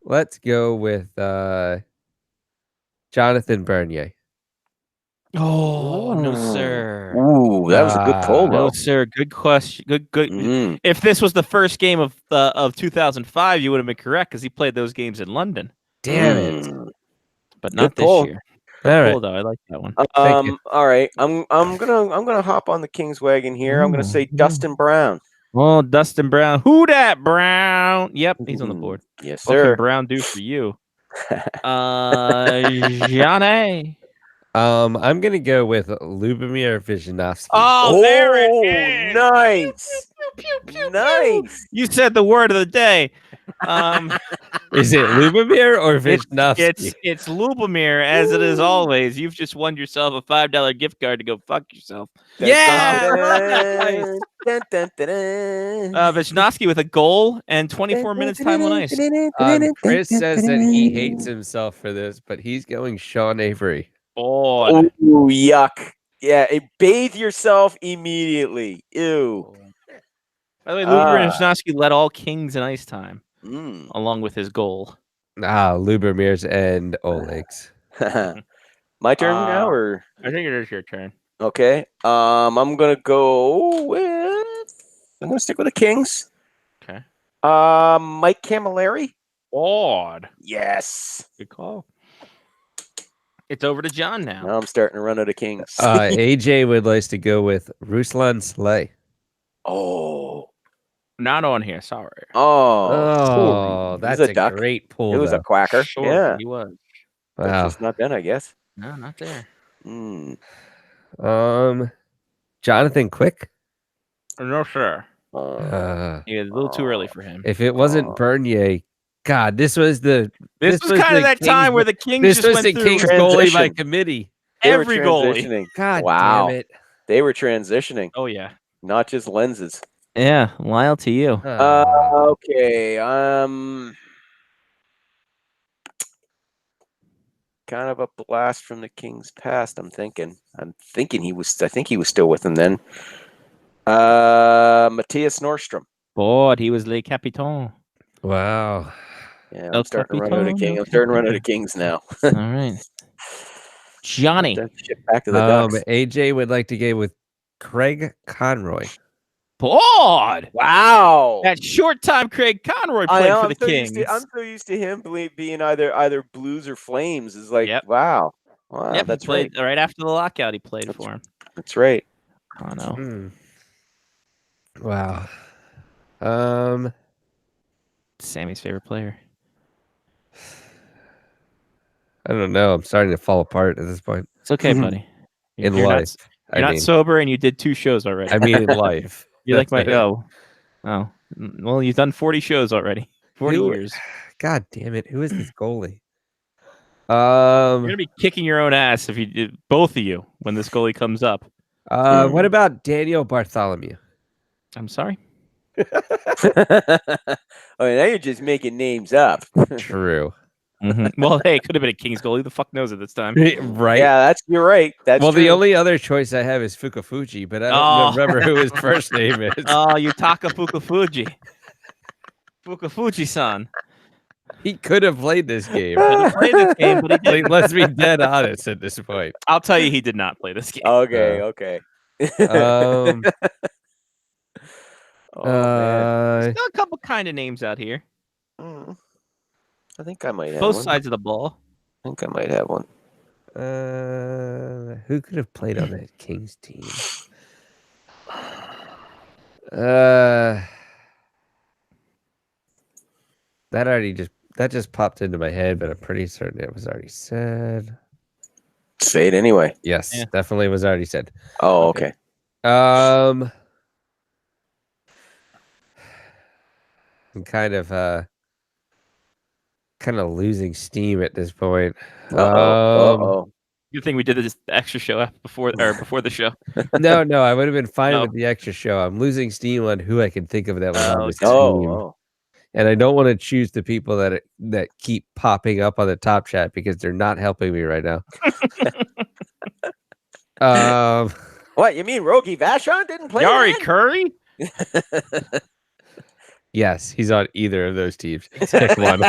Let's go with Jonathan Bernier. Oh, no, sir. Ooh, that was a good pull, No, though. sir. Good question. Good. Mm. If this was the first game of 2005, you would have been correct because he played those games in London, Damn it! Mm. but not this pull. year. All Cool, right. though. I like that one. Thank you. All right. I'm gonna hop on the Kings wagon here. I'm gonna say Dustin Brown. Oh, Dustin Brown. Who dat Brown? Yep, he's on the board. Yes, What can sir. Brown do for you? Johnny. I'm gonna go with Lubomir Vyshnovsky. Oh, there it is. Nice. Nice. You said the word of the day. Is it Lubomir or Vyshnovsky? It's Lubomir, as it is always. You've just won yourself a $5 gift card to go fuck yourself. Yeah! Dun, dun, dun, dun. Vyshnovsky with a goal and 24 minutes time on ice. Chris says that he hates himself for this, but he's going Sean Avery. Oh, Ooh, yuck. Yeah, bathe yourself immediately. Ew. by the way, Lubomir Vyshnovsky led all Kings in ice time, Mm. along with his goal. Lubomir's and Oleg's. My turn now, or I think it is your turn. okay. I'm gonna go with. I'm gonna stick with the Kings. Okay. Mike Camilleri. Odd. Yes. Good call. It's over to John now. Now I'm starting to run out of Kings. AJ would like to go with Ruslan Slay. Oh. Not on here. Sorry. Oh, He's that's a a duck. great pull. It was a though. quacker. Sure, Yeah. he was. That's Wow. just not done, I guess. No, not there. Mm. Jonathan Quick. No, sir. Uh, Yeah, a little too early for him. if it wasn't Bernier, God, this was This was kind the of that Kings time where go- the Kings this just was went the through Kings goalie by Transition. committee. They were every goalie. transitioning. God Wow. damn it! They were transitioning, Oh yeah. not just lenses. Yeah, Lyle to you. Okay. Kind of a blast from the King's past. I think he was still with them then. Matthias Nordstrom. Boy, he was Le Capitan. Wow. Yeah, El I'm starting to run out of Capitan, El I'm starting to run out of Capitan. Kings now. All right. Johnny. Shit back to the Ducks. AJ would like to go with Craig Conroy. Bod. Wow. That short time Craig Conroy I played know, for I'm the so Kings. I'm so used to him being either Blues or Flames. Is like, Yep. wow, Yep, that's he played right. right after the lockout. He played for him. That's right. Oh no. Wow. Sammy's favorite player. I don't know. I'm starting to fall apart at this point. It's okay, buddy. In You're life, You're not sober, and you did 2 shows already. I mean, in life. You're like my That's it. Well, you've done 40 shows already. 40 Who- years. God damn it! Who is this goalie? You're gonna be kicking your own ass if you did, both of you, when this goalie comes up. What about Daniel Bartholomew? I'm sorry. Oh, now you're just making names up. True. Well, hey, it could have been a Kings goalie. The fuck knows at this time. Right. Yeah, you're right. That's well, true. the only other choice I have is Fukafuji, but I don't remember who his first name is. Oh, Yutaka Fukafuji. Fukafuji-san. He could have played this game. He played this game, but he didn't. Let's be dead honest at this point. I'll tell you, he did not play this game. Okay, okay. Um, Oh, man. Still a couple kind of names out here. I think I might have Both one. sides of the ball. I think I might have one. who could have played on that Kings team? That just popped into my head, but I'm pretty certain it was already said. Say it anyway. Yes, Yeah. definitely was already said. Oh, okay. I'm kind of losing steam at this point. Uh-oh. Good thing we did this extra show before the show. No, I would have been fine No. with the extra show. I'm losing steam on who I can think of that was on this team. Oh. And I don't want to choose the people that keep popping up on the top chat because they're not helping me right now. What, you mean Rogi Vachon didn't play? Yari again? Curry? Yes, he's on either of those teams. Pick one.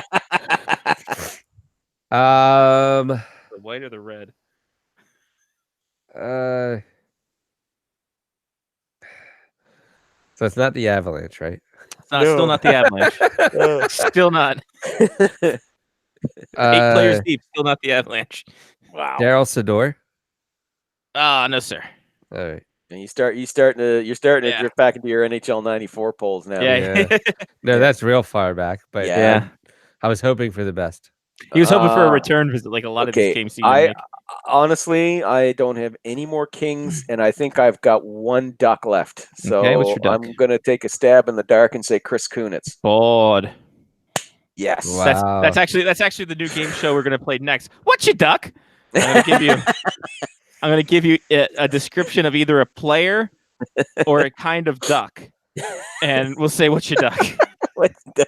The white or the red? So it's not the Avalanche, right? It's not, still not the Avalanche. Still not. 8 players deep. Still not the Avalanche. Wow. Daryl Sador. No, sir. All right. And you're starting to Yeah. drift back into your NHL 94 polls now. Yeah. No, that's real far back, but Yeah. I was hoping for the best. He was hoping for a return visit, like a lot of okay, these games. Make. Honestly, I don't have any more Kings, and I think I've got one Duck left. So Okay, what's your Duck? I'm going to take a stab in the dark and say Chris Kunitz. Bod. Yes. Wow. That's actually the new game show we're gonna play next. What's your duck? I'm gonna give you a description of either a player or a kind of duck, and we'll say what's your duck. What's Duck?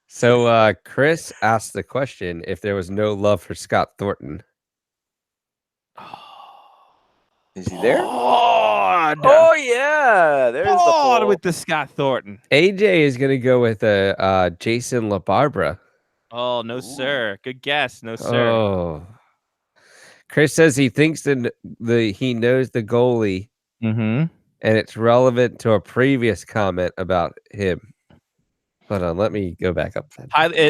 So Chris asked the question if there was no love for Scott Thornton. Is he there? Bod. Oh yeah, there's the Bod poll. with the Scott Thornton. AJ is going to go with Jason LaBarbera. Oh no, sir. Good guess. No, sir. Oh. Chris says he thinks he knows the goalie, Mm-hmm. and it's relevant to a previous comment about him. Hold on, let me go back up then.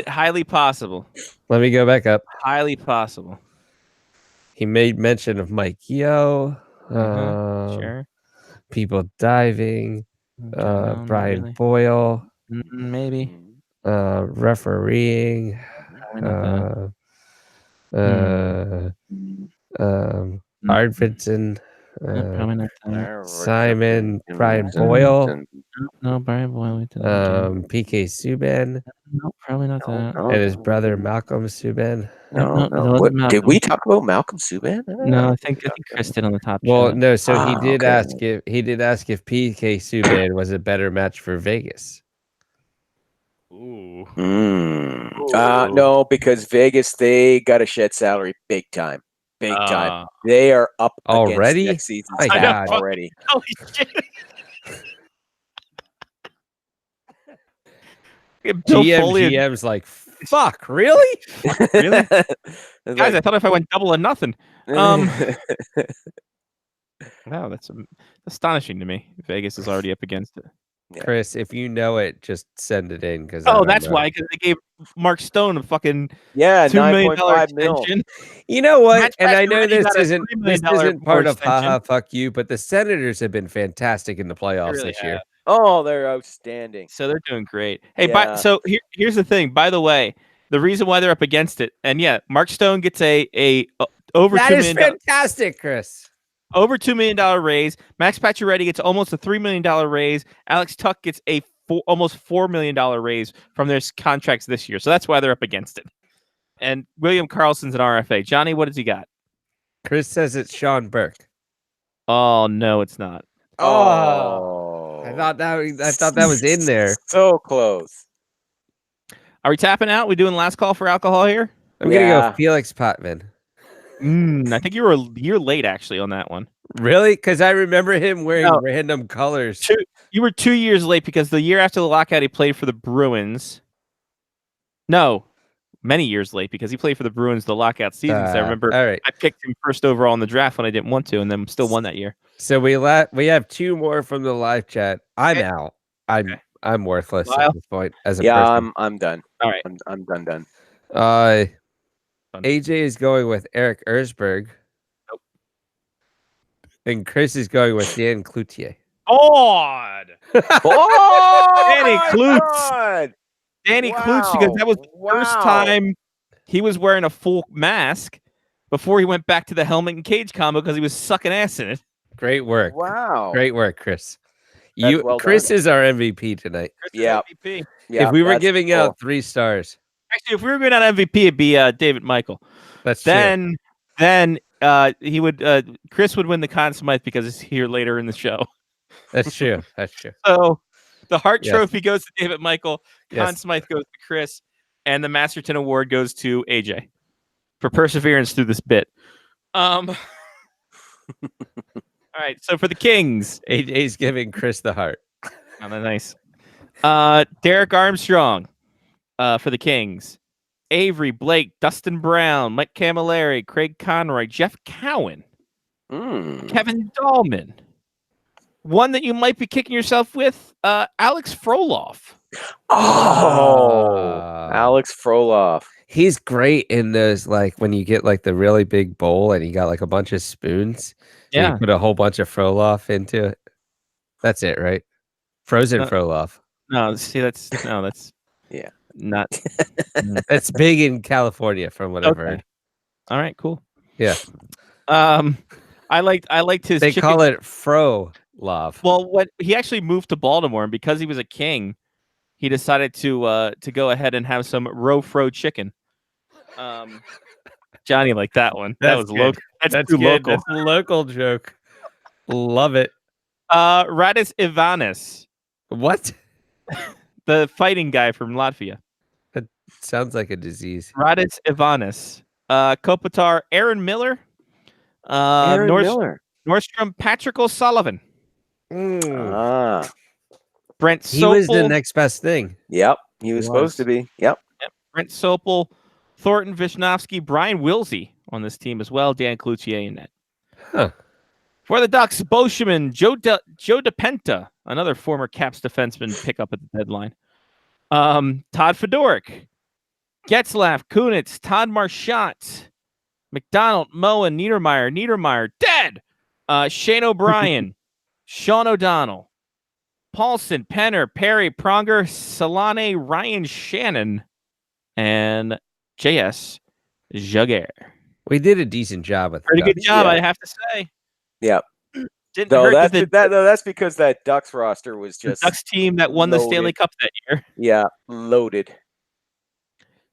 Highly possible. Let me go back up. Highly possible. He made mention of Mike Yeo, Sure. people diving, Okay, no, not Brian really. Boyle, Maybe. refereeing, Probably not that. Arvidson, Probably not that. Simon, Brian Boyle, No, Brian Boyle. PK Subban, No, probably not that. and his brother Malcolm Subban. No, no. it wasn't What, did Malcolm. we talk about Malcolm Subban? No, I think Chris did on the top. Well, shot. no. So he Ah, did okay. ask if PK Subban was a better match for Vegas. Ooh. No, because Vegas, they got to shed salary big time. Big time. They are up Already? against next season's My cap God. already. Holy shit. Bill Foley. GM's like, fuck, really? Really? It's Guys, I like, thought if I went double or nothing. Wow, that's astonishing to me. Vegas is already up against it. Yeah. Chris, if you know it, just send it in. Because Oh, that's why, because they gave Mark Stone a fucking yeah, $2 million $9.5 mil. extension. You know what? Matt And I know Pacioretty this got a isn't $3 million part of extension. haha fuck you, but the Senators have been fantastic in the playoffs really this year. have. Oh, they're outstanding. So they're doing great. Hey, Yeah. so here's the thing. By the way, the reason why they're up against it, and yeah, Mark Stone gets a over That $2 is million fantastic, Chris. over $2 million raise. Max Pacioretty gets almost a $3 million raise. Alex Tuck gets a almost $4 million raise from their contracts this year. So that's why they're up against it. And William Karlsson's an RFA. Johnny, what does he got? Chris says it's Sean Burke. Oh no, it's not. Oh, I thought that was in there. So close. Are we tapping out? We doing last call for alcohol here? I'm gonna Yeah. go Felix Potvin. I think you were a year late actually on that one. Really? Because I remember him wearing No. random colors. You were 2 years late because the year after the lockout he played for the Bruins. No, many years late because he played for the Bruins the lockout season. So I remember All right. I picked him first overall in the draft when I didn't want to, and then still won that year. So we have two more from the live chat. I'm Okay. out. Okay. I'm worthless Lyle? at this point as a Yeah, person. I'm done. All right. I'm done. AJ is going with Eric Erzberg. Nope. And Chris is going with Dan Cloutier. God! Oh, Danny my Klutz. God. Danny Klutz, because that was the first Wow. time he was wearing a full mask before he went back to the helmet and cage combo because he was sucking ass in it. Great work. Wow. Great work, Chris. That's well Chris done. is our MVP tonight. Chris is Yeah. MVP. Yeah, if we were that's giving cool. out 3 stars, Actually, if we were going on MVP, it'd be David Michael. that's true. Then he would Chris would win the Conn Smythe because it's here later in the show. That's true. That's true. So the Hart Yes. Trophy goes to David Michael, Conn Yes. Smythe goes to Chris, and the Masterton Award goes to AJ for perseverance through this bit. All right, so for the Kings, AJ's giving Chris the heart. oh, nice. Derek Armstrong for the Kings. Avery, Blake, Dustin Brown, Mike Camilleri, Craig Conroy, Jeff Cowan, Kevin Dahlman. One that you might be kicking yourself with, Alex Froloff. Oh, Alex Froloff. He's great in those, like when you get like the really big bowl and you got like a bunch of spoons. and Yeah. you put a whole bunch of Froloff into it. That's it, right? Frozen Uh, Froloff. No, see, that's Yeah. not. That's big in California, from what I've Okay. heard. All right, cool. Yeah. I liked his. They chicken- call it Fro-Love. Well, what he actually moved to Baltimore, and because he was a king, he decided to go ahead and have some Fro chicken. Johnny liked that one. That That's was good. local. That's too good. local. That's a local joke. Love it. Radis Ivanis, What? the fighting guy from Latvia. Sounds like a disease. Radis Ivanis. Kopitar, Aaron Miller. Aaron Miller. Nordstrom, Patrick O'Sullivan. Ah, Brent He was the Sopel, next best thing. yep. He was supposed to be. Yep. Brent Sopel, Thornton Vishnowski, Brian Wilsey on this team as well. Dan Cloutier in net. Huh. For the Ducks, Boschman, Joe DePenta, another former Caps defenseman pickup at the deadline. Todd Fedoruk, Getzlaff, Kunitz, Todd Marchant, McDonald, Moen, Niedermeyer, dead. Shane O'Brien, Sean O'Donnell, Paulson, Penner, Perry, Pronger, Solane, Ryan Shannon, and JS Jugger. We did a decent job with Pretty good Ducks. job, Yeah. I have to say. Yeah. Didn't No, hurt that that's because that Ducks roster was the just Ducks team that won the Stanley loaded. Cup that year. yeah, loaded.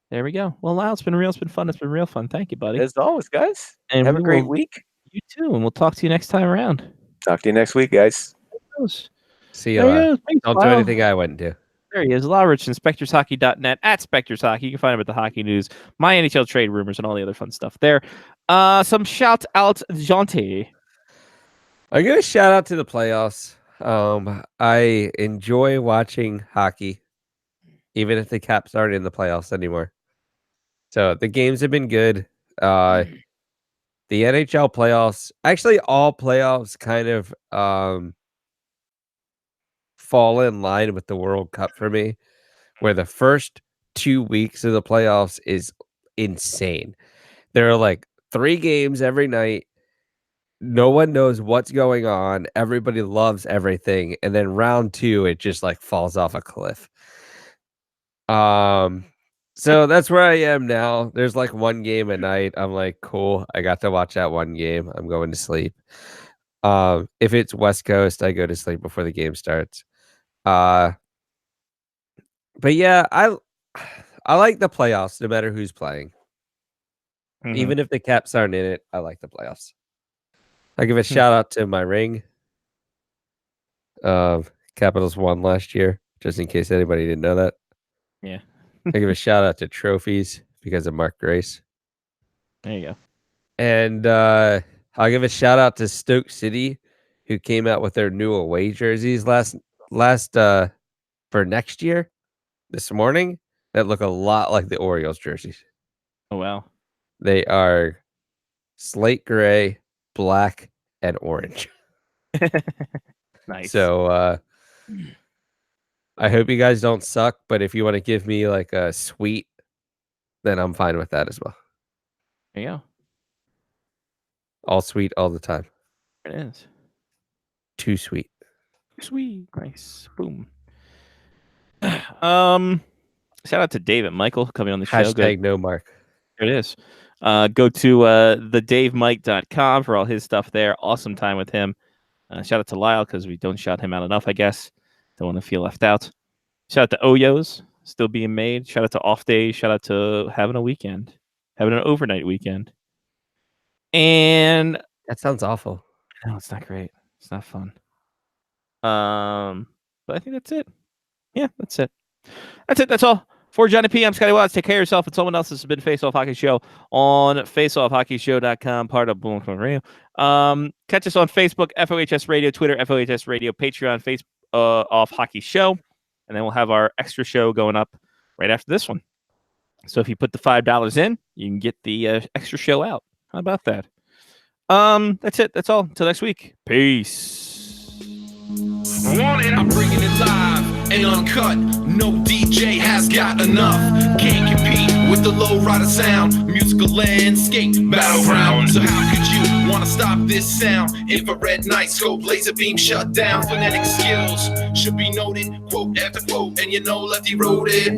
There we go. Well, Lyle, it's been real. It's been fun. It's been real fun. Thank you, buddy. As always, guys. And Have we a great will- week. You too, and we'll talk to you next time around. Talk to you next week, guys. See you. There he is. Thanks, Don't do Lyle. anything I wouldn't do. There he is, Lyle Richardson, SpectorsHockey.net, at Spectors Hockey. You can find him at the Hockey News, my NHL trade rumors, and all the other fun stuff there. Some shout out, Jonty. I give a shout out to the playoffs. I enjoy watching hockey, even if the Caps aren't in the playoffs anymore. So the games have been good. The NHL playoffs, actually, all playoffs kind of fall in line with the World Cup for me, where the first 2 weeks of the playoffs is insane. There are like 3 games every night. No one knows what's going on. Everybody loves everything. And then round 2, it just like falls off a cliff. So that's where I am now. There's like 1 game a night. I'm like, cool. I got to watch that 1 game. I'm going to sleep. If it's West Coast, I go to sleep before the game starts. But yeah, I like the playoffs no matter who's playing. Mhm. Even if the Caps aren't in it, I like the playoffs. I give a shout out to my ring. Capitals won last year, just in case anybody didn't know that. Yeah. I give a shout out to trophies because of Mark Grace. There you go. And I'll give a shout out to Stoke City, who came out with their new away jerseys last for next year this morning that look a lot like the Orioles jerseys. Oh, wow. They are slate gray, black, and orange. Nice. So I hope you guys don't suck, but if you want to give me like a sweet, then I'm fine with that as well. There you go. All sweet all the time. There it is. Too sweet. Sweet. Nice. Boom. Shout out to David Michael coming on the show. Hashtag no mark. There it is. Go to thedavemike.com for all his stuff there. Awesome time with him. Shout out to Lyle because we don't shout him out enough, I guess. Don't want to feel left out. Shout out to Oyos, still being made. Shout out to Off Days. Shout out to having a weekend, having an overnight weekend. And That sounds awful. no, it's not great. It's not fun. But I think that's it. Yeah, that's it. That's it. That's all. For Johnny P, I'm Scotty Watts. Take care of yourself and someone else. This has been Face Off Hockey Show on faceoffhockeyshow.com, part of Bloomfield Radio. Catch us on Facebook, FOHS Radio, Twitter, FOHS Radio, Patreon, Face Off Hockey Show. And then we'll have our extra show going up right after this one. So if you put the $5 in, you can get the extra show out. How about that? That's it. That's all. Until next week. Peace. I'm bringing it live and uncut. No DJ has got enough. Can't compete with the low rider sound. Musical landscape battleground. So how could you wanna stop this sound? Infrared night scope, laser beam shut down. Phonetic skills should be noted. Quote after quote, and you know Lefty wrote it.